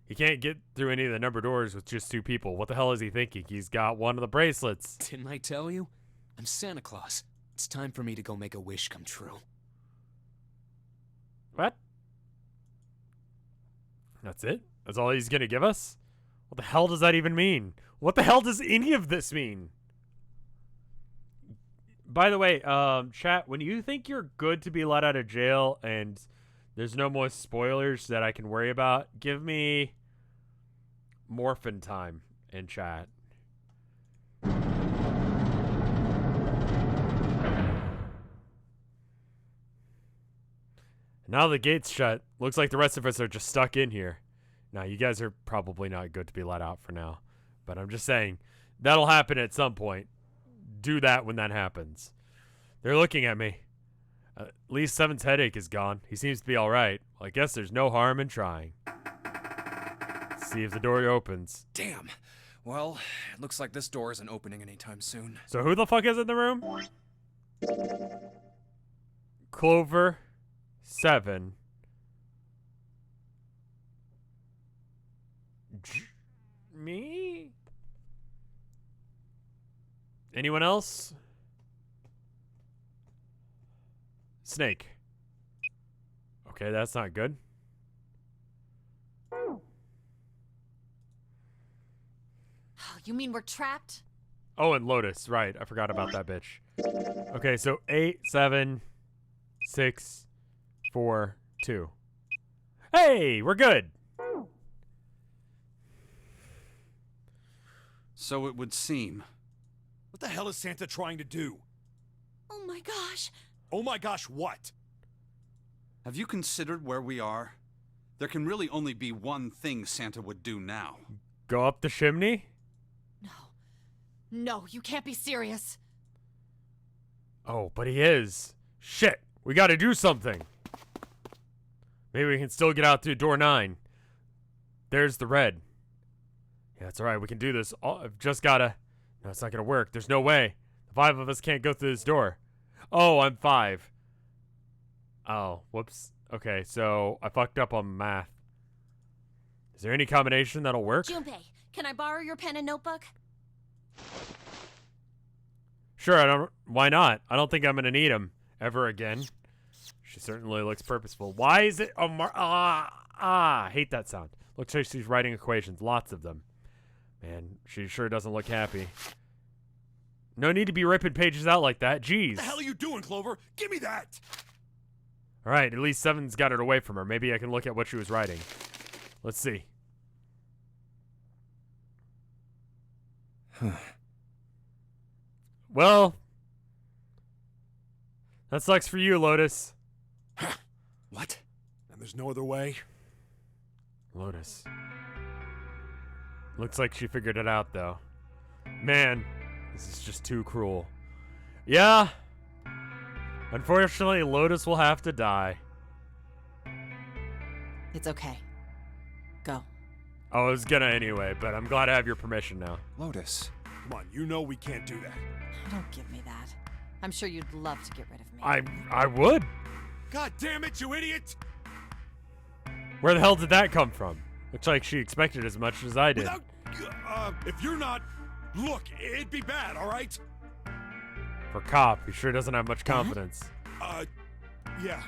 He can't get through any of the number doors with just 2 people. What the hell is he thinking? He's got one of the bracelets. Didn't I tell you? I'm Santa Claus. It's time for me to go make a wish come true. What? That's it? That's all he's gonna give us? What the hell does that even mean? What the hell does any of this mean? By the way, chat, when you think you're good to be let out of jail and there's no more spoilers that I can worry about, give me morphin time in chat. Now the gate's shut. Looks like the rest of us are just stuck in here. Now, you guys are probably not good to be let out for now. But I'm just saying, that'll happen at some point. Do that when that happens. They're looking at me. At least Seven's headache is gone. He seems to be alright. Well, I guess there's no harm in trying. Let's see if the door opens. Damn. Well, it looks like this door isn't opening anytime soon. So who the fuck is in the room? Clover, 7. Me? Anyone else? Snake. Okay, that's not good. You mean we're trapped? Oh, and Lotus. Right. I forgot about that bitch. Okay, so 8, 7, 6, 4, 2. Hey, we're good. So it would seem. What the hell is Santa trying to do? Oh my gosh. Oh my gosh, what? Have you considered where we are? There can really only be one thing Santa would do now. Go up the chimney? No, you can't be serious. Oh, but he is. Shit, we gotta do something. Maybe we can still get out through door 9. There's the red. Yeah, that's alright, we can do this. I've just gotta... No, it's not gonna work. There's no way. The 5 of us can't go through this door. Oh, I'm 5. Oh, whoops. Okay, so I fucked up on math. Is there any combination that'll work? Junpei, can I borrow your pen and notebook? Sure, why not? I don't think I'm gonna need them ever again. She certainly looks purposeful. Why is it I hate that sound. Looks like she's writing equations, lots of them. Man, she sure doesn't look happy. No need to be ripping pages out like that. Jeez. What the hell are you doing, Clover? Give me that! Alright, at least 7's got it away from her. Maybe I can look at what she was writing. Let's see. Well, that sucks for you, Lotus. What? And there's no other way? Lotus. Looks like she figured it out, though. Man, this is just too cruel. Yeah. Unfortunately, Lotus will have to die. It's okay. Go. I was gonna anyway, but I'm glad I have your permission now. Lotus. Come on, you know we can't do that. Don't give me that. I'm sure you'd love to get rid of me. I would. God damn it, you idiot! Where the hell did that come from? Looks like she expected as much as I did. If you're not... Look, it'd be bad, alright? For cop, he sure doesn't have much confidence. Yeah.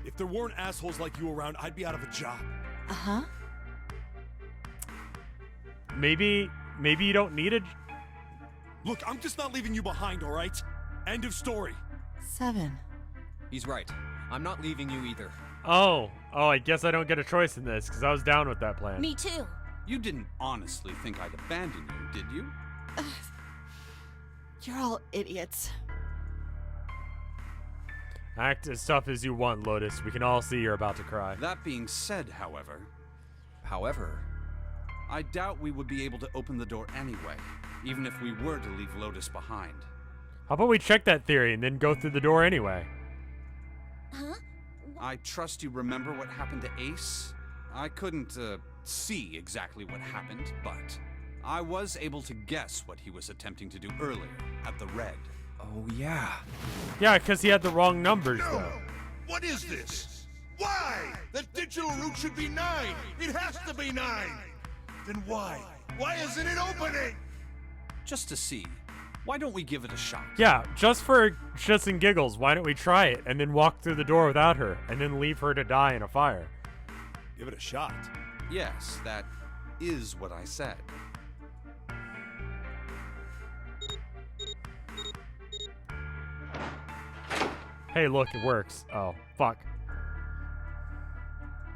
If there weren't assholes like you around, I'd be out of a job. Uh-huh. Maybe you don't need it. Look, I'm just not leaving you behind, all right? End of story. 7. He's right. I'm not leaving you either. Oh, I guess I don't get a choice in this, because I was down with that plan. Me too. You didn't honestly think I'd abandon you, did you? You're all idiots. Act as tough as you want, Lotus. We can all see you're about to cry. That being said, however, I doubt we would be able to open the door anyway, even if we were to leave Lotus behind. How about we check that theory and then go through the door anyway? Huh? I trust you remember what happened to Ace? I couldn't, see exactly what happened, but I was able to guess what he was attempting to do earlier at the Red. Oh, yeah. Yeah, because he had the wrong numbers, though. What is this? Why? The digital route should be 9. It has to be 9. Then why? Why isn't it opening? Just to see. Why don't we give it a shot? Yeah, just for shits and giggles, why don't we try it and then walk through the door without her and then leave her to die in a fire? Give it a shot. Yes, that is what I said. Hey, look, it works. Oh, fuck.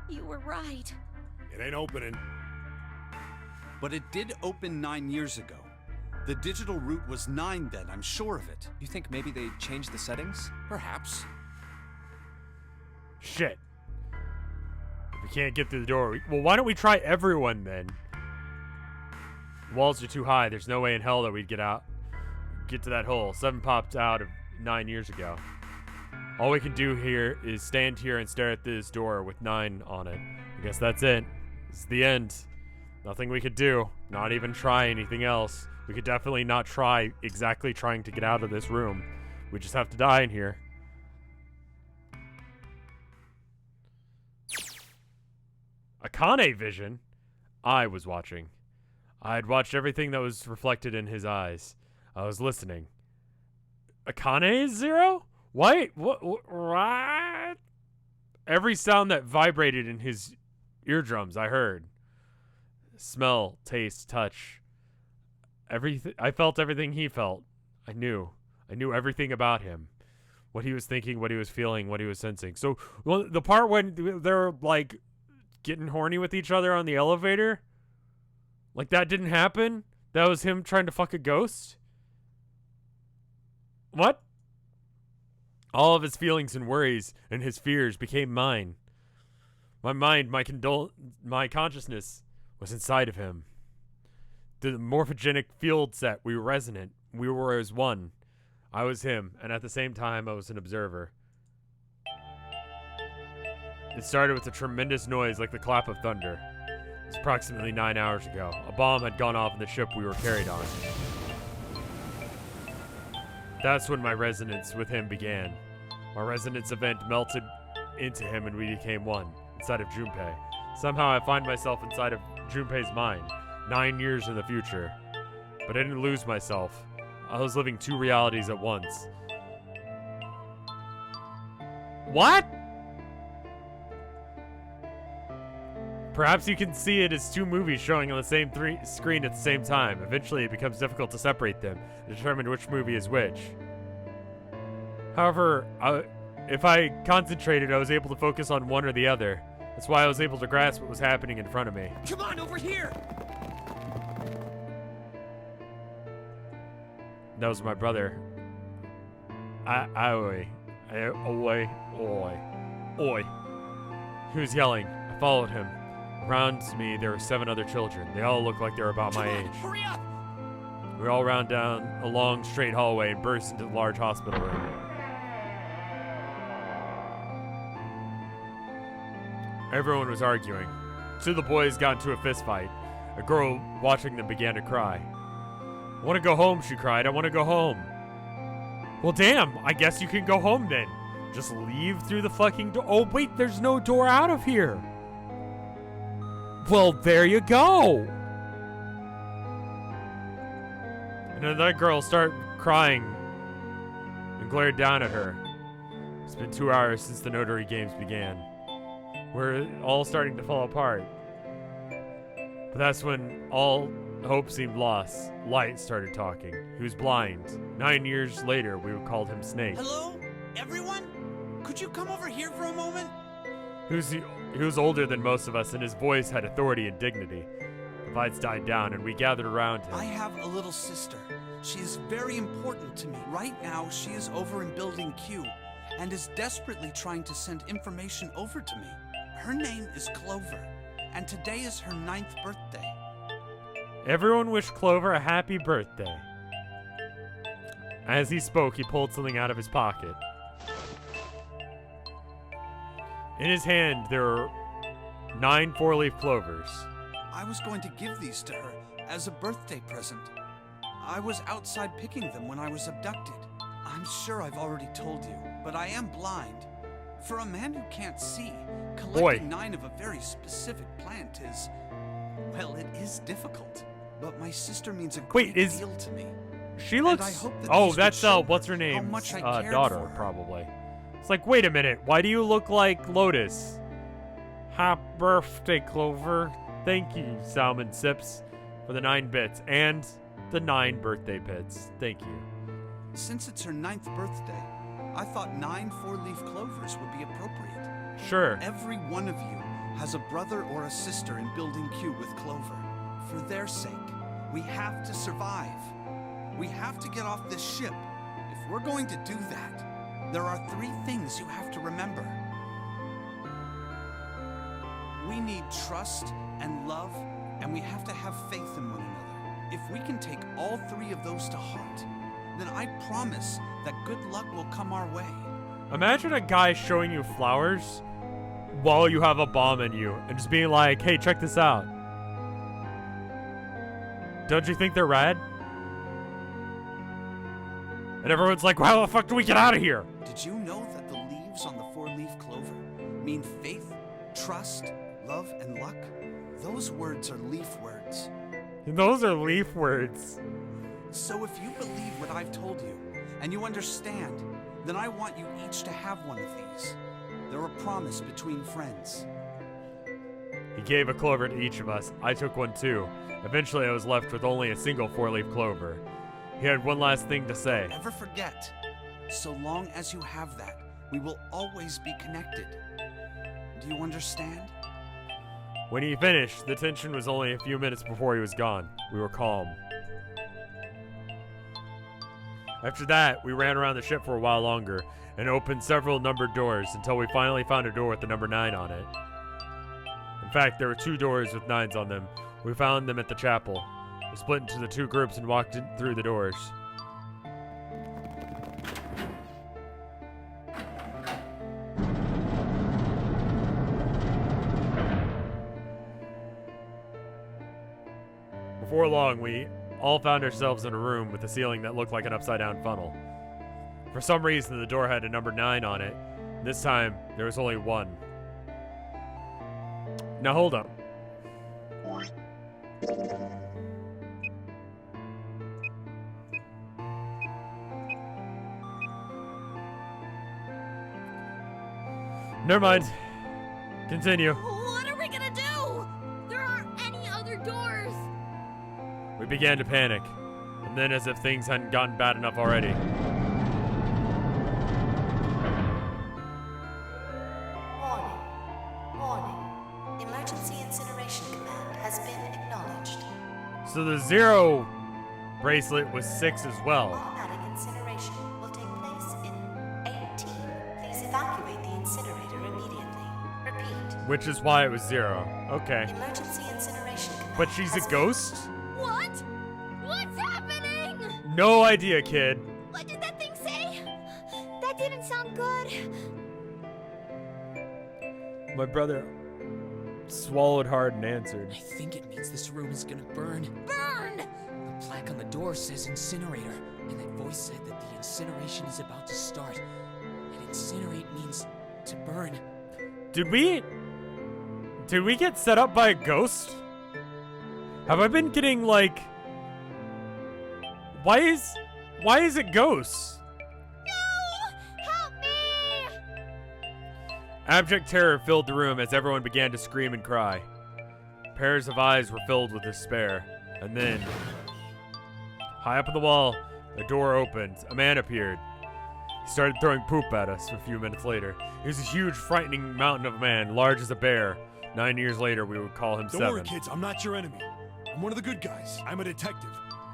You were right. It ain't opening. But it did open 9 years ago. The digital route was 9 then, I'm sure of it. You think maybe they changed the settings? Perhaps. Shit. If we can't get through the door, well, why don't we try everyone then? Walls are too high. There's no way in hell that we'd get to that hole. 7 popped out of 9 years ago. All we can do here is stand here and stare at this door with 9 on it. I guess that's it. It's the end. Nothing we could do. Not even try anything else. We could definitely not try exactly trying to get out of this room. We just have to die in here. Akane vision? I was watching. I had watched everything that was reflected in his eyes. I was listening. Akane is 0? Wait, what? Every sound that vibrated in his eardrums, I heard. Smell, taste, touch. Everything. I felt everything he felt. I knew everything about him. What he was thinking, what he was feeling, what he was sensing. So, well, the part when they're, like, getting horny with each other on the elevator, like, that didn't happen? That was him trying to fuck a ghost? What? All of his feelings and worries and his fears became mine. My mind, my consciousness was inside of him. The morphogenic field set, we were resonant. We were as one. I was him, and at the same time, I was an observer. It started with a tremendous noise like the clap of thunder. It was approximately 9 hours ago. A bomb had gone off in the ship we were carried on. That's when my resonance with him began. My resonance event melted into him and we became one, inside of Junpei. Somehow I find myself inside of Junpei's mind, 9 years in the future. But I didn't lose myself. I was living 2 realities at once. What? Perhaps you can see it as 2 movies showing on the same screen at the same time. Eventually it becomes difficult to separate them and determine which movie is which. However, if I concentrated, I was able to focus on one or the other. That's why I was able to grasp what was happening in front of me. Come on, over here! That was my brother. Oi. He was yelling. I followed him. Around me, there were 7 other children. They all looked like they were about my age. Hurry up! We all ran down a long, straight hallway and burst into the large hospital room. Everyone was arguing. 2 of the boys got into a fist fight. A girl watching them began to cry. I want to go home, she cried. I want to go home. Well, damn, I guess you can go home then. Just leave through the fucking door. Oh, wait, there's no door out of here. Well, there you go. And then that girl started crying and glared down at her. It's been 2 hours since the Nonary games began. We're all starting to fall apart. But that's when all hope seemed lost. Light started talking. He was blind. 9 years later, we called him Snake. Hello? Everyone? Could you come over here for a moment? He was older than most of us, and his voice had authority and dignity. The lights died down, and we gathered around him. I have a little sister. She is very important to me. Right now, she is over in Building Q, and is desperately trying to send information over to me. Her name is Clover, and today is her 9th birthday. Everyone wished Clover a happy birthday. As he spoke, he pulled something out of his pocket. In his hand, there were 9 4-leaf clovers. I was going to give these to her as a birthday present. I was outside picking them when I was abducted. I'm sure I've already told you, but I am blind. For a man who can't see, collecting 9 of a very specific plant is... well, it is difficult. But my sister means a great deal to me. She looks... oh, that's, what's her name? Daughter, probably. It's like, wait a minute, why do you look like Lotus? Happy birthday, Clover. Thank you, Salmon Sips, for the 9 bits and the 9 birthday bits. Thank you. Since it's her 9th birthday, I thought 9 4-leaf clovers would be appropriate. Sure. Every one of you has a brother or a sister in Building Q with Clover. For their sake, we have to survive. We have to get off this ship. If we're going to do that, there are 3 things you have to remember. We need trust and love, and we have to have faith in one another. If we can take all 3 of those to heart, then I promise that good luck will come our way. Imagine a guy showing you flowers while you have a bomb in you and just being like, hey, check this out. Don't you think they're rad? And everyone's like, how the fuck do we get out of here? Did you know that the leaves on the 4-leaf clover mean faith, trust, love, and luck? Those words are leaf words. Those are leaf words. So if you believe what I've told you, and you understand, then I want you each to have one of these. They're a promise between friends. He gave a clover to each of us. I took one too. Eventually I was left with only a single 4-leaf clover. He had one last thing to say. Never forget, so long as you have that, we will always be connected. Do you understand? When he finished, the tension was only a few minutes before he was gone. We were calm. After that, we ran around the ship for a while longer and opened several numbered doors until we finally found a door with the number 9 on it. In fact, there were 2 doors with 9s on them. We found them at the chapel. We split into the 2 groups and walked through the doors. Before long, we all found ourselves in a room with a ceiling that looked like an upside-down funnel. For some reason, the door had a number 9 on it. This time, there was only 1. Now hold up. Never mind. Continue. What are we gonna do? There aren't any other doors. We began to panic, and then as if things hadn't gotten bad enough already. Warning. Emergency incineration command has been acknowledged. So the 0 bracelet was 6 as well. Automatic incineration will take place in 18. Please evacuate the incinerator immediately. Repeat. Which is why it was 0. Okay. Emergency incineration command. But she's a ghost? What? What's happening? No idea, kid. What did that thing say? That didn't sound good. My brother swallowed hard and answered. I think it means this room is gonna burn. Burn! The plaque on the door says incinerator, and that voice said that the incineration is about to start. And incinerate means to burn. Did we get set up by a ghost? Have I been getting like... Why is it ghosts? No! Help me! Abject terror filled the room as everyone began to scream and cry. Pairs of eyes were filled with despair. And then, high up on the wall, a door opened. A man appeared. He started throwing poop at us a few minutes later. He was a huge, frightening mountain of a man, large as a bear. 9 years later, we would call him Don't Seven. worry, kids. I'm not your enemy. I'm one of the good guys. I'm a detective.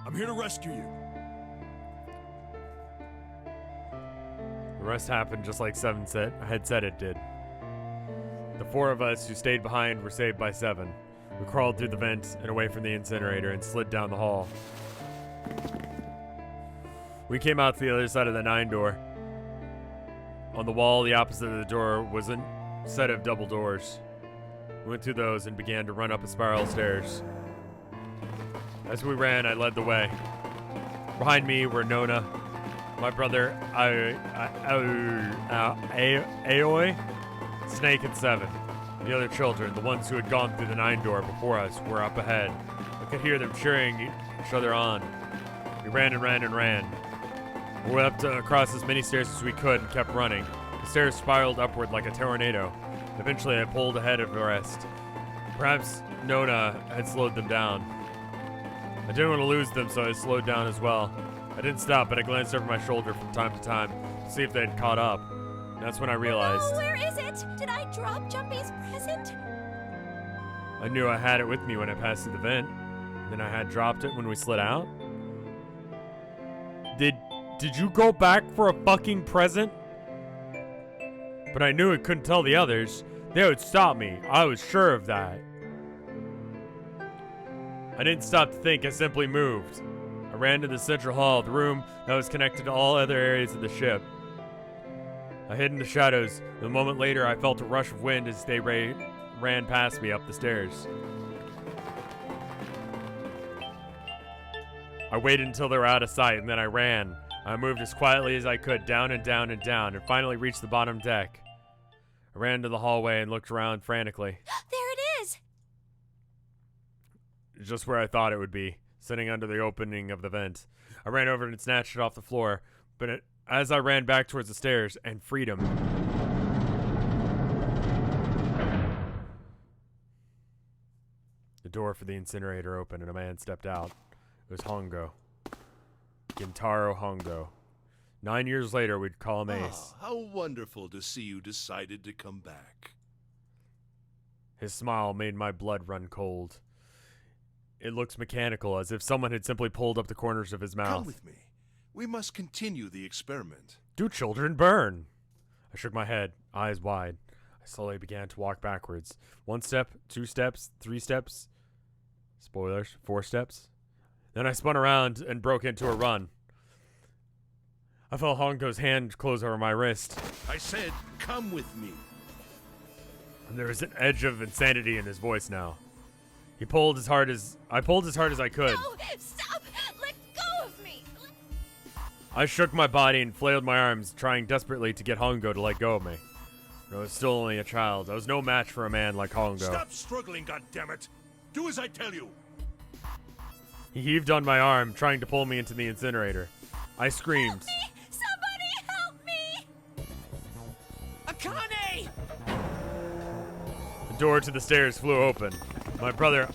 I'm here to rescue you. The rest happened just like Seven had said it did. The four of us who stayed behind were saved by Seven. We crawled through the vent and away from the incinerator and slid down the hall. We came out to the other side of the 9 door. On the wall, the opposite of the door, was a set of double doors. We went through those and began to run up a spiral stairs. As we ran, I led the way. Behind me were Nona, my brother Aoi, Snake, and Seven. The other children, the ones who had gone through the 9 door before us, were up ahead. I could hear them cheering each other on. We ran and ran and ran. We went up across as many stairs as we could and kept running. The stairs spiraled upward like a tornado. Eventually, I pulled ahead of the rest. Perhaps Nona had slowed them down. I didn't want to lose them, so I slowed down as well. I didn't stop, but I glanced over my shoulder from time to time to see if they had caught up. And that's when I realized. Oh, where is it? Did I drop Jumpy's present? I knew I had it with me when I passed through the vent. Then I had dropped it when we slid out. Did you go back for a fucking present? But I knew I couldn't tell the others. They would stop me. I was sure of that. I didn't stop to think. I simply moved. I ran to the central hall, the room that was connected to all other areas of the ship. I hid in the shadows. A moment later, I felt a rush of wind as they ran past me up the stairs. I waited until they were out of sight, and then I ran. I moved as quietly as I could, down and down and down, and finally reached the bottom deck. I ran to the hallway and looked around frantically. There it is! Just where I thought it would be, sitting under the opening of the vent. I ran over and snatched it off the floor, but as I ran back towards the stairs and freedom, the door for the incinerator opened and a man stepped out. It was Hongo. Gintaro Hongo. 9 years later, we'd call him Ace. How wonderful to see you decided to come back. His smile made my blood run cold. It looks mechanical, as if someone had simply pulled up the corners of his mouth. Come with me. We must continue the experiment. Do children burn? I shook my head, eyes wide. I slowly began to walk backwards. 1 step, 2 steps, 3 steps. Spoilers, 4 steps. Then I spun around and broke into a run. I felt Hongo's hand close over my wrist. I said, come with me. And there was an edge of insanity in his voice now. I pulled as hard as I could. No! Stop! Let go of me! I shook my body and flailed my arms, trying desperately to get Hongo to let go of me. But I was still only a child. I was no match for a man like Hongo. Stop struggling, goddammit! Do as I tell you! He heaved on my arm, trying to pull me into the incinerator. I screamed. Help me! Somebody help me! Akane! The door to the stairs flew open. My brother...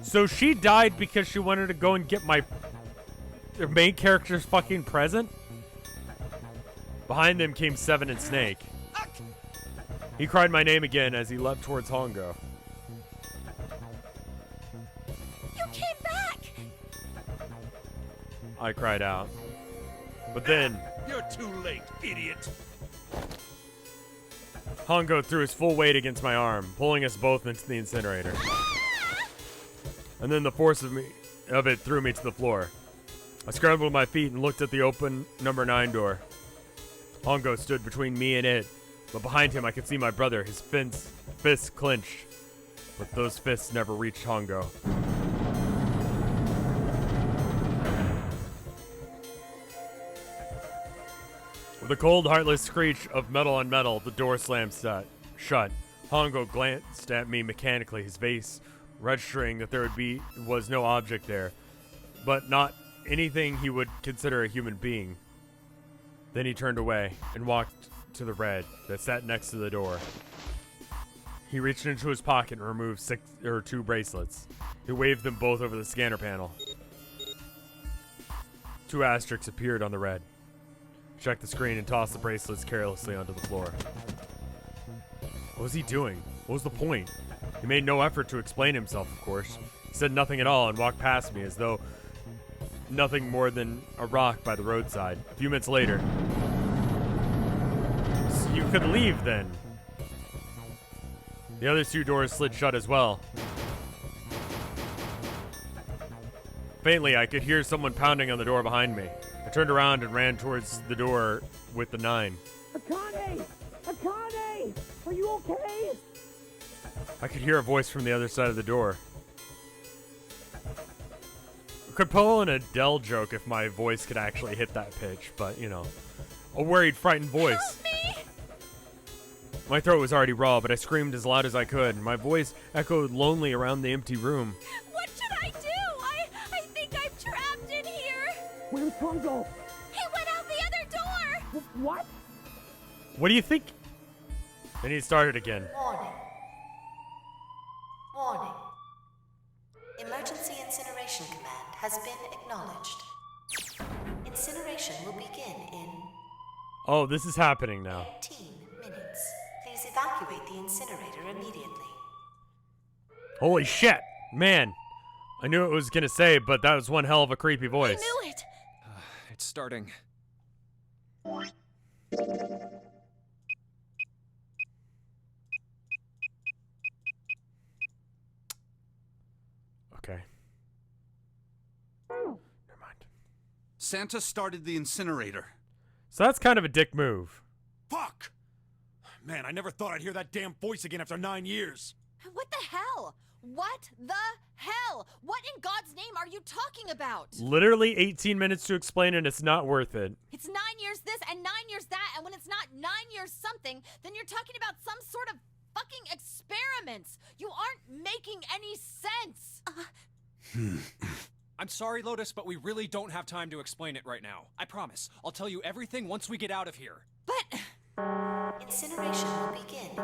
So she died because she wanted to go and get their main character's fucking present? Behind them came Seven and Snake. He cried my name again as he leapt towards Hongo. You came back! I cried out. But then... You're too late, idiot! Hongo threw his full weight against my arm, pulling us both into the incinerator. And then the force of it threw me to the floor. I scrambled my feet and looked at the open number 9 door. Hongo stood between me and it, but behind him I could see my brother, his fists clenched. But those fists never reached Hongo. With a cold, heartless screech of metal on metal, the door slammed shut. Hongo glanced at me mechanically, his face registering that there was no object there, but not anything he would consider a human being. Then he turned away and walked to the red that sat next to the door. He reached into his pocket and removed 2 bracelets. He waved them both over the scanner panel. 2 asterisks appeared on the red. Checked the screen and tossed the bracelets carelessly onto the floor. What was he doing? What was the point? He made no effort to explain himself, of course. He said nothing at all and walked past me as though nothing more than a rock by the roadside. A few minutes later. So you could leave then. The other 2 doors slid shut as well. Faintly, I could hear someone pounding on the door behind me. I turned around and ran towards the door with the 9. Akane! Akane! Are you okay? I could hear a voice from the other side of the door. I could pull an Adele joke if my voice could actually hit that pitch, but, you know, a worried, frightened voice. Help me! My throat was already raw, but I screamed as loud as I could. My voice echoed lonely around the empty room. What should I do? I think I'm trapped in here. Where's Hongo? He went out the other door. What? What do you think? And he started again. Warning. Warning. Emergency incineration command has been acknowledged. Incineration will begin in Oh, this is happening now. 18 minutes. Please evacuate the incinerator immediately. Holy shit! Man, I knew what it was gonna say, but that was one hell of a creepy voice. I knew it. It's starting. Okay. Never mind. Santa started the incinerator. So that's kind of a dick move. Fuck! Man, I never thought I'd hear that damn voice again after 9 years. What the hell? What the hell? What in God's name are you talking about? Literally 18 minutes to explain, and it's not worth it. It's 9 years this and 9 years that, and when it's not 9 years something, then you're talking about some sort of fucking experiments. You aren't making any sense. I'm sorry, Lotus, but we really don't have time to explain it right now. I promise. I'll tell you everything once we get out of here. But incineration will begin in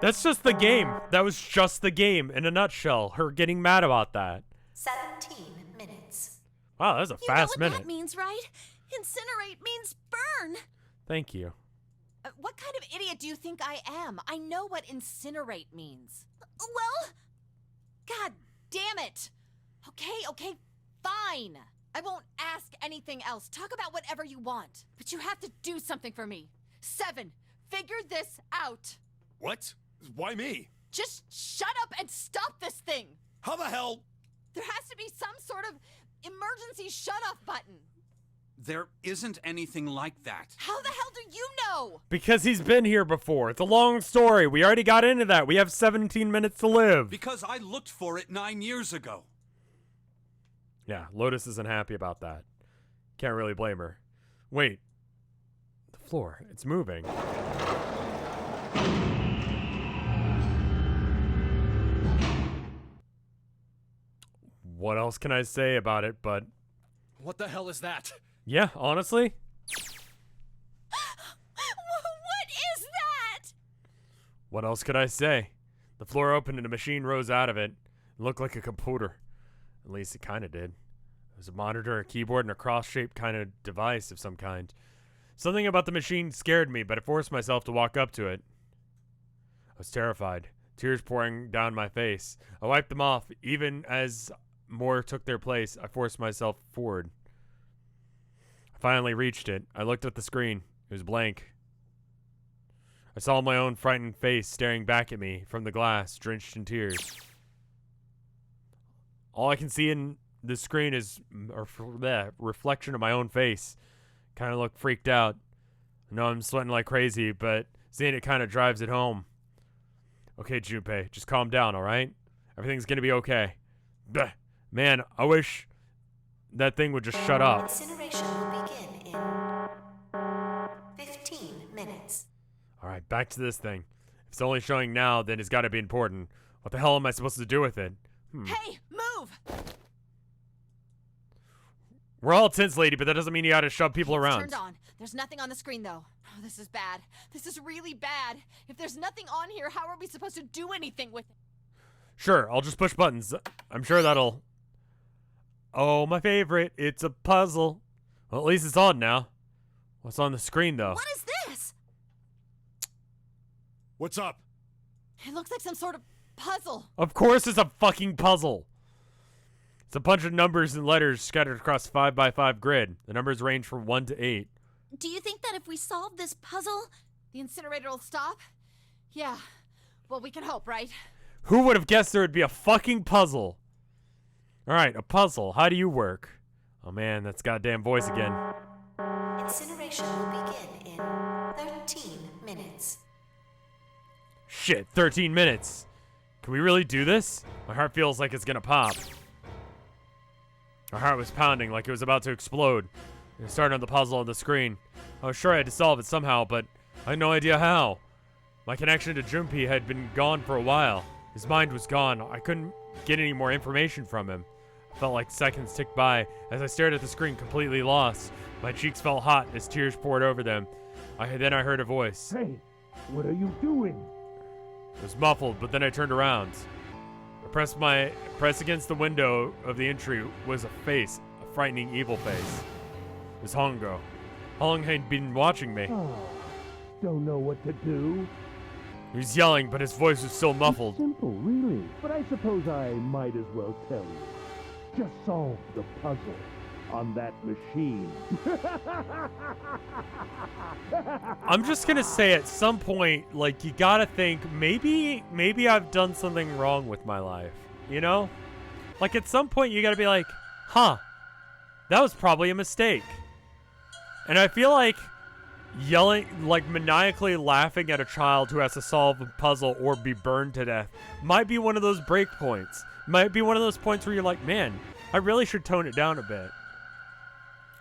That's just the game. That was just the game in a nutshell. Her getting mad about that. 17 minutes. Wow, that was a You know fast what minute. that means, right? Incinerate means burn. Thank you. What kind of idiot do you think I am? I know what incinerate means. Well, God damn it. Okay, fine. I won't ask anything else. Talk about whatever you want. But you have to do something for me. 7, figure this out. What? Why me? Just shut up and stop this thing. How the hell? There has to be some sort of emergency shut-off button. There isn't anything like that. How the hell do you know? Because he's been here before. It's a long story. We already got into that. We have 17 minutes to live. Because I looked for it 9 years ago. Yeah, Lotus isn't happy about that. Can't really blame her. Wait. The floor. It's moving. What else can I say about it, but... What the hell is that? Yeah, honestly? What is that? What else could I say? The floor opened and a machine rose out of it. It looked like a computer. At least it kind of did. It was a monitor, a keyboard, and a cross-shaped kind of device of some kind. Something about the machine scared me, but I forced myself to walk up to it. I was terrified, tears pouring down my face. I wiped them off. Even as more took their place, I forced myself forward. I finally reached it. I looked at the screen. It was blank. I saw my own frightened face staring back at me from the glass, drenched in tears. All I can see in the screen is the reflection of my own face. Kind of look freaked out. I know I'm sweating like crazy, but seeing it kind of drives it home. Okay, Junpei, just calm down, alright? Everything's gonna be okay. Bleh. Man, I wish that thing would just shut up. Incineration will begin in 15 minutes. Alright, back to this thing. If it's only showing now, then it's gotta be important. What the hell am I supposed to do with it? Hey, move! We're all tense, lady, but that doesn't mean you gotta shove people around. Turned on. There's nothing on the screen, though. Oh, this is bad. This is really bad. If there's nothing on here, how are we supposed to do anything with it? Sure, I'll just push buttons. I'm sure that'll... Oh, my favorite. It's a puzzle. Well, at least it's on now. What's on the screen, though? What is this? What's up? It looks like some sort of puzzle. Of course it's a fucking puzzle. It's a bunch of numbers and letters scattered across a 5x5 grid. The numbers range from 1 to 8. Do you think that if we solve this puzzle, the incinerator will stop? Yeah. Well, we can hope, right? Who would have guessed there would be a fucking puzzle? Alright, a puzzle. How do you work? Oh man, that's goddamn voice again. Incineration will begin in 13 minutes. Shit, 13 minutes. Can we really do this? My heart feels like it's gonna pop. My heart was pounding like it was about to explode. It started on the puzzle on the screen. I was sure I had to solve it somehow, but I had no idea how. My connection to Junpei had been gone for a while. His mind was gone. I couldn't get any more information from him. I felt like seconds ticked by as I stared at the screen, completely lost. My cheeks felt hot as tears poured over them. Then I heard a voice. Hey, what are you doing? It was muffled, but then I turned around. I pressed against the window of the entry was a face, a frightening evil face. It was Hongo. Hong had been watching me. Oh, don't know what to do. He was yelling, but his voice was still muffled. It's simple, really. But I suppose I might as well tell you. Just solve the puzzle on that machine. I'm just gonna say at some point, like, you gotta think, maybe I've done something wrong with my life, you know? Like, at some point you gotta be like, huh, that was probably a mistake. And I feel like yelling, like maniacally laughing at a child who has to solve a puzzle or be burned to death might be one of those break points. Might be one of those points where you're like, man, I really should tone it down a bit.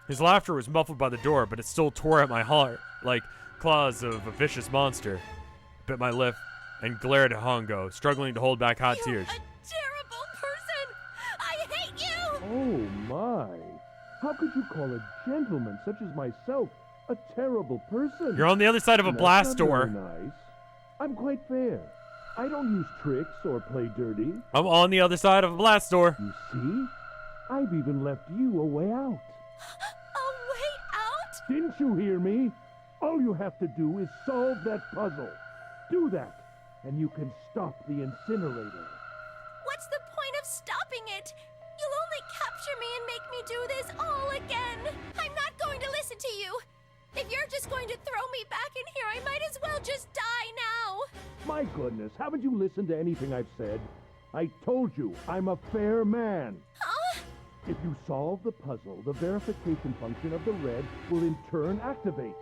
His laughter was muffled by the door, but it still tore at my heart like claws of a vicious monster. I bit my lip and glared at Hongo, struggling to hold back hot tears. a terrible person! I hate you! Oh my! How could you call a gentleman such as myself a terrible person? You're on the other side of a blast door. That's not very nice. I'm quite fair. I don't use tricks or play dirty. I'm on the other side of a blast door. You see? I've even left you a way out. A way out? Didn't you hear me? All you have to do is solve that puzzle. Do that, and you can stop the incinerator. What's the point of stopping it? You'll only capture me and make me do this all again. I'm not going to listen to you. If you're just going to throw me back in here, I might as well just die now. My goodness, haven't you listened to anything I've said? I told you, I'm a fair man. Huh? If you solve the puzzle, the verification function of the red will in turn activate.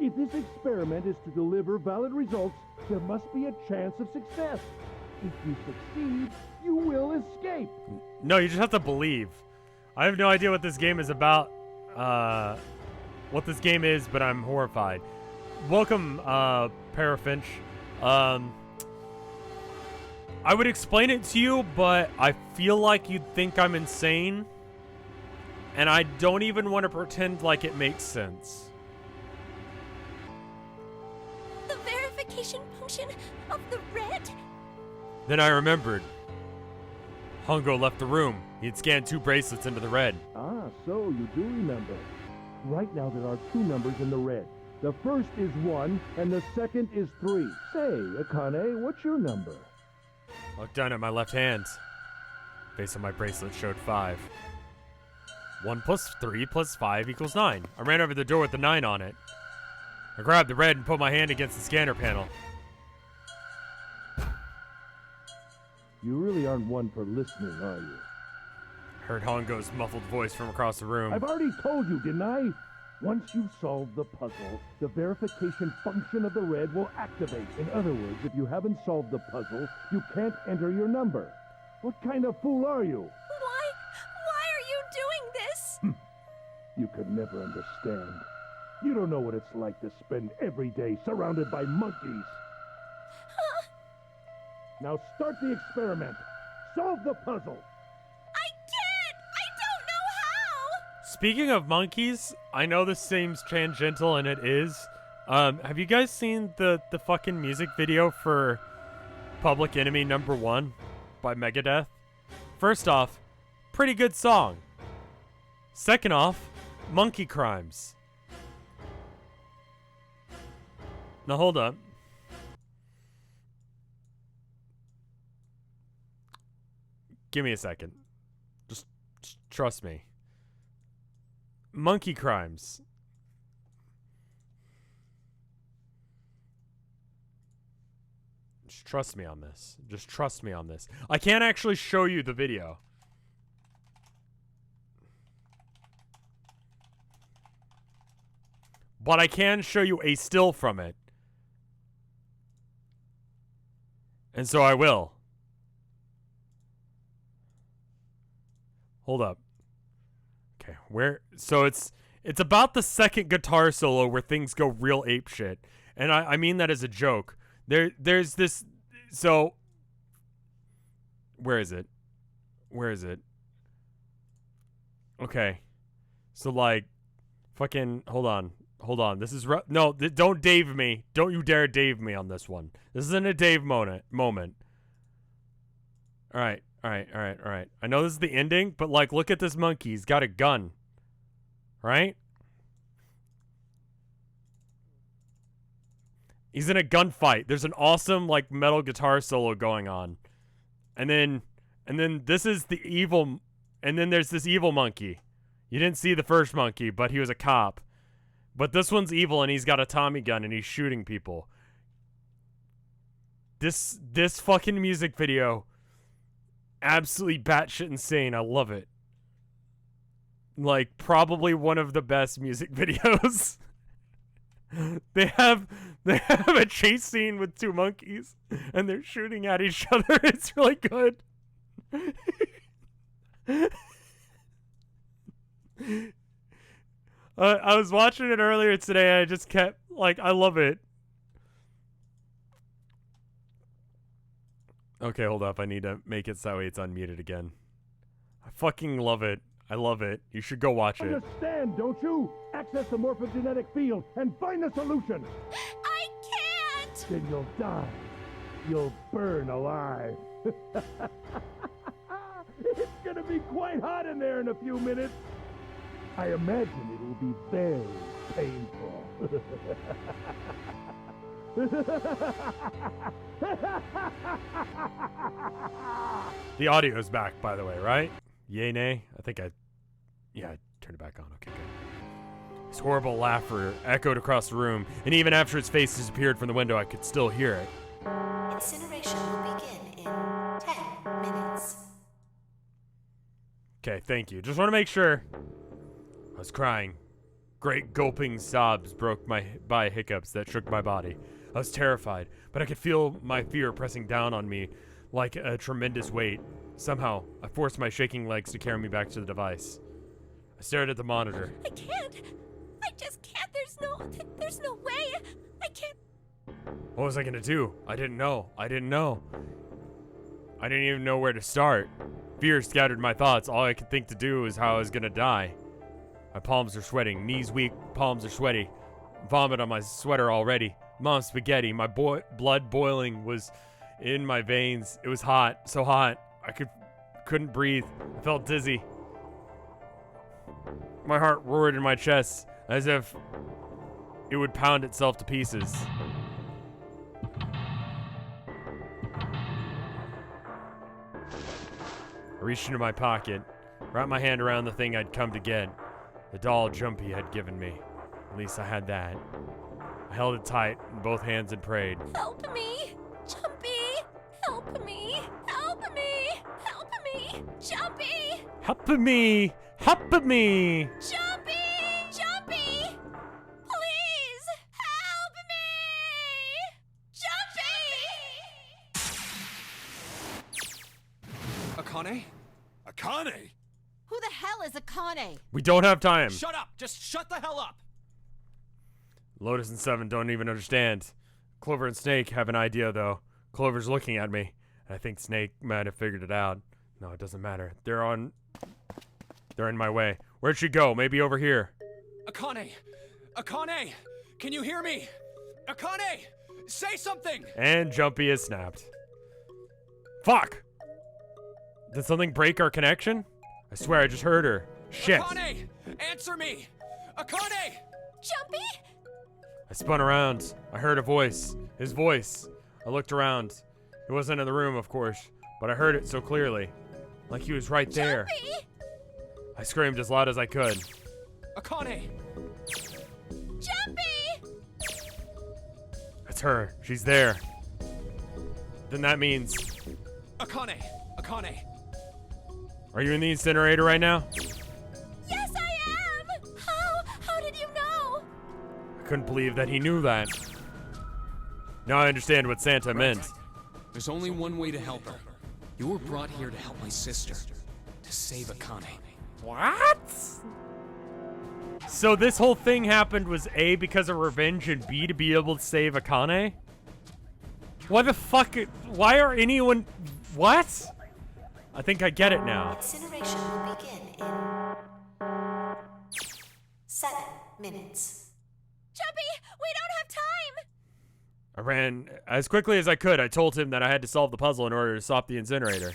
If this experiment is to deliver valid results, there must be a chance of success. If you succeed, you will escape. No, you just have to believe. I have no idea what this game is about. What this game is, but I'm horrified. Welcome, Parafinch. I would explain it to you, but I feel like you'd think I'm insane. And I don't even want to pretend like it makes sense. The verification function of the red? Then I remembered. Hongo left the room. He had scanned 2 bracelets into the red. Ah, so you do remember. Right now there are 2 numbers in the red. The first is 1, and the second is 3. Say, Akane, what's your number? Looked down at my left hand. Face on my bracelet showed 5. 1 plus 3 plus 5 equals 9. I ran over the door with the 9 on it. I grabbed the red and put my hand against the scanner panel. You really aren't one for listening, are you? Heard Hongo's muffled voice from across the room. I've already told you, didn't I? Once you've solved the puzzle, the verification function of the red will activate. In other words, if you haven't solved the puzzle, you can't enter your number. What kind of fool are you? Why are you doing this? You could never understand. You don't know what it's like to spend every day surrounded by monkeys. Now start the experiment. Solve the puzzle. I can't! I don't know how! Speaking of monkeys, I know this seems tangential, and it is. Have you guys seen the fucking music video for Public Enemy #1 by Megadeth? First off, pretty good song. Second off, monkey crimes. Now hold up. Give me a second. Just trust me. Monkey crimes. Just trust me on this. Just trust me on this. I can't actually show you the video. But I can show you a still from it. And so I will. Hold up. Okay, where? So it's about the second guitar solo where things go real apeshit, and I mean that as a joke. There's this. So where is it? Where is it? Okay, so like, fucking hold on. This is no. Don't Dave me. Don't you dare Dave me on this one. This isn't a Dave moment. All right. I know this is the ending, but like, look at this monkey. He's got a gun. Right? He's in a gunfight. There's an awesome like metal guitar solo going on. And then this is the evil, and then there's this evil monkey. You didn't see the first monkey, but he was a cop. But this one's evil, and he's got a Tommy gun, and he's shooting people. This fucking music video, absolutely batshit insane. I love it. Like, probably one of the best music videos. They have a chase scene with two monkeys, and they're shooting at each other. It's really good. I was watching it earlier today, and I just kept, like, I love it. Okay, hold up. I need to make it so it's unmuted again. I fucking love it. I love it. You should go watch it. Understand, don't you? Access the morphogenetic field and find the solution. I can't! Then you'll die. You'll burn alive. It's gonna be quite hot in there in a few minutes. I imagine it will be very painful. The audio's back, by the way, right? Yay, nay? I turned it back on. Okay, good. His horrible laughter echoed across the room, and even after his face disappeared from the window, I could still hear it. Incineration will begin in 10 minutes. Okay, thank you. Just want to make sure. I was crying. Great gulping sobs broke by hiccups that shook my body. I was terrified, but I could feel my fear pressing down on me like a tremendous weight. Somehow, I forced my shaking legs to carry me back to the device. I stared at the monitor. I can't. I just can't. There's no way. I can't. What was I gonna do? I didn't know. I didn't even know where to start. Fear scattered my thoughts. All I could think to do was how I was gonna die. My palms are sweating. Knees weak. Palms are sweaty. Vomit on my sweater already. Mom's spaghetti. My blood boiling was in my veins. It was hot. So hot. I couldn't breathe. I felt dizzy. My heart roared in my chest as if it would pound itself to pieces. I reached into my pocket, wrapped my hand around the thing I'd come to get. The doll Jumpy had given me. At least I had that. I held it tight in both hands and prayed. Help me! Jumpy! Help me! Help me! Help me! Jumpy! Help me! Help me! Jumpy! Jumpy! Please! Help me! Jumpy! Akane? Akane? Who the hell is Akane? We don't have time. Shut up! Just shut the hell up! Lotus and Seven don't even understand. Clover and Snake have an idea, though. Clover's looking at me, and I think Snake might have figured it out. No, it doesn't matter. They're in my way. Where'd she go? Maybe over here. Akane! Akane! Can you hear me? Akane! Say something! And Jumpy is snapped. Fuck! Did something break our connection? I swear I just heard her. Shit. Akane! Answer me! Akane! Jumpy? I spun around. I heard a voice. His voice. I looked around. He wasn't in the room, of course, but I heard it so clearly. Like he was right there. Jumpy! I screamed as loud as I could. Akane! Jumpy! It's her. She's there. Then that means... Akane! Akane! Are you in the incinerator right now? Yes, I am! How did you know? I couldn't believe that he knew that. Now I understand what Santa meant. There's only one way to help her. You were brought here to help my sister. To save Akane. What? So this whole thing happened was A, because of revenge, and B, to be able to save Akane? Why the fuck? Why are anyone... What? I think I get it now. Incineration will begin in 7 minutes. Jumpy, we don't have time! I ran as quickly as I could. I told him that I had to solve the puzzle in order to stop the incinerator.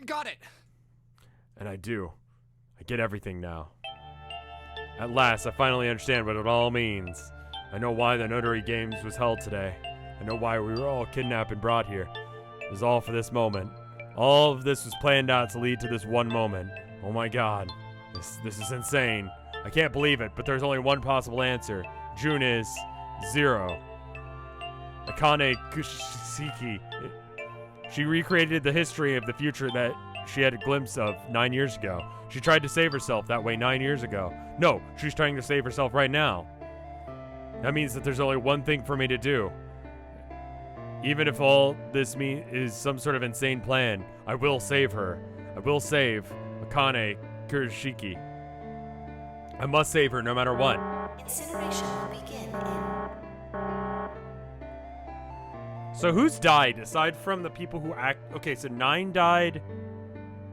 Got it! And I do. I get everything now. At last, I finally understand what it all means. I know why the Nonary Games was held today. I know why we were all kidnapped and brought here. It was all for this moment. All of this was planned out to lead to this one moment. Oh my god. This is insane. I can't believe it, but there's only one possible answer. June is 0. Akane Kushiki. She recreated the history of the future that she had a glimpse of 9 years ago. She tried to save herself that way 9 years ago. No, she's trying to save herself right now. That means that there's only one thing for me to do. Even if all this is some sort of insane plan, I will save her. I will save Akane Kurishiki. I must save her no matter what. Incineration will begin in... So who's died aside from the people who act... Okay, so 9 died,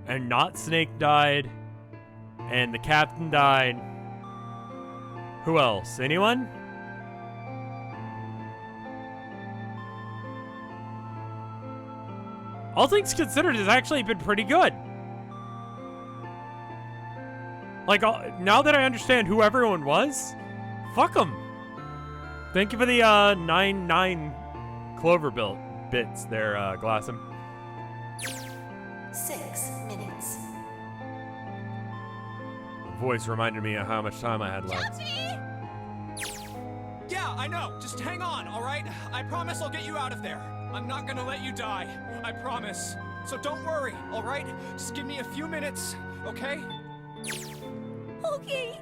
and not Snake died, and the captain died. Who else? Anyone? All things considered, has actually been pretty good. Like, now that I understand who everyone was, fuck them. Thank you for the 9 clover bits there, Glassum. 6 minutes. The voice reminded me of how much time I had left. Yeah, I know. Just hang on, all right? I promise I'll get you out of there. I'm not gonna let you die. I promise. So don't worry, all right? Just give me a few minutes, okay? Okay.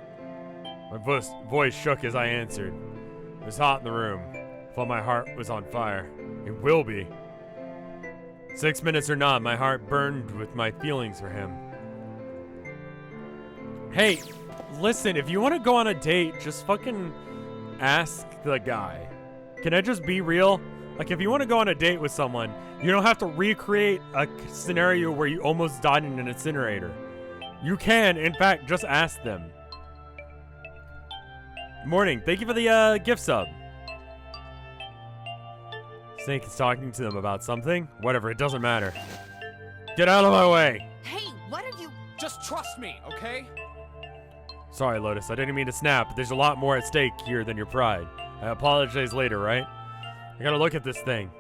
My voice shook as I answered. It was hot in the room. I felt my heart was on fire. It will be. 6 minutes or not, my heart burned with my feelings for him. Hey, listen, if you want to go on a date, just fucking ask the guy. Can I just be real? Like, if you want to go on a date with someone, you don't have to recreate a scenario where you almost died in an incinerator. You can, in fact, just ask them. Morning. Thank you for the gift sub. Snake is talking to them about something. Whatever, it doesn't matter. Get out of my way. Hey, what are you... Just trust me, okay? Sorry, Lotus. I didn't mean to snap, but there's a lot more at stake here than your pride. I apologize later, right? I gotta look at this thing.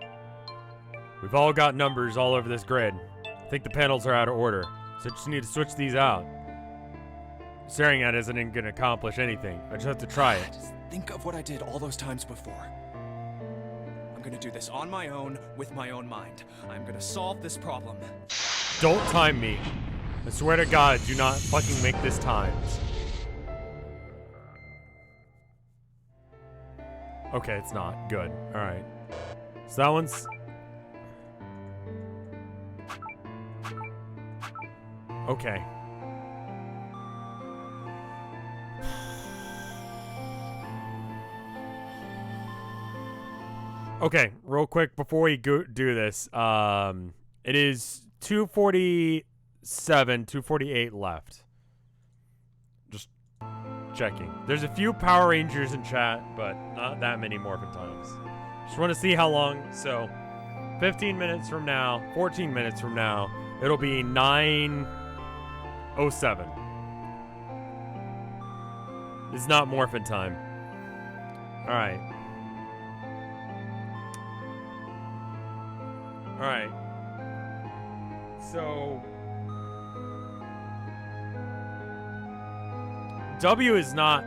We've all got numbers all over this grid. I think the panels are out of order, so I just need to switch these out. Staring at it isn't gonna accomplish anything. I just have to try it. Just think of what I did all those times before. I'm gonna do this on my own, with my own mind. I'm gonna solve this problem. Don't time me. I swear to God, do not fucking make this timed. Okay, it's not. Good. Alright. So that one's... Okay. Okay, real quick before we do this, it is 2:47, 2:48 left. Checking. There's a few Power Rangers in chat, but not that many Morphin times. Just want to see how long. So, 15 minutes from now, 14 minutes from now, it'll be 9:07. It's not Morphin time. Alright. Alright. So... W is not...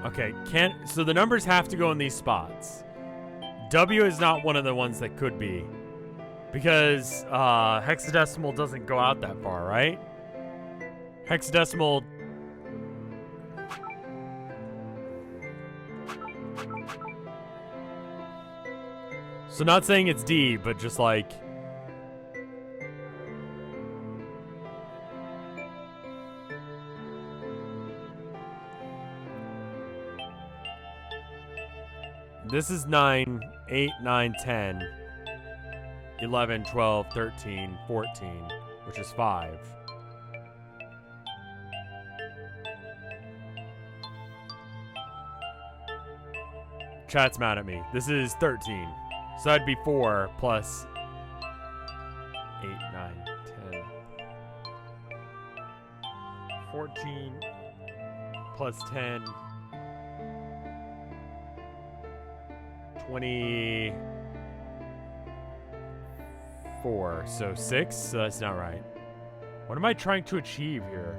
Okay, so the numbers have to go in these spots. W is not one of the ones that could be. Because hexadecimal doesn't go out that far, right? Hexadecimal... So not saying it's D, but just like... This is 9, 8, 9, 10, 11, 12, 13, 14, which is 5. Chat's mad at me. This is 13. So that'd be 4 plus 8, 9, 10. 14 plus 10. 24. So 6? So that's not right. What am I trying to achieve here?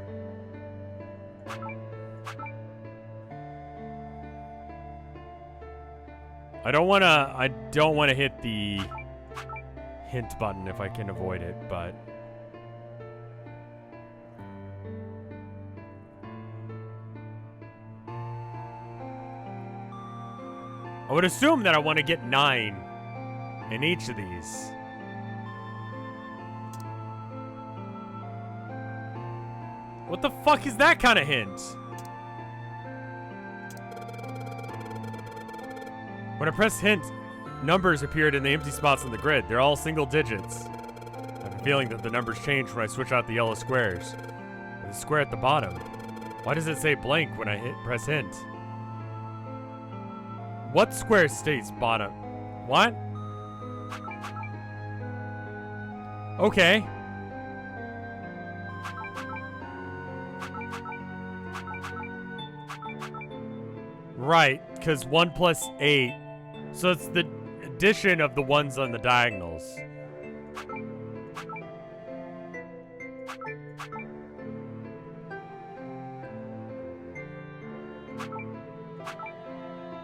I don't wanna hit the hint button if I can avoid it, but I would assume that I want to get 9 in each of these. What the fuck is that kind of hint? When I press hint, numbers appeared in the empty spots on the grid. They're all single digits. I have a feeling that the numbers change when I switch out the yellow squares. There's a square at the bottom. Why does it say blank when I press hint? What square states bottom? What? Okay. Right, because 1 plus 8. So it's the addition of the ones on the diagonals.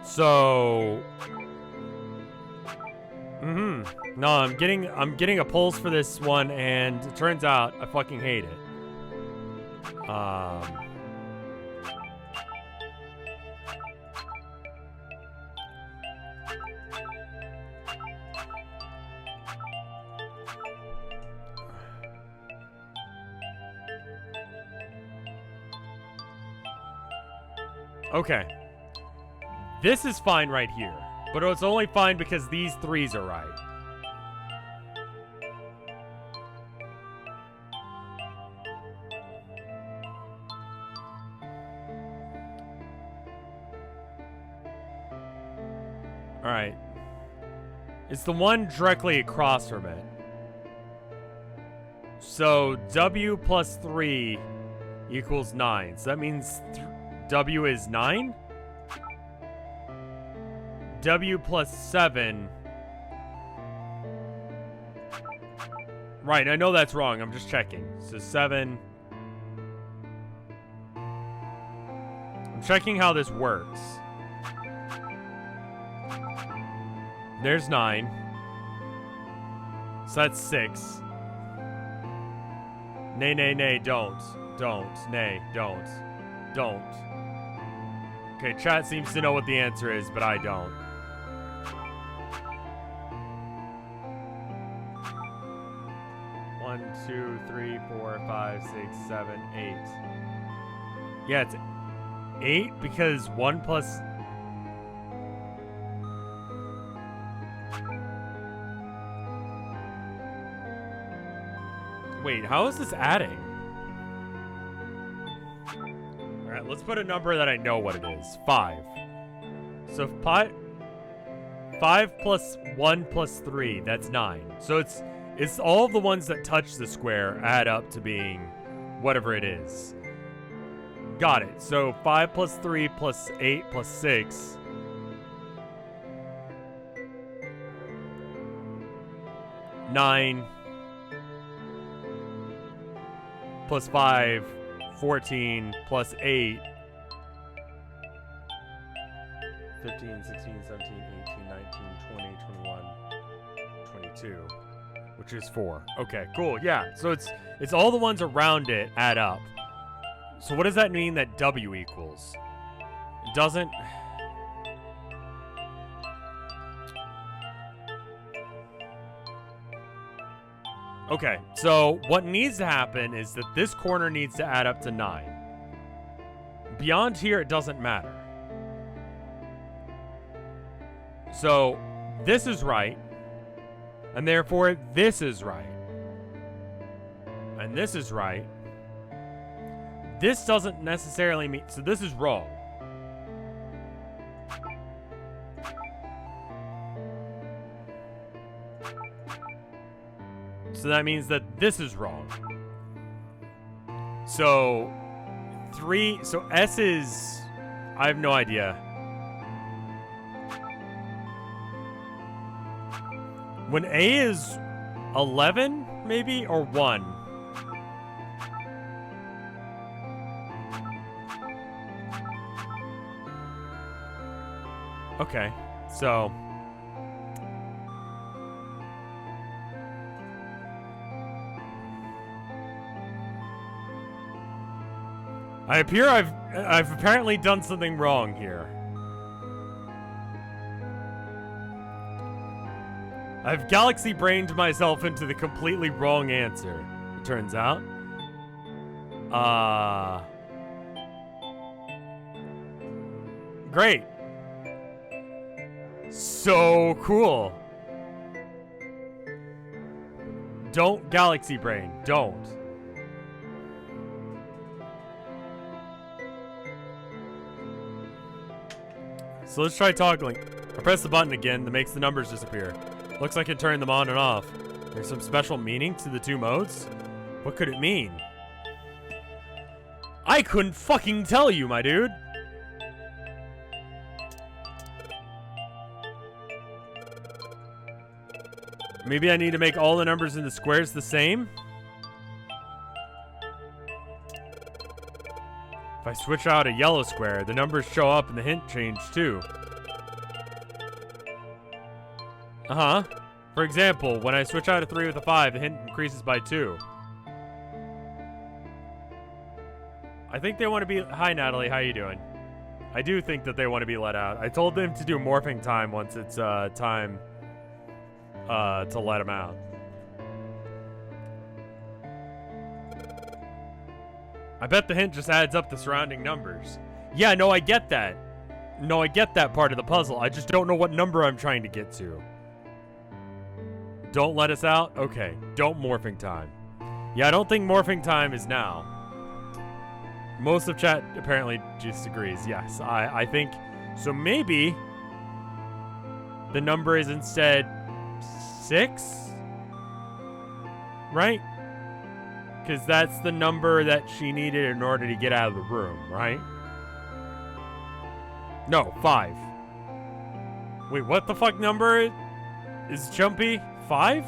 So, no, I'm getting a pulse for this one, and it turns out I fucking hate it. Okay. This is fine right here, but it's only fine because these 3s are right. Alright. It's the one directly across from it. So, W plus 3 equals 9. So that means W is 9? W plus 7. Right, I know that's wrong. I'm just checking. So 7. I'm checking how this works. There's 9. So that's 6. Nay, nay, nay, don't. Don't. Nay, don't. Don't. Okay, chat seems to know what the answer is, but I don't. One, 2, 3, 4, 5, 6, 7, 8. Yeah, it's 8 because 1 plus... Wait, how is this adding? right, let's put a number that I know what it is. 5. So 5 plus 1 plus 3, that's 9. So it's all of the ones that touch the square add up to being whatever it is. Got it. So 5 plus 3 plus 8 plus 6. Nine plus 5, 14 plus 8, 15, 16, 17, 18, 19, 20, 21, 22, which is 4. Okay, cool. Yeah, so it's all the ones around it add up. So what does that mean that W equals? It doesn't... Okay, so what needs to happen is that this corner needs to add up to 9. Beyond here, it doesn't matter. So this is right, and therefore this is right. And this is right. This doesn't necessarily mean... So this is wrong. So that means that this is wrong. So 3... So S is... I have no idea. When A is 11, maybe? Or 1? Okay, so... I appear I've apparently done something wrong here. I've galaxy brained myself into the completely wrong answer, it turns out. Great. So cool. Don't galaxy brain. Don't. So let's try toggling. I press the button again that makes the numbers disappear. Looks like it turned them on and off. There's some special meaning to the two modes? What could it mean? I couldn't fucking tell you, my dude. Maybe I need to make all the numbers in the squares the same? If I switch out a yellow square, the numbers show up and the hint change too. Uh-huh. For example, when I switch out a 3 with a 5, the hint increases by 2. I think they want to be... Hi, Natalie. How you doing? I do think that they want to be let out. I told them to do morphing time once it's time to let them out. I bet the hint just adds up the surrounding numbers. Yeah, no, I get that. No, I get that part of the puzzle. I just don't know what number I'm trying to get to. Don't let us out? Okay. Don't morphing time. Yeah, I don't think morphing time is now. Most of chat apparently disagrees. Yes, I think... So maybe... the number is instead 6? Right? Because that's the number that she needed in order to get out of the room, right? No, 5. Wait, what the fuck number is Jumpy? 5?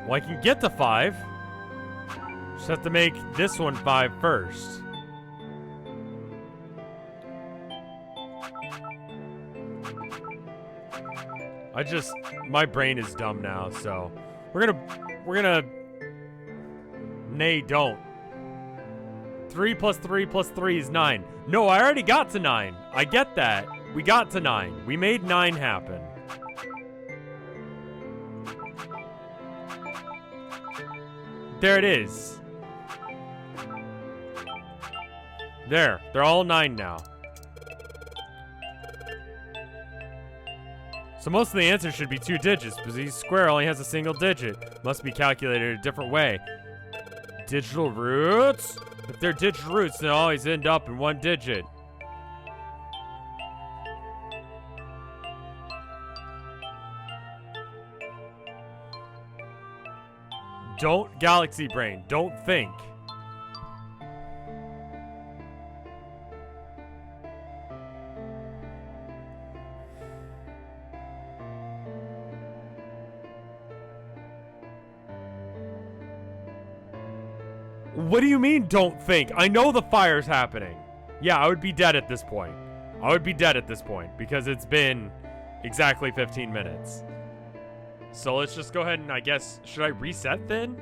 Well, I can get to 5. Just have to make this one 5 first. My brain is dumb now, so we're gonna nay, don't. 3 plus 3 plus 3 is 9. No, I already got to 9. I get that. We got to 9. We made 9 happen. There it is. There. They're all 9 now. So most of the answer should be 2 digits, because each square only has a single digit. Must be calculated a different way. Digital roots? If they're digital roots, they'll always end up in 1 digit. Don't galaxy brain. Don't think. What do you mean, don't think? I know the fire's happening. Yeah, I would be dead at this point. I would be dead at this point because it's been exactly 15 minutes. So let's just go ahead and, I guess, should I reset then?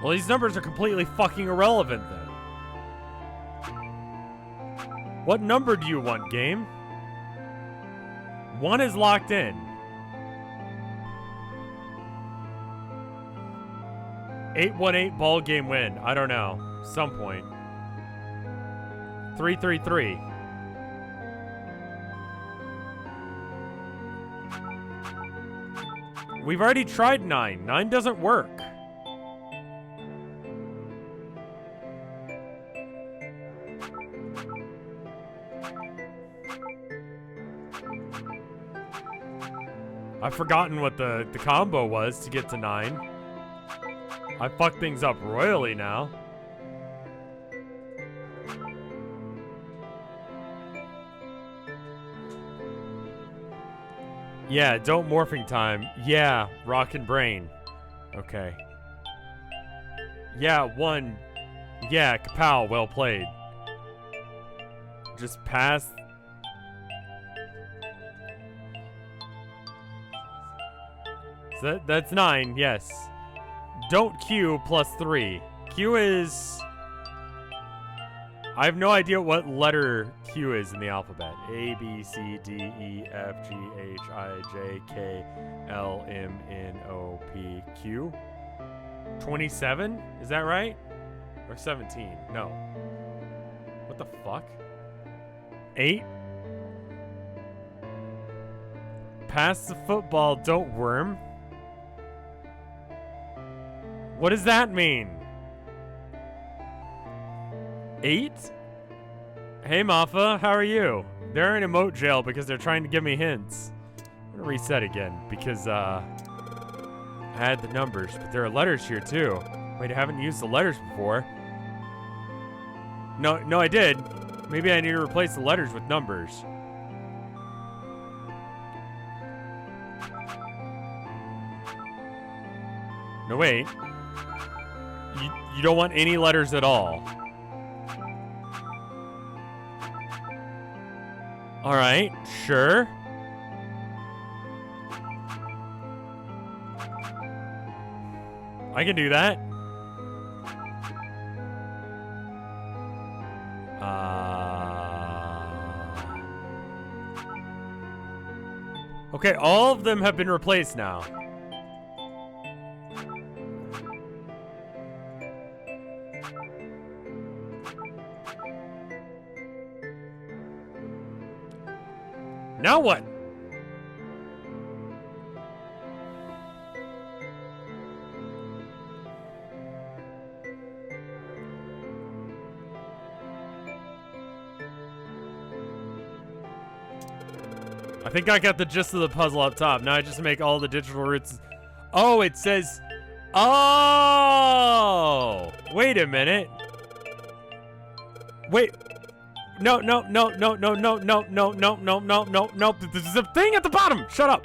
Well, these numbers are completely fucking irrelevant then. What number do you want, game? 1 is locked in. 818 ball game win. I don't know. Some point. 333. We've already tried 9. 9 doesn't work. I've forgotten what the combo was to get to 9. I fucked things up royally now. Yeah, don't morphing time. Yeah, rockin' brain. Okay. Yeah, 1. Yeah, kapow, well played. Just pass. So that's 9, yes. Don't Q plus 3. Q is... I have no idea what letter Q is in the alphabet. A, B, C, D, E, F, G, H, I, J, K, L, M, N, O, P, Q. 27? Is that right? Or 17? No. What the fuck? 8? Pass the football, don't worm. What does that mean? 8? Hey, Mafa, how are you? They're in emote jail because they're trying to give me hints. I'm gonna reset again because, I had the numbers, but there are letters here too. Wait, I haven't used the letters before. No, I did. Maybe I need to replace the letters with numbers. No, wait. You don't want any letters at all. Alright, sure. I can do that. Okay, all of them have been replaced now. Now what? I think I got the gist of the puzzle up top. Now I just make all the digital roots. Oh, it says... Oh! Wait a minute. Wait. No. There's a thing at the bottom. Shut up.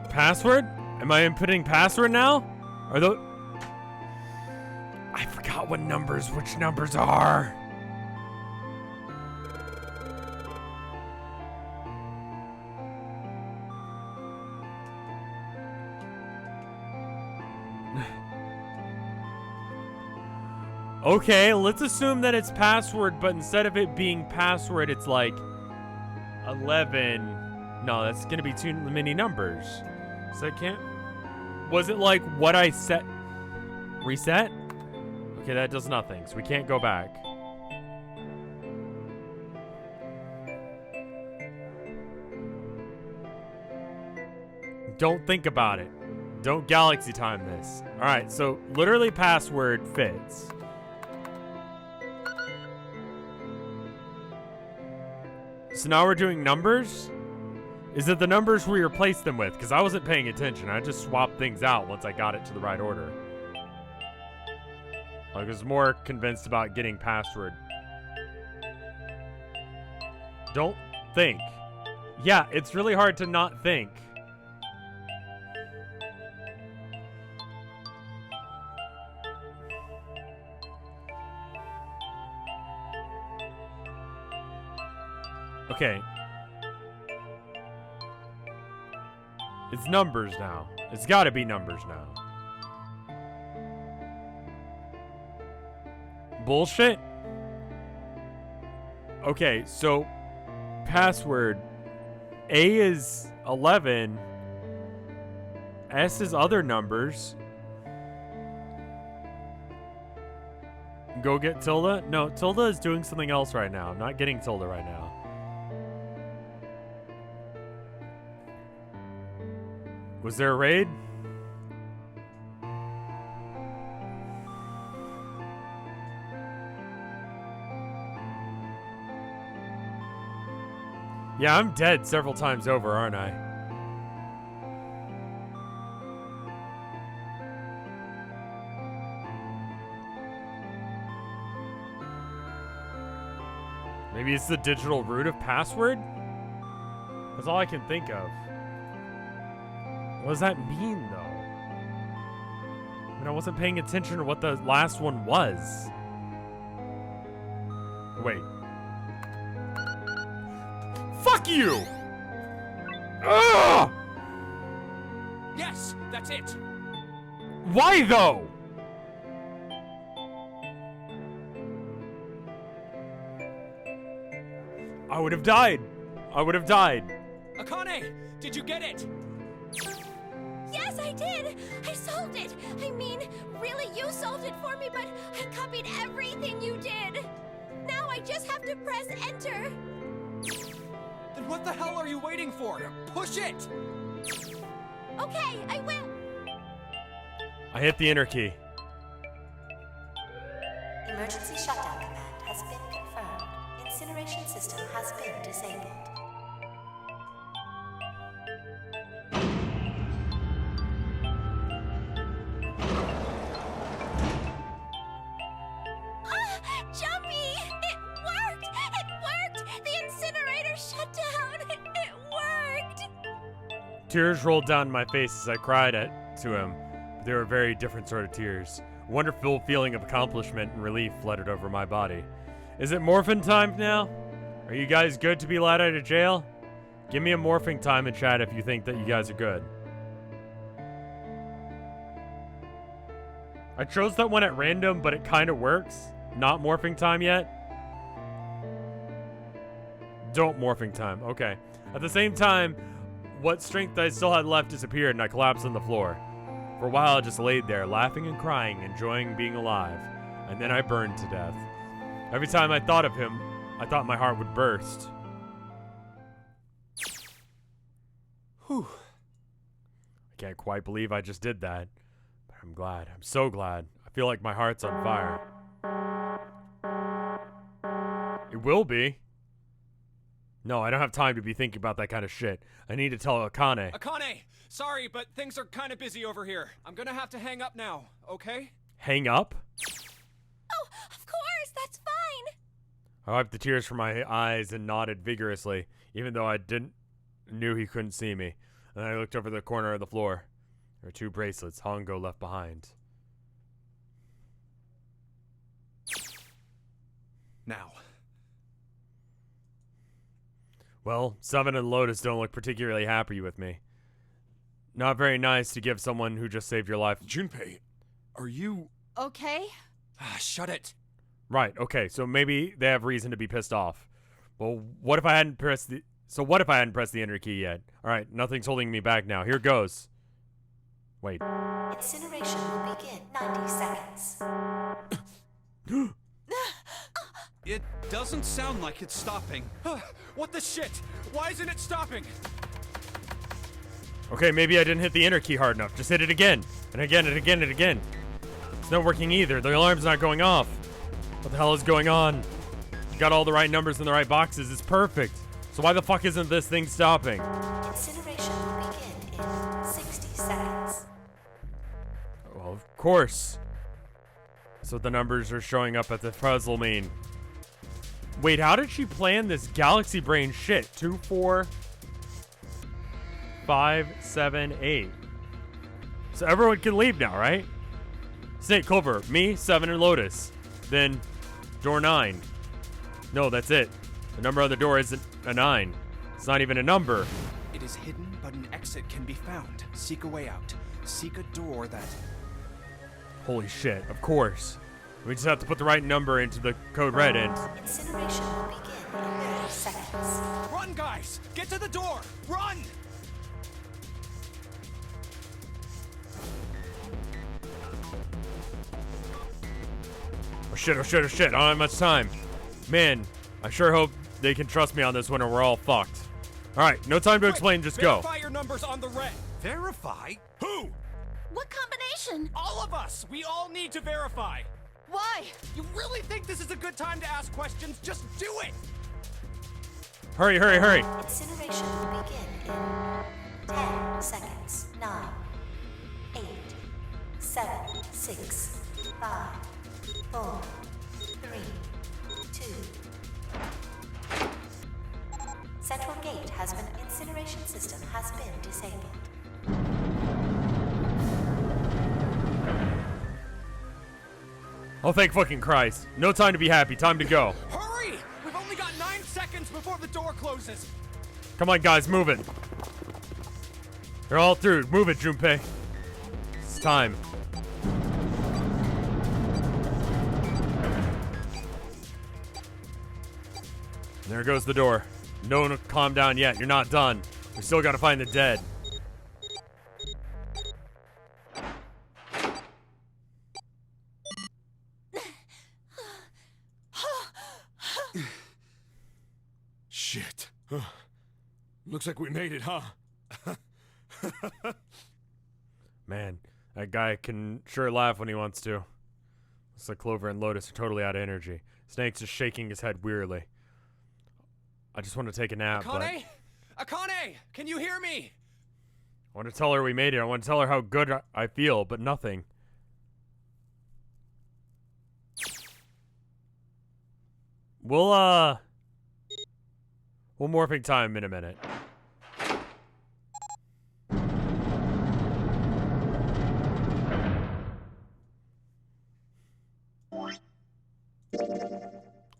Password? Am I inputting password now? Are those... I forgot which numbers are. Okay, let's assume that it's password, but instead of it being password, it's like 11. No, that's gonna be too many numbers. So I can't... Was it like what I set? Reset? Okay, that does nothing, so we can't go back. Don't think about it. Don't galaxy time this. Alright, so literally password fits. So now we're doing numbers? Is it the numbers we replaced them with? Because I wasn't paying attention. I just swapped things out once I got it to the right order. I was more convinced about getting password. Don't think. Yeah, it's really hard to not think. Okay. It's numbers now. It's gotta be numbers now. Bullshit? Okay, so password A is 11. S is other numbers. Go get Tilda? No, Tilda is doing something else right now. I'm not getting Tilda right now. Was there a raid? Yeah, I'm dead several times over, aren't I? Maybe it's the digital root of password? That's all I can think of. What does that mean, though? I mean, I wasn't paying attention to what the last one was. Wait. Fuck you! Ugh! Yes, that's it. Why, though? I would have died. I would have died. Akane, did you get it? Yes, I did! I solved it! I mean, really, you solved it for me, but I copied everything you did! Now I just have to press enter! Then what the hell are you waiting for? Push it! Okay, I will! I hit the enter key. Emergency shutdown command has been confirmed. Incineration system has been disabled. Jumpy! It worked! It worked! The incinerator shut down! It worked! Tears rolled down my face as I cried to him. They were very different sort of tears. A wonderful feeling of accomplishment and relief flooded over my body. Is it morphin' time now? Are you guys good to be let out of jail? Give me a morphing time in chat if you think that you guys are good. I chose that one at random, but it kind of works. Not morphing time yet. Don't morphing time. Okay. At the same time, what strength I still had left disappeared and I collapsed on the floor. For a while I just laid there, laughing and crying, enjoying being alive. And then I burned to death. Every time I thought of him, I thought my heart would burst. Whew. I can't quite believe I just did that. But I'm glad. I'm so glad. I feel like my heart's on fire. It will be. No, I don't have time to be thinking about that kind of shit. I need to tell Akane. Akane, sorry, but things are kind of busy over here. I'm gonna have to hang up now, okay? Hang up? Oh, of course, that's fine. I wiped the tears from my eyes and nodded vigorously, even though I knew he couldn't see me. And I looked over the corner of the floor. There were 2 bracelets Hongo left behind. Now. Well, Seven and Lotus don't look particularly happy with me. Not very nice to give someone who just saved your life. Junpei, are you... Okay? Shut it. Right, okay, so maybe they have reason to be pissed off. Well, what if I hadn't pressed the... So what if I hadn't pressed the enter key yet? Alright, nothing's holding me back now. Here goes. Wait. Incineration will begin 90 seconds. It doesn't sound like it's stopping. What the shit? Why isn't it stopping? Okay, maybe I didn't hit the enter key hard enough. Just hit it again. And again and again and again. It's not working either. The alarm's not going off. What the hell is going on? You got all the right numbers in the right boxes. It's perfect. So why the fuck isn't this thing stopping? Incineration will begin in 60 seconds. Well, of course. That's what the numbers are showing up at the puzzle mean. Wait, how did she plan this galaxy brain shit? 2, 4, 5, 7, 8. So everyone can leave now, right? Snake, Clover, me, 7, and Lotus. Then door 9. No, that's it. The number on the door isn't a 9. It's not even a number. It is hidden, but an exit can be found. Seek a way out. Seek a door that... Holy shit, of course. We just have to put the right number into the code red and... Incineration will begin in 30 seconds. Run, guys! Get to the door! Run! Oh shit, oh shit, oh shit. I don't have much time. Man, I sure hope they can trust me on this one or we're all fucked. Alright, no time to explain, just go. Verify your numbers on the red. Verify? Who? What combination? All of us! We all need to verify! Why? You really think this is a good time to ask questions? Just do it! Hurry, hurry, hurry. Incineration will begin in 10 seconds. 9, 8, 7, 6, 5, 4, 3, 2. Central gate has been... Incineration system has been disabled. Oh, thank fucking Christ. No time to be happy. Time to go. Hurry! We've only got 9 seconds before the door closes. Come on, guys. Move it. They're all through. Move it, Junpei. It's time. There goes the door. No one will calm down yet. You're not done. We still gotta find the dead. Shit. Looks like we made it, huh? Man, that guy can sure laugh when he wants to. Looks like Clover and Lotus are totally out of energy. Snake's just shaking his head wearily. I just want to take a nap, Akane? Akane! Can you hear me? I want to tell her we made it. I want to tell her how good I feel, but nothing. We'll morphing time in a minute.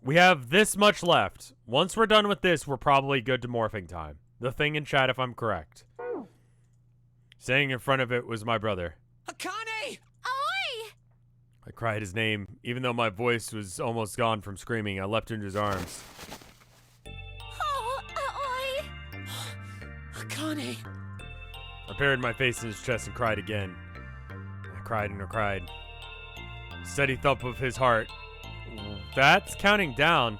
We have this much left. Once we're done with this, we're probably good to morphing time. The thing in chat, if I'm correct. Saying in front of it was my brother. Akane! Oi! I cried his name. Even though my voice was almost gone from screaming, I leapt into his arms. Oh, oi! Akane! I buried my face in his chest and cried again. I cried and I cried. Steady thump of his heart. That's counting down.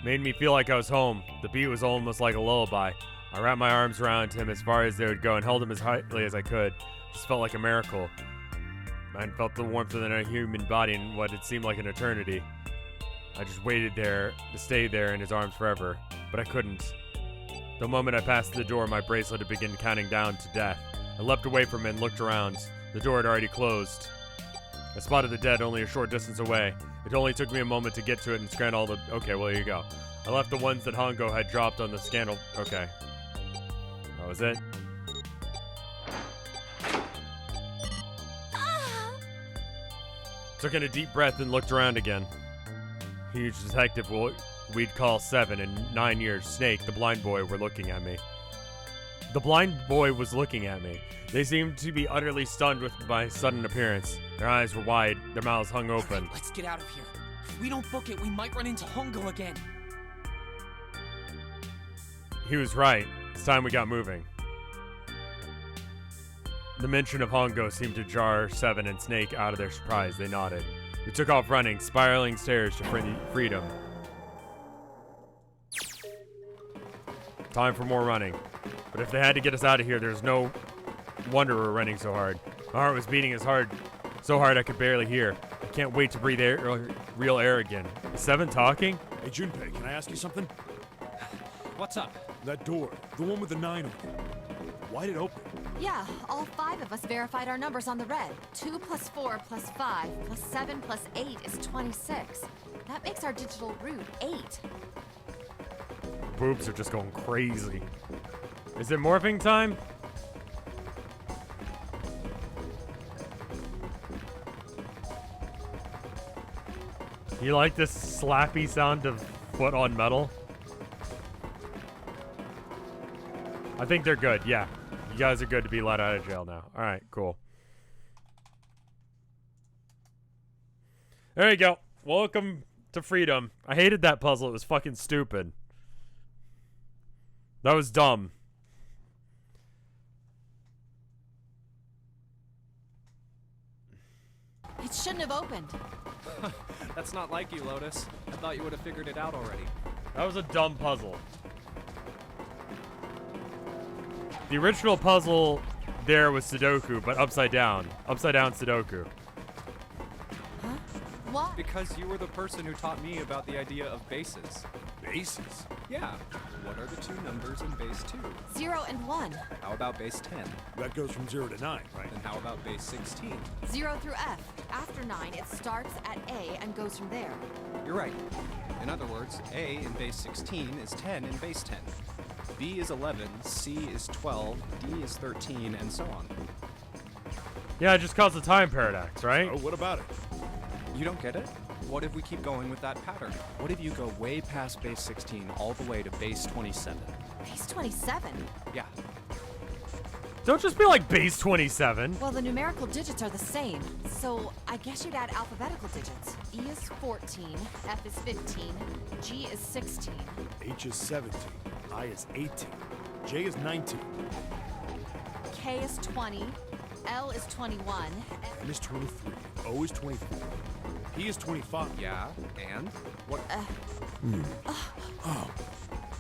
Made me feel like I was home. The beat was almost like a lullaby. I wrapped my arms around him as far as they would go and held him as tightly as I could. It just felt like a miracle. I felt the warmth of a human body in what had seemed like an eternity. I just waited there to stay there in his arms forever, but I couldn't. The moment I passed the door, my bracelet had begun counting down to death. I leapt away from it and looked around. The door had already closed. I spotted the dead only a short distance away. It only took me a moment to get to it and scan all the... Okay, well, here you go. I left the ones that Hongo had dropped on the scandal... Okay. That was it. Took in a deep breath and looked around again. Huge detective we'd call 7 and 9 years. Snake, the blind boy, were looking at me. The blind boy was looking at me. They seemed to be utterly stunned with my sudden appearance. Their eyes were wide, their mouths hung open. Right, let's get out of here. If we don't book it, we might run into Hongo again. He was right. It's time we got moving. The mention of Hongo seemed to jar 7 and Snake out of their surprise. They nodded. We took off running, spiraling stairs to freedom. Time for more running. But if they had to get us out of here, there's no wonder we're running so hard. My heart was beating so hard I could barely hear. I can't wait to breathe real air again. Is 7 talking? Hey, Junpei, can I ask you something? What's up? That door, the one with the 9 on it. Why'd it open? Yeah, all 5 of us verified our numbers on the red. 2 plus 4 plus 5 plus 7 plus 8 is 26. That makes our digital route 8. Boobs are just going crazy. Is it morphing time? You like this slappy sound of foot on metal? I think they're good, yeah. You guys are good to be let out of jail now. Alright, cool. There you go. Welcome to freedom. I hated that puzzle. It was fucking stupid. That was dumb. It shouldn't have opened. That's not like you, Lotus. I thought you would have figured it out already. That was a dumb puzzle. The original puzzle there was Sudoku, but upside down. Upside down Sudoku. Huh? Why? Because you were the person who taught me about the idea of bases. Bases? Yeah. What are the 2 numbers in base 2? 0 and 1. How about base 10? That goes from 0 to 9, right? Then how about base 16? 0 through F. After 9, it starts at A and goes from there. You're right. In other words, A in base 16 is 10 in base 10. B is 11, C is 12, D is 13, and so on. Yeah, it just caused a time paradox, right? Oh, what about it? You don't get it? What if we keep going with that pattern? What if you go way past base 16 all the way to base 27? Base 27? Yeah. Don't just be like base 27. Well, the numerical digits are the same, so I guess you'd add alphabetical digits. E is 14, F is 15, G is 16. H is 17, I is 18, J is 19. K is 20, L is 21, N is 23, O is 24, P is 25. Yeah, and? What?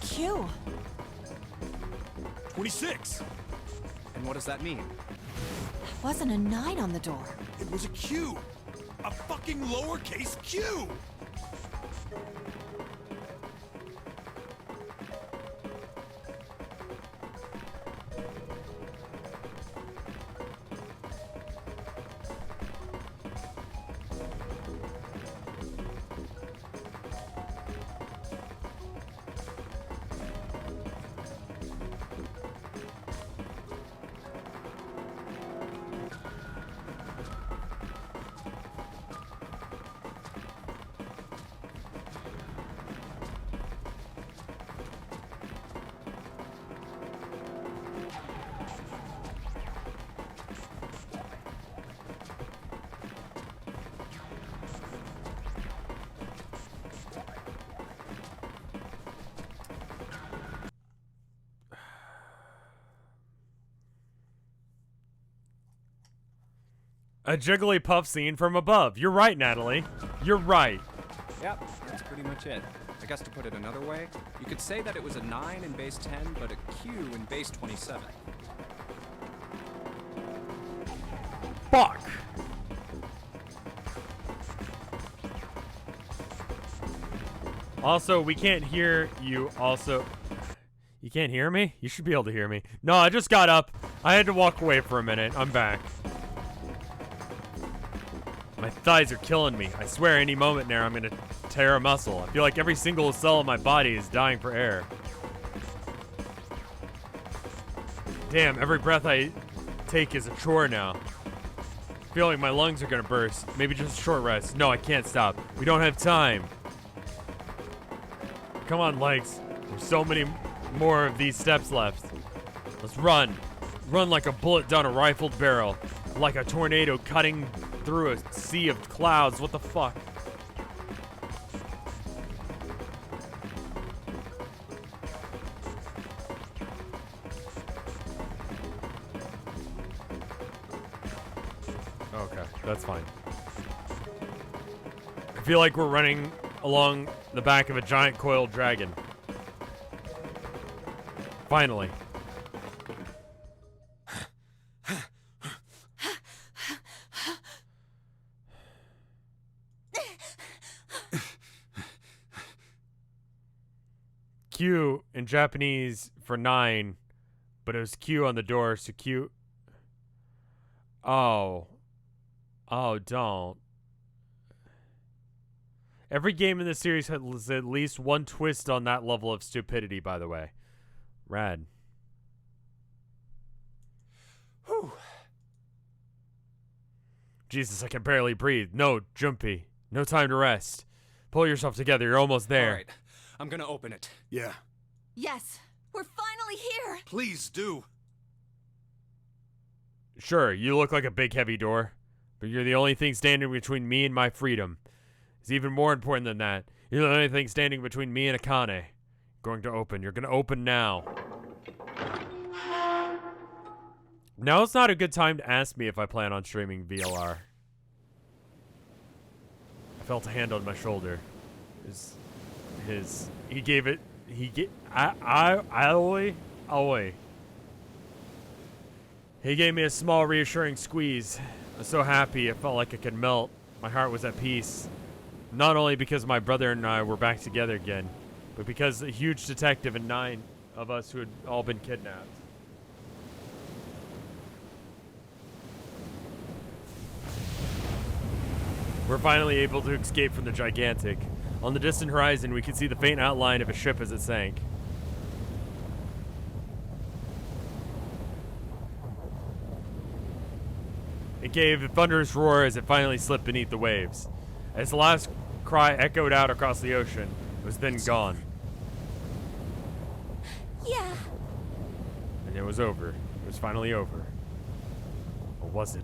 Q. 26. And what does that mean? There wasn't a 9 on the door. It was a Q. A fucking lowercase q. A Jigglypuff scene from above. You're right, Natalie. You're right. Yep, that's pretty much it. I guess to put it another way, you could say that it was a 9 in base 10, but a Q in base 27. Fuck. Also, we can't hear you. Also, you can't hear me? You should be able to hear me. No, I just got up. I had to walk away for a minute. I'm back. My thighs are killing me. I swear any moment now I'm gonna tear a muscle. I feel like every single cell in my body is dying for air. Damn, every breath I take is a chore now. I feel like my lungs are gonna burst. Maybe just a short rest. No, I can't stop. We don't have time. Come on, legs. There's so many more of these steps left. Let's run. Run like a bullet down a rifled barrel. Like a tornado cutting through a sea of clouds. What the fuck? Okay, that's fine. I feel like we're running along the back of a giant coiled dragon. Finally. Q in Japanese for 9, but it was Q on the door, so Q. Oh. Oh, don't. Every game in this series has at least one twist on that level of stupidity, by the way. Rad. Whew. Jesus, I can barely breathe. No, Jumpy. No time to rest. Pull yourself together. You're almost there. All right. I'm gonna open it. Yeah. Yes, we're finally here. Please do. Sure, you look like a big heavy door, but you're the only thing standing between me and my freedom. It's even more important than that. You're the only thing standing between me and Akane. Going to open. You're going to open now. Now's not a good time to ask me if I plan on streaming VLR. I felt a hand on my shoulder. He gave it. He gave me a small, reassuring squeeze. I was so happy, it felt like it could melt. My heart was at peace. Not only because my brother and I were back together again, but because a huge detective and 9 of us who had all been kidnapped. We're finally able to escape from the gigantic. On the distant horizon, we could see the faint outline of a ship as it sank. It gave a thunderous roar as it finally slipped beneath the waves. As the last cry echoed out across the ocean, it was then gone. Yeah. And it was over. It was finally over. Or was it?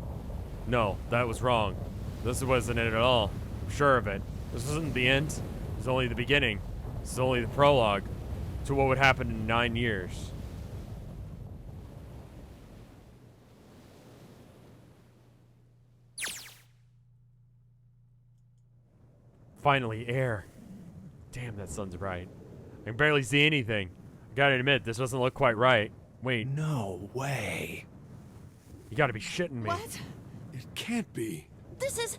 No, that was wrong. This wasn't it at all. I'm sure of it. This wasn't the end. It was only the beginning. This is only the prologue to what would happen in 9 years. Finally, air. Damn, that sun's bright. I can barely see anything. I gotta admit, this doesn't look quite right. Wait. No way. You gotta be shitting me. What? It can't be. This is...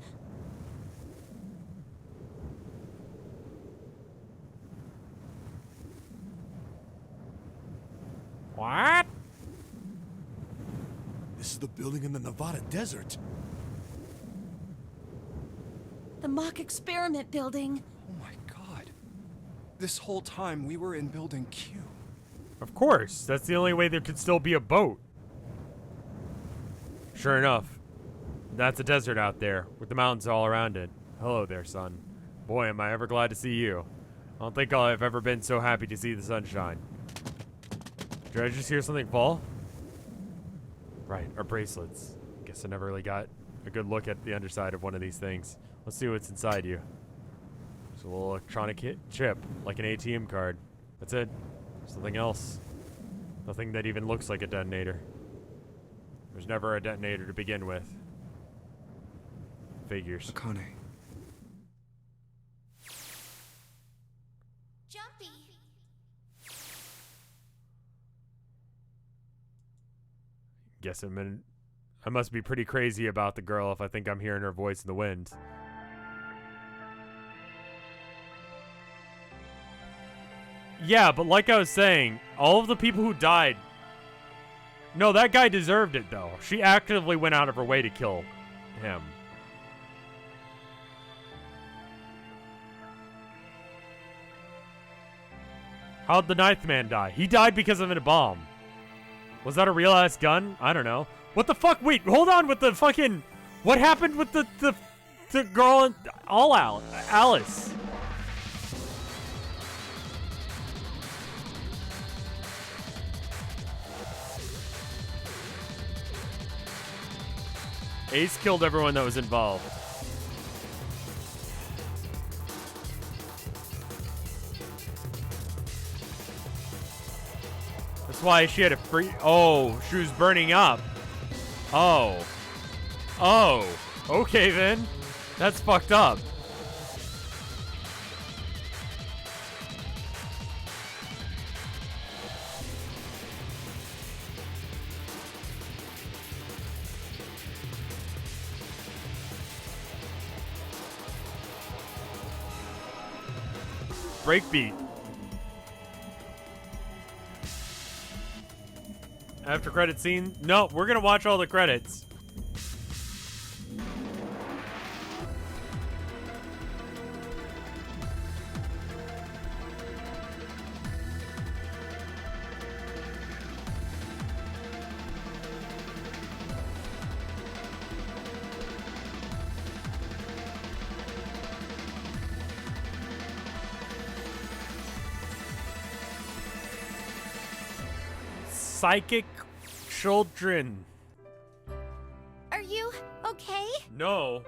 What? This is the building in the Nevada desert. The mock experiment building. Oh my god. This whole time we were in building Q. Of course. That's the only way there could still be a boat. Sure enough. That's a desert out there, with the mountains all around it. Hello there, son. Boy, am I ever glad to see you. I don't think I've ever been so happy to see the sunshine. Did I just hear something fall? Right, our bracelets. Guess I never really got a good look at the underside of one of these things. Let's see what's inside you. It's a little electronic chip, like an ATM card. That's it. Something else. Nothing that even looks like a detonator. There's never a detonator to begin with. Figures. Akane. Jumpy. Guess I must be pretty crazy about the girl if I think I'm hearing her voice in the wind. Yeah, but like I was saying, all of the people who died... No, that guy deserved it, though. She actively went out of her way to kill him. How'd the 9th man die? He died because of a bomb. Was that a real-ass gun? I don't know. What the fuck? Wait, hold on with the fucking... What happened with the girl and Alice? Ace killed everyone that was involved. That's why she had a free. Oh, she was burning up. Oh. Oh. Okay then. That's fucked up. Breakbeat. After credit scene? No, we're gonna watch all the credits. Psychic children. Are you okay? No.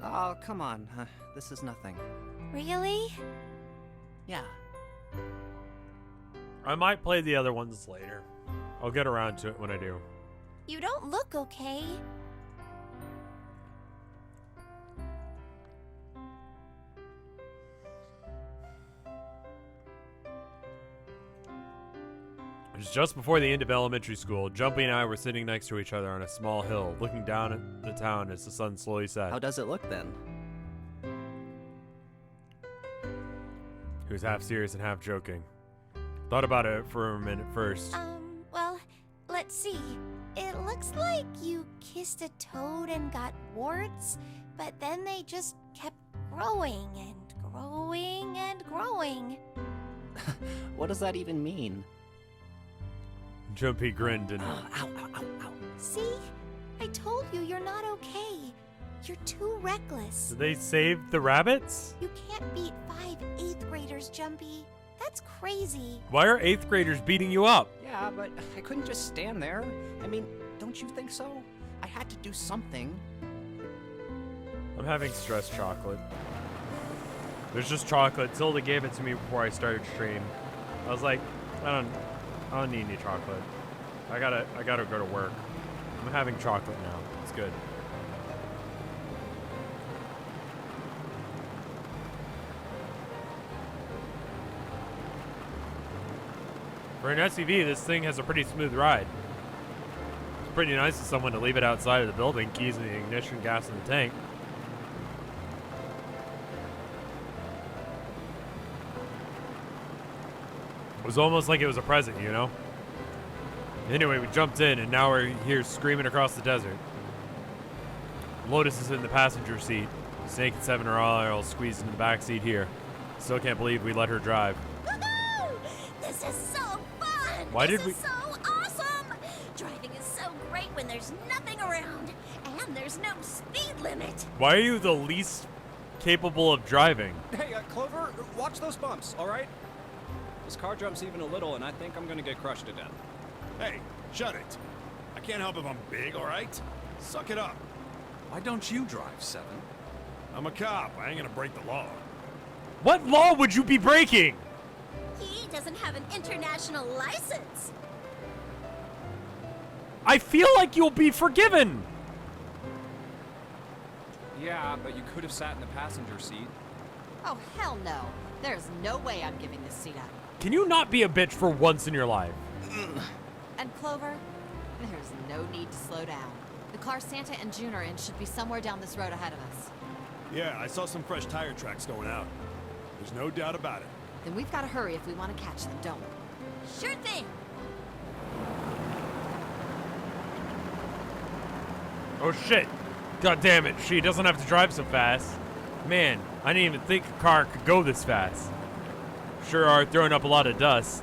Oh, come on. This is nothing. Really? Yeah. I might play the other ones later. I'll get around to it when I do. You don't look okay. It was just before the end of elementary school. Jumpy and I were sitting next to each other on a small hill, looking down at the town as the sun slowly set. How does it look then? He was half serious and half joking. Thought about it for a minute first. Well, let's see. It looks like you kissed a toad and got warts, but then they just kept growing and growing and growing. What does that even mean? Jumpy grinned and... Ow, ow, ow, ow. See? I told you you're not okay. You're too reckless. Did they save the rabbits? You can't beat 5 8th graders, Jumpy. That's crazy. Why are 8th graders beating you up? Yeah, but I couldn't just stand there. I mean, don't you think so? I had to do something. I'm having stress chocolate. There's just chocolate. Tilda gave it to me before I started stream. I was like, I don't need any chocolate. I gotta go to work. I'm having chocolate now. It's good. For an SUV, this thing has a pretty smooth ride. It's pretty nice of someone to leave it outside of the building, keys in the ignition, gas in the tank. It was almost like it was a present, you know? Anyway, we jumped in, and now we're here screaming across the desert. Lotus is in the passenger seat. Snake and Seven are all squeezed into the back seat here. Still can't believe we let her drive. Woohoo! This is so fun! Why this did we... is so awesome! Driving is so great when there's nothing around, and there's no speed limit. Why are you the least capable of driving? Hey, Clover, watch those bumps, all right? This car jumps even a little, and I think I'm gonna get crushed to death. Hey, shut it. I can't help if I'm big, all right? Suck it up. Why don't you drive, Seven? I'm a cop. I ain't gonna break the law. What law would you be breaking? He doesn't have an international license. I feel like you'll be forgiven. Yeah, but you could have sat in the passenger seat. Oh, hell no. There's no way I'm giving this seat up. Can you not be a bitch for once in your life? And Clover, there's no need to slow down. The car Santa and June are in should be somewhere down this road ahead of us. Yeah, I saw some fresh tire tracks going out. There's no doubt about it. Then we've got to hurry if we want to catch them, don't we? Sure thing. Oh shit. God damn it, she doesn't have to drive so fast. Man, I didn't even think a car could go this fast. Sure are throwing up a lot of dust.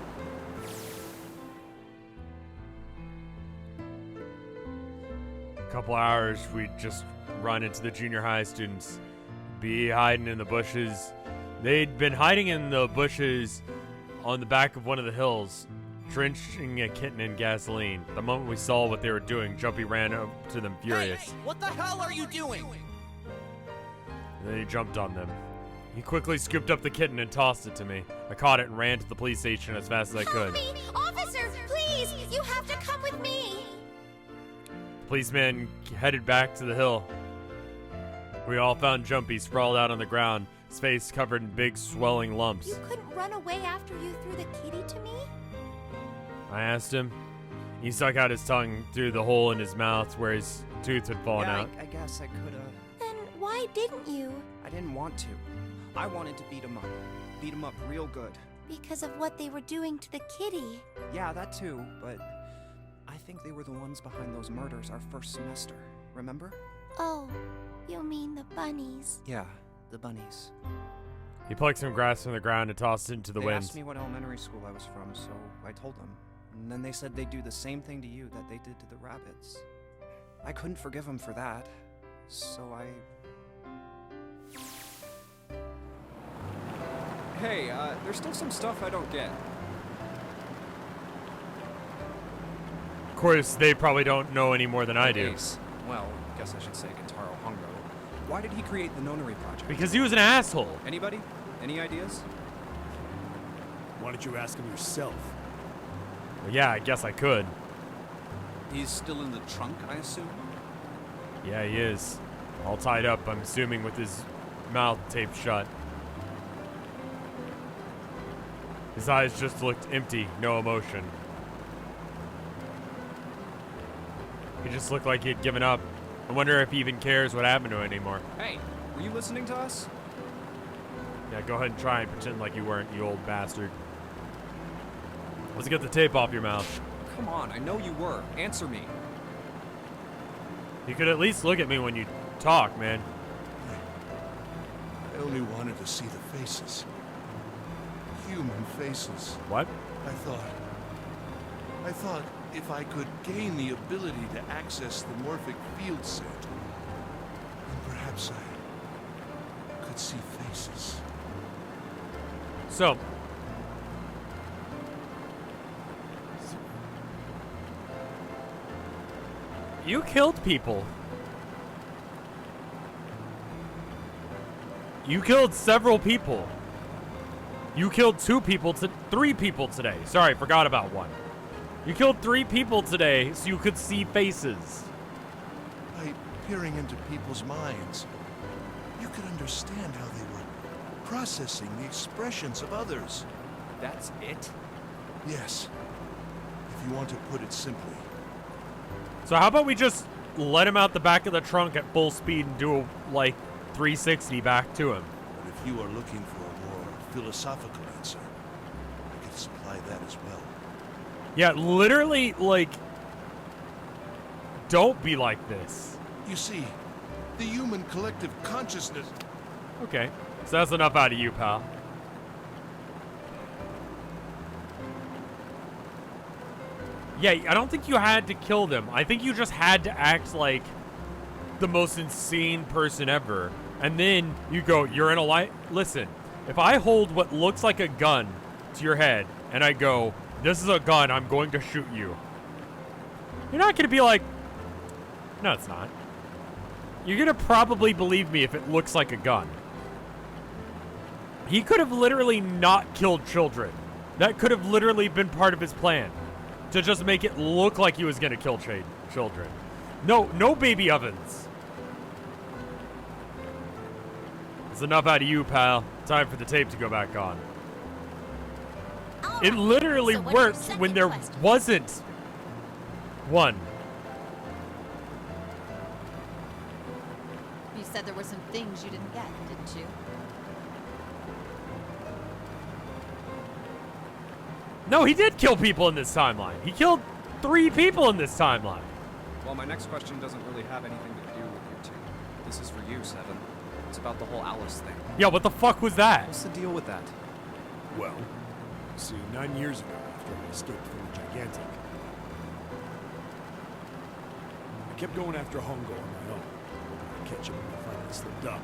A couple hours, we'd just run into the junior high students, be hiding in the bushes. They'd been hiding in the bushes on the back of one of the hills, drenching a kitten in gasoline. The moment we saw what they were doing, Jumpy ran up to them furious. Hey, what the hell are you doing? And then he jumped on them. He quickly scooped up the kitten and tossed it to me. I caught it and ran to the police station as fast as I could. Help me! Officer, please! You have to come with me! The policeman headed back to the hill. We all found Jumpy sprawled out on the ground, his face covered in big swelling lumps. You couldn't run away after you threw the kitty to me? I asked him. He stuck out his tongue through the hole in his mouth where his tooth had fallen out. I guess I could've. Then why didn't you? I didn't want to. I wanted to beat him up. Beat him up real good. Because of what they were doing to the kitty. Yeah, that too, but I think they were the ones behind those murders our first semester. Remember? Oh, you mean the bunnies? Yeah, the bunnies. He plucked some grass from the ground and tossed it into the They wind. asked me what elementary school I was from, so I told them. And then they said they'd do the same thing to you that they did to the rabbits. I couldn't forgive them for that, so I... Hey, there's still some stuff I don't get. Of course, they probably don't know any more than I do. Ace. Well, guess I should say Gentaro Hongo. Why did he create the Nonary project? Because he was an asshole. Anybody? Any ideas? Why don't you ask him yourself? Well, yeah, I guess I could. He's still in the trunk, I assume? Yeah, he is. All tied up, I'm assuming, with his mouth taped shut. His eyes just looked empty, no emotion. He just looked like he had given up. I wonder if he even cares what happened to him anymore. Hey, were you listening to us? Yeah, go ahead and try and pretend like you weren't, you old bastard. Let's get the tape off your mouth. Come on, I know you were. Answer me. You could at least look at me when you talk, man. I only wanted to see the faces. Human faces. What? I thought if I could gain the ability to access the morphic field set, then perhaps I could see faces. So, you killed people. You killed several people. You killed 3 people today. Sorry, forgot about one. You killed 3 people today so you could see faces. By peering into people's minds, you could understand how they were processing the expressions of others. That's it? Yes. If you want to put it simply. So how about we just let him out the back of the trunk at full speed and do a, 360 back to him? But if you are looking for a more philosophical answer, I could supply that as well. Yeah, literally, don't be like this. You see, the human collective consciousness... Okay, so that's enough out of you, pal. Yeah, I don't think you had to kill them. I think you just had to act like the most insane person ever. And then you go, you're in a light. Listen, if I hold what looks like a gun to your head and I go, this is a gun, I'm going to shoot you. You're not going to be like, no, it's not. You're going to probably believe me if it looks like a gun. He could have literally not killed children. That could have literally been part of his plan. To just make it look like he was going to kill children. No baby ovens. That's enough out of you, pal. Time for the tape to go back on. It literally worked when there wasn't one. You said there were some things you didn't get, didn't you? No, he did kill people in this timeline. He killed 3 people in this timeline. Well, my next question doesn't really have anything to do with you two. This is for you, Seven. It's about the whole Alice thing. Yeah, what the fuck was that? What's the deal with that? Well, see, 9 years ago, after I escaped from the Gigantic, I kept going after Hongo on my own. I'd catch him when I finally slipped up.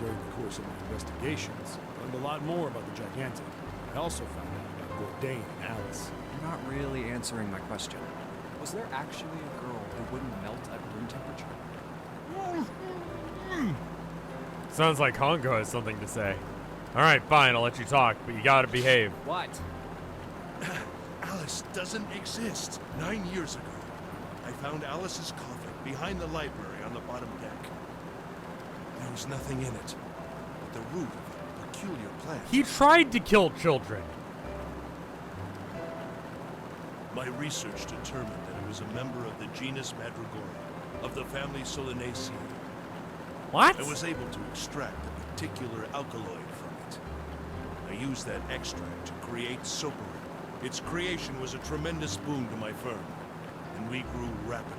During the course of my investigations, I learned a lot more about the Gigantic. I also found out about Bourdain and Alice. You're not really answering my question. Was there actually a girl who wouldn't melt at room temperature? Sounds like Hongo has something to say. Alright, fine, I'll let you talk, but you gotta behave. What? Alice doesn't exist. 9 years ago, I found Alice's coffin behind the library on the bottom deck. There was nothing in it but the root of a peculiar plant. He tried to kill children. My research determined that it was a member of the genus Madrigora, of the family Solanaceae. What? I was able to extract a particular alkaloid from it. I used that extract to create soapera. Its creation was a tremendous boon to my firm, and we grew rapidly.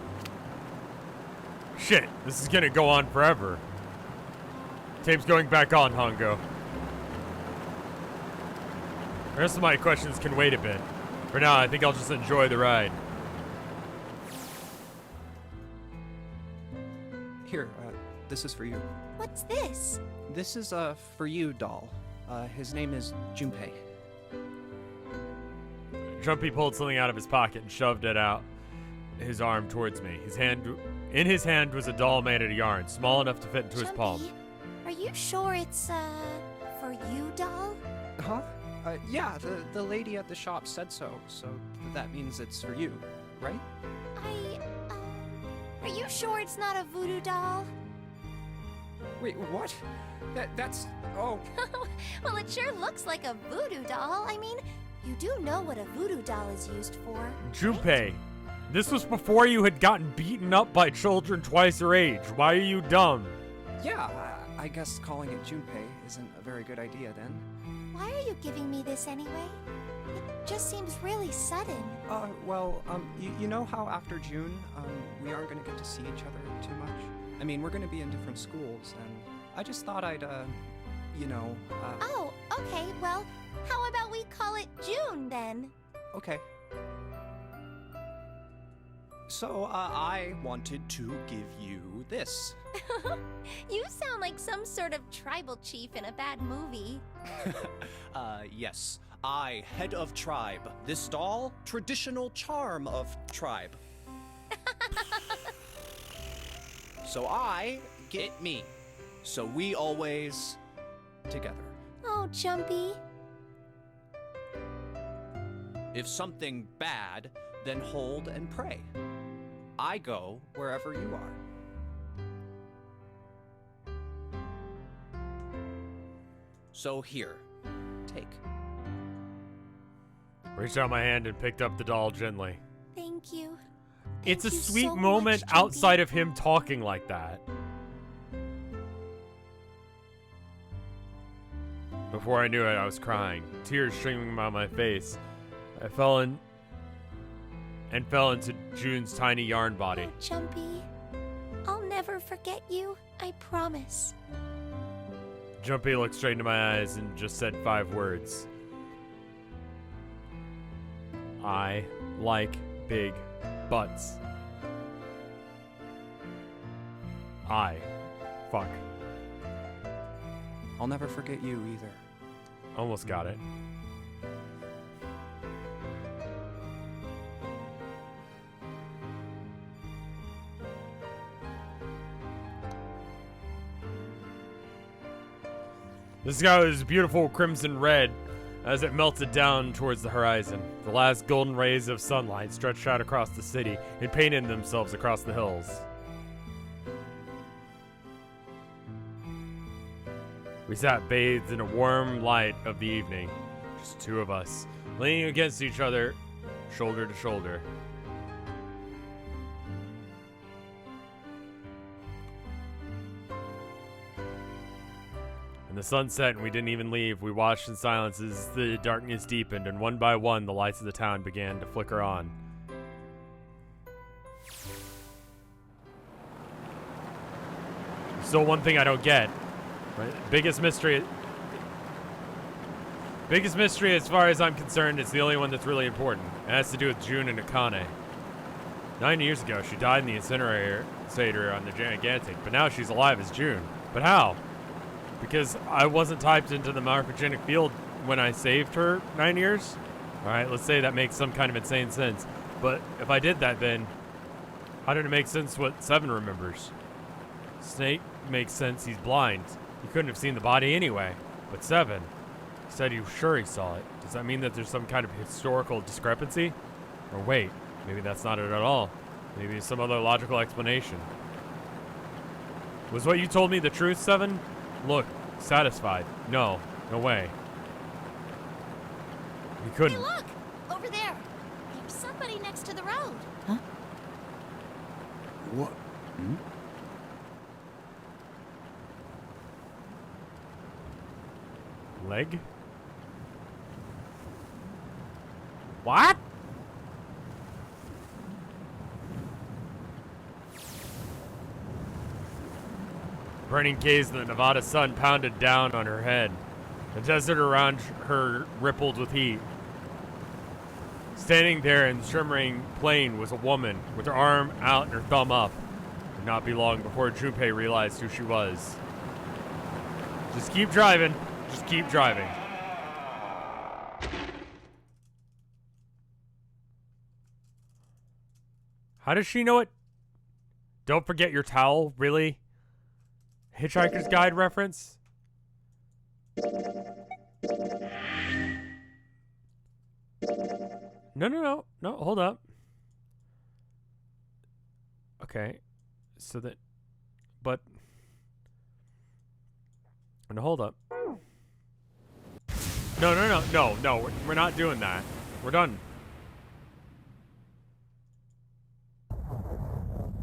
Shit, this is gonna go on forever. Tape's going back on, Hongo. The rest of my questions can wait a bit. For now, I think I'll just enjoy the ride. Here, this is for you. What's this? This is a for you doll. His name is Junpei. Jumpy pulled something out of his pocket and shoved it out his arm towards me. In his hand was a doll made out of yarn, small enough to fit into his palm. Are you sure it's, for you, doll? Huh? Yeah, the lady at the shop said so, so that means it's for you, right? Are you sure it's not a voodoo doll? Wait, what? That's... oh. Well, it sure looks like a voodoo doll. I mean, you do know what a voodoo doll is used for. Junpei, this was before you had gotten beaten up by children twice your age. Why are you dumb? Yeah, I guess calling it Junpei isn't a very good idea then. Why are you giving me this anyway? It just seems really sudden. Well, you know how after June, we aren't gonna get to see each other too much? I mean, we're gonna be in different schools, and I just thought I'd, Oh, okay, well, how about we call it June then? Okay. So, I wanted to give you this. You sound like some sort of tribal chief in a bad movie. Yes. I, head of tribe. This doll, traditional charm of tribe. So I get me. So we always together. Oh, Jumpy. If something bad, then hold and pray. I go wherever you are. So here, take. Reached out my hand and picked up the doll gently. Thank you. It's a Thank you sweet so moment much, Jumpy. outside of him talking like that. Before I knew it, I was crying, tears streaming down my face. I fell into June's tiny yarn body. Oh, Jumpy. I'll never forget you, I promise. Jumpy looked straight into my eyes and just said 5 words. I like big butts. Fuck. I'll never forget you either. Almost got it. The sky was beautiful crimson red as it melted down towards the horizon. The last golden rays of sunlight stretched out across the city and painted themselves across the hills. We sat bathed in a warm light of the evening, just 2 of us, leaning against each other, shoulder to shoulder. And the sun set and we didn't even leave. We watched in silence as the darkness deepened, and one by one the lights of the town began to flicker on. Still one thing I don't get. Right? Biggest mystery. Biggest mystery as far as I'm concerned, it's the only one that's really important. It has to do with June and Akane. 9 years ago, she died in the incinerator on the Gigantic, but now she's alive as June. But how? Because I wasn't typed into the morphogenic field when I saved her 9 years? Alright, let's say that makes some kind of insane sense. But if I did that, then how did it make sense what 7 remembers? Snake makes sense, he's blind. He couldn't have seen the body anyway. But 7, he said he was sure he saw it. Does that mean that there's some kind of historical discrepancy? Or wait, maybe that's not it at all. Maybe some other logical explanation. Was what you told me the truth, 7? Look, satisfied. No, no way. He couldn't. Hey, look! Over there! There's somebody next to the road. Huh? What? Hmm? Leg? What? Burning gaze of the Nevada sun pounded down on her head. The desert around her rippled with heat. Standing there in the shimmering plain was a woman with her arm out and her thumb up. It would not be long before Junpei realized who she was. Just keep driving. Just keep driving. How does she know it? Don't forget your towel, really? Hitchhiker's Guide reference? No, hold up. Okay, so that, but, no, hold up. No, we're not doing that. We're done.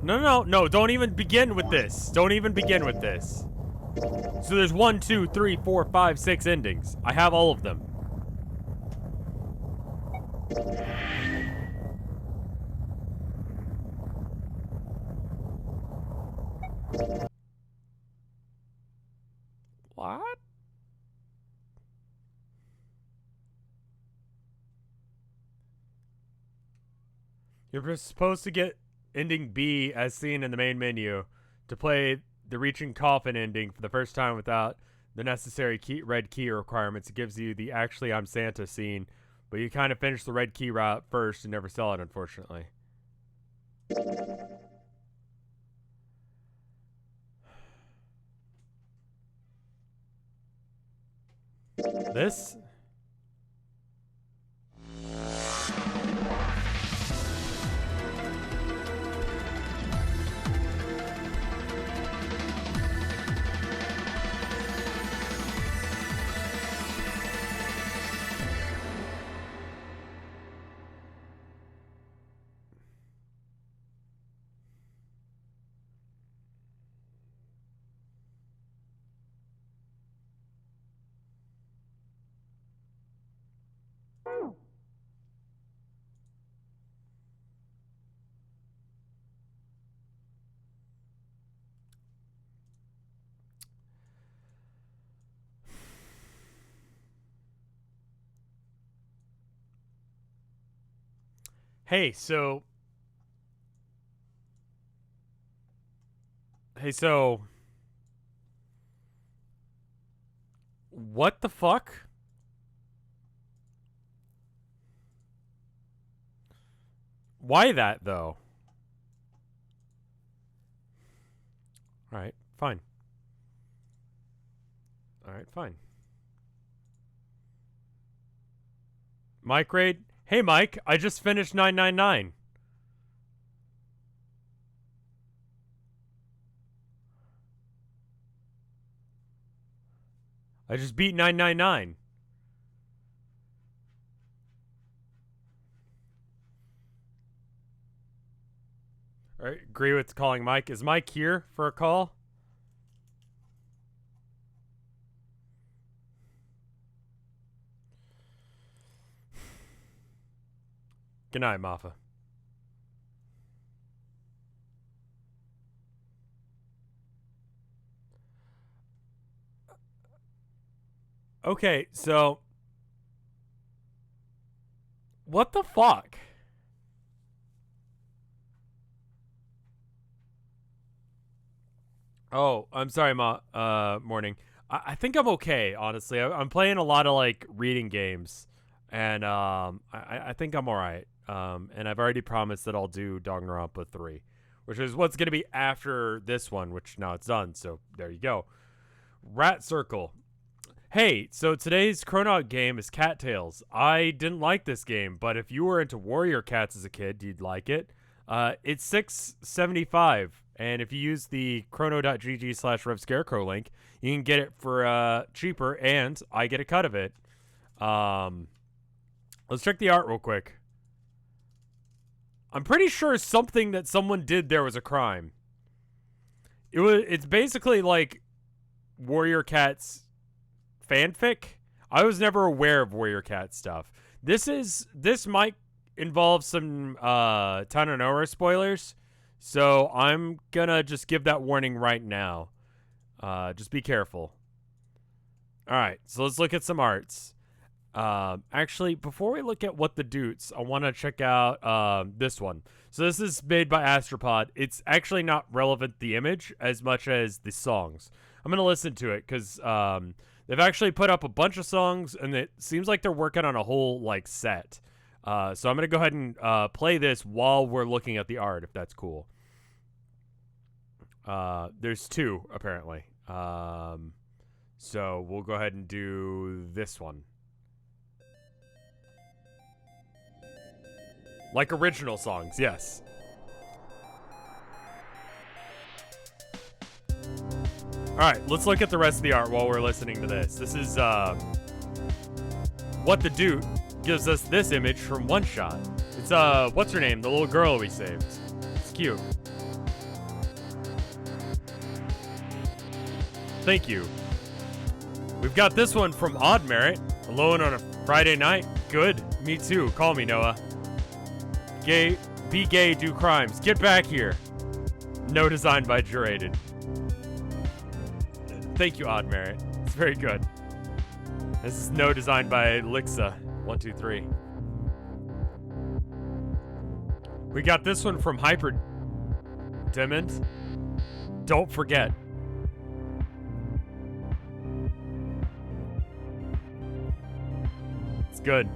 No, don't even begin with this. Don't even begin with this. So there's 1, 2, 3, 4, 5, 6 endings. I have all of them. What? You're supposed to get ending B as seen in the main menu to play the reaching coffin ending for the first time without the necessary red key requirements. It gives you the actually I'm Santa scene, but you kind of finish the red key route first and never saw it, unfortunately. This? Hey, so what the fuck? Why that, though? Alright, fine. Alright, fine. Mike raid? Hey, Mike, I just finished 999. I just beat 999. Alright, agree with calling Mike. Is Mike here for a call? Good night, Mafa. Okay, so What the fuck? Oh, I'm sorry, morning. I think I'm okay, honestly. I'm playing a lot of, like, reading games. And, I think I'm alright. And I've already promised that I'll do Danganronpa 3. Which is what's going to be after this one, which now it's done. So, there you go. Rat Circle. Hey, so today's Chronaut game is Cattails. I didn't like this game, but if you were into warrior cats as a kid, you'd like it. It's $6.75, and if you use the chrono.gg/RevScarecrow link, you can get it for cheaper, and I get a cut of it. Let's check the art real quick. I'm pretty sure something that someone did there was a crime. It's basically like Warrior Cats fanfic. I was never aware of Warrior Cat stuff. This might involve some Town of Nowhere spoilers, so I'm gonna just give that warning right now. Just be careful. Alright, so let's look at some arts. Actually, before we look at what the doots, I want to check out this one. So this is made by Astropod. It's actually not relevant, the image, as much as the songs. I'm going to listen to it, because they've actually put up a bunch of songs, and it seems like they're working on a whole, like, set. So I'm going to go ahead and play this while we're looking at the art, if that's cool. There's two, apparently. So we'll go ahead and do this one. Like original songs, yes. Alright, let's look at the rest of the art while we're listening to this. This is, What the Dude gives us this image from One Shot. It's, what's her name? The little girl we saved. It's cute. Thank you. We've got this one from Odd Merit. Alone on a Friday night? Good. Me too. Call me, Noah. Gay, be gay, do crimes. Get back here. No design by Jurated. Thank you, Odd Merit. It's very good. This is no design by Lixa123. We got this one from Hyper Demons. Don't forget. It's good.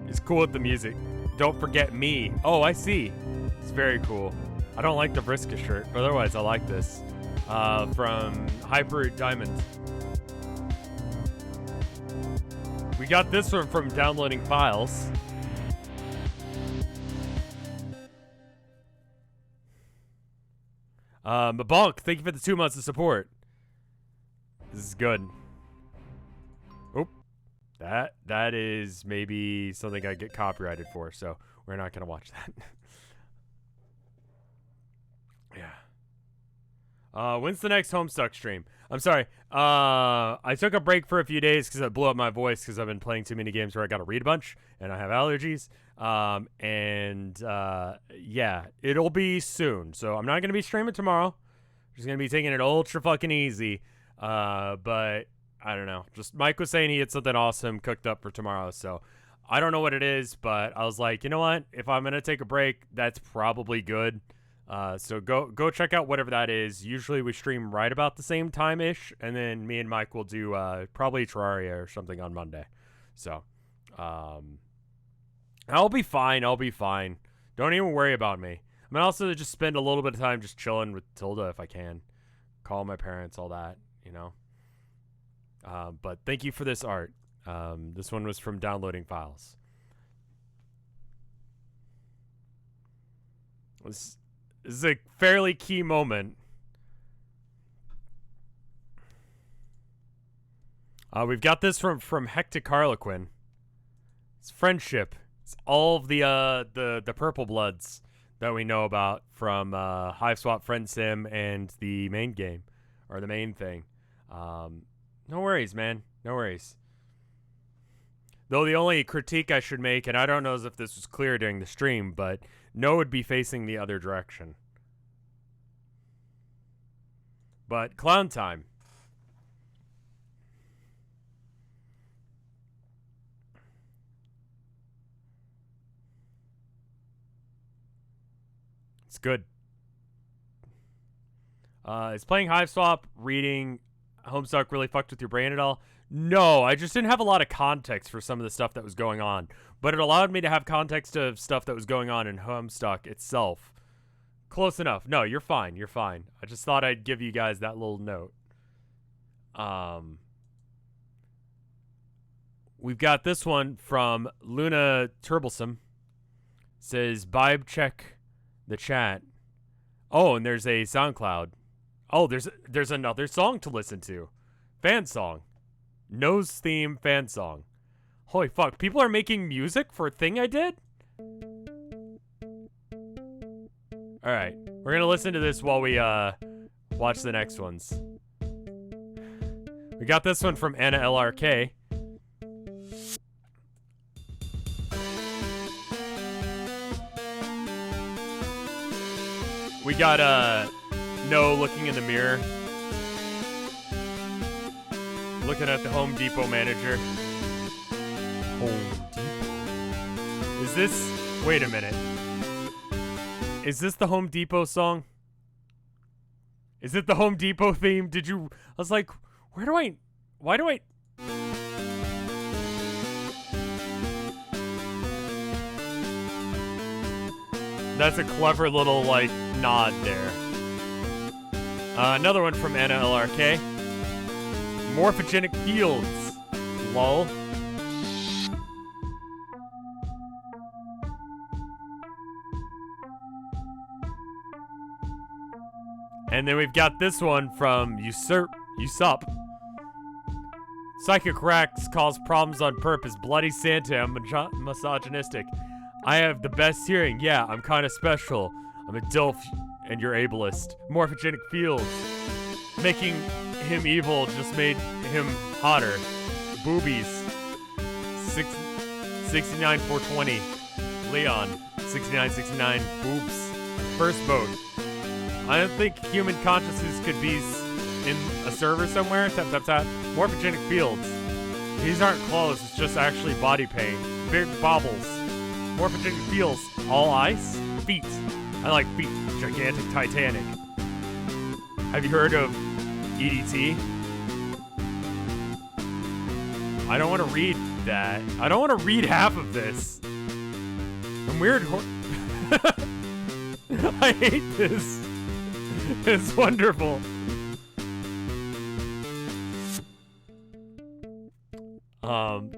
It's cool with the music. Don't forget me. Oh, I see. It's very cool. I don't like the Vriska shirt, but otherwise I like this. From Hyper Diamond. We got this one from Downloading Files. Mabonk, thank you for the 2 months of support. This is good. Oop. That is maybe something I get copyrighted for, so we're not gonna watch that. Yeah. When's the next Homestuck stream? I'm sorry. I took a break for a few days because I blew up my voice because I've been playing too many games where I got to read a bunch and I have allergies. Yeah, it'll be soon. So I'm not gonna be streaming tomorrow. I'm just gonna be taking it ultra fucking easy. But I don't know. Just Mike was saying he had something awesome cooked up for tomorrow, so I don't know what it is, but I was like, you know what? If I'm gonna take a break, that's probably good. So go check out whatever that is. Usually we stream right about the same time-ish, and then me and Mike will do probably Terraria or something on Monday. So I'll be fine. I'll be fine. Don't even worry about me. I'm gonna also just spend a little bit of time just chilling with Tilda if I can. Call my parents, all that, you know. But thank you for this art. This one was from Downloading Files. This is a fairly key moment. We've got this from Hectic Harlequin. It's friendship. It's all of the Purple Bloods that we know about from Hive Swap, Friend Sim, and the main game, or the main thing. No worries, man. No worries. Though the only critique I should make, and I don't know if this was clear during the stream, but No would be facing the other direction. But clown time. It's good. Is playing Hive Swap, reading Homestuck really fucked with your brain at all? No, I just didn't have a lot of context for some of the stuff that was going on. But it allowed me to have context of stuff that was going on in Homestuck itself. Close enough. No, you're fine. You're fine. I just thought I'd give you guys that little note. We've got this one from Luna Turbulsome. Says, Vibe check the chat. Oh, and there's a SoundCloud. Oh, there's another song to listen to. Fan song. Nose theme fan song. Holy fuck, people are making music for a thing I did? Alright, we're gonna listen to this while we watch the next ones. We got this one from Anna LRK. We got No looking in the mirror. Looking at the Home Depot manager. Home Depot. Is this... Wait a minute. Is this the Home Depot song? Is it the Home Depot theme? Did you... I was like, where do I... Why do I... That's a clever little, like, nod there. Another one from Anna LRK. Morphogenic fields. Lol. And then we've got this one from Usurp. Psychic racks cause problems on purpose. Bloody Santa, I'm misogynistic. I have the best hearing. Yeah, I'm kind of special. I'm a DILF and you're ableist. Morphogenic fields. Making him evil just made him hotter. Boobies. 69420. Leon. 6969. Boobs. First vote. I don't think human consciousness could be in a server somewhere. Tap, tap, tap. Morphogenic fields. These aren't clothes, it's just actually body paint. Big bobbles. Morphogenic fields. All ice? Feet. I like feet. Gigantic Titanic. Have you heard of EDT? I don't want to read that. I don't want to read half of this. I'm weird. I hate this. It's wonderful.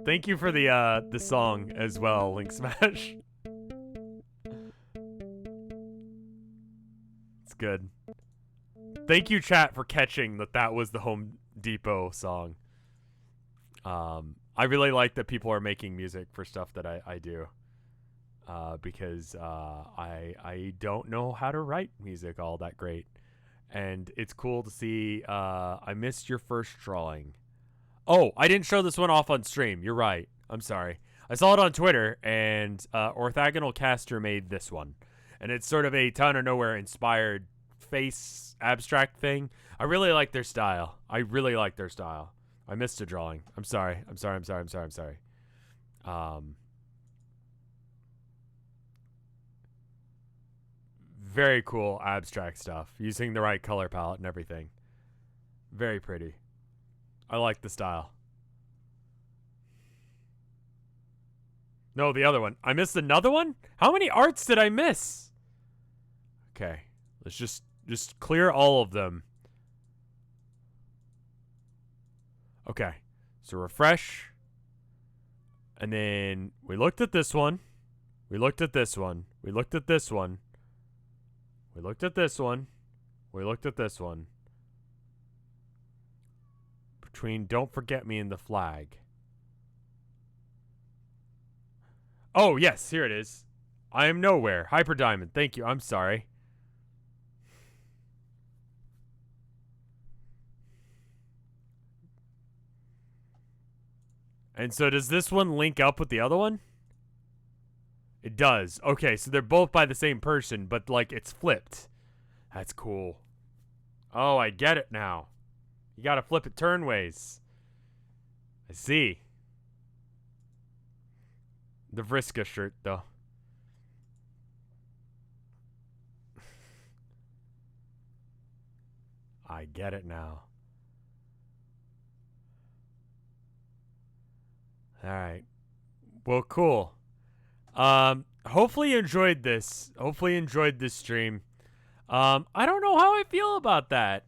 Thank you for the song as well, Link Smash. It's good. Thank you, chat, for catching that was the Home Depot song. I really like that people are making music for stuff that I do. Because I don't know how to write music all that great. And it's cool to see. I missed your first drawing. Oh, I didn't show this one off on stream. You're right. I'm sorry. I saw it on Twitter, and Orthogonal Caster made this one. And it's sort of a Town of Nowhere inspired face abstract thing. I really like their style. I missed a drawing. I'm sorry. Very cool abstract stuff. Using the right color palette and everything. Very pretty. I like the style. No, the other one. I missed another one? How many arts did I miss? Okay. Let's just clear all of them. Okay. So refresh. And then we looked at this one. We looked at this one. We looked at this one. We looked at this one. We looked at this one. Between Don't Forget Me and the flag. Oh, yes, here it is. I am nowhere. Hyper Diamond. Thank you. I'm sorry. And so does this one link up with the other one? It does. Okay, so they're both by the same person, but like it's flipped. That's cool. Oh, I get it now. You gotta flip it turnways. I see. The Vriska shirt, though. I get it now. Alright. Well, cool. Hopefully you enjoyed this. Hopefully you enjoyed this stream. I don't know how I feel about that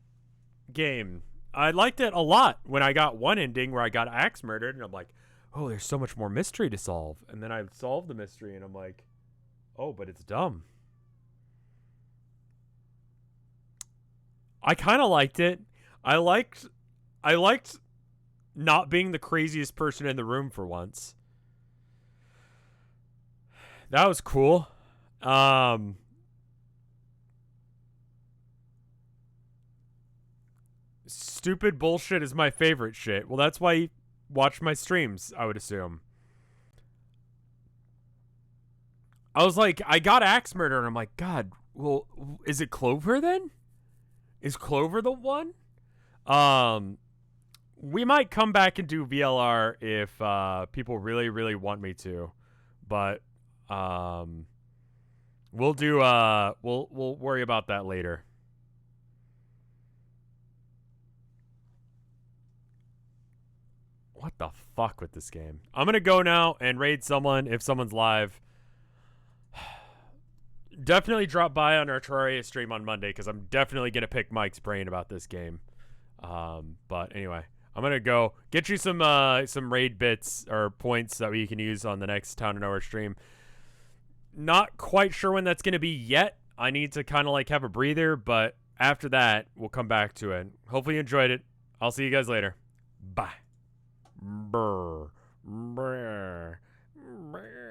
game. I liked it a lot when I got one ending where I got axe murdered, and I'm like, oh, there's so much more mystery to solve. And then I solved the mystery, and I'm like, oh, but it's dumb. I kind of liked it. I liked not being the craziest person in the room for once. That was cool. Stupid bullshit is my favorite shit. Well, that's why you watch my streams, I would assume. I was like, I got axe murder, and I'm like, God, well, is it Clover then? Is Clover the one? We might come back and do VLR if people really, really want me to. But we'll do we'll worry about that later. What the fuck with this game? I'm gonna go now and raid someone if someone's live. Definitely drop by on our Terraria stream on Monday because I'm definitely gonna pick Mike's brain about this game. But anyway, I'm gonna go get you some raid bits or points that we can use on the next Town of Nowhere stream. Not quite sure when that's gonna be yet. I need to kind of like have a breather, but after that, we'll come back to it. Hopefully you enjoyed it. I'll see you guys later. Bye. Brr. Brr. Brr.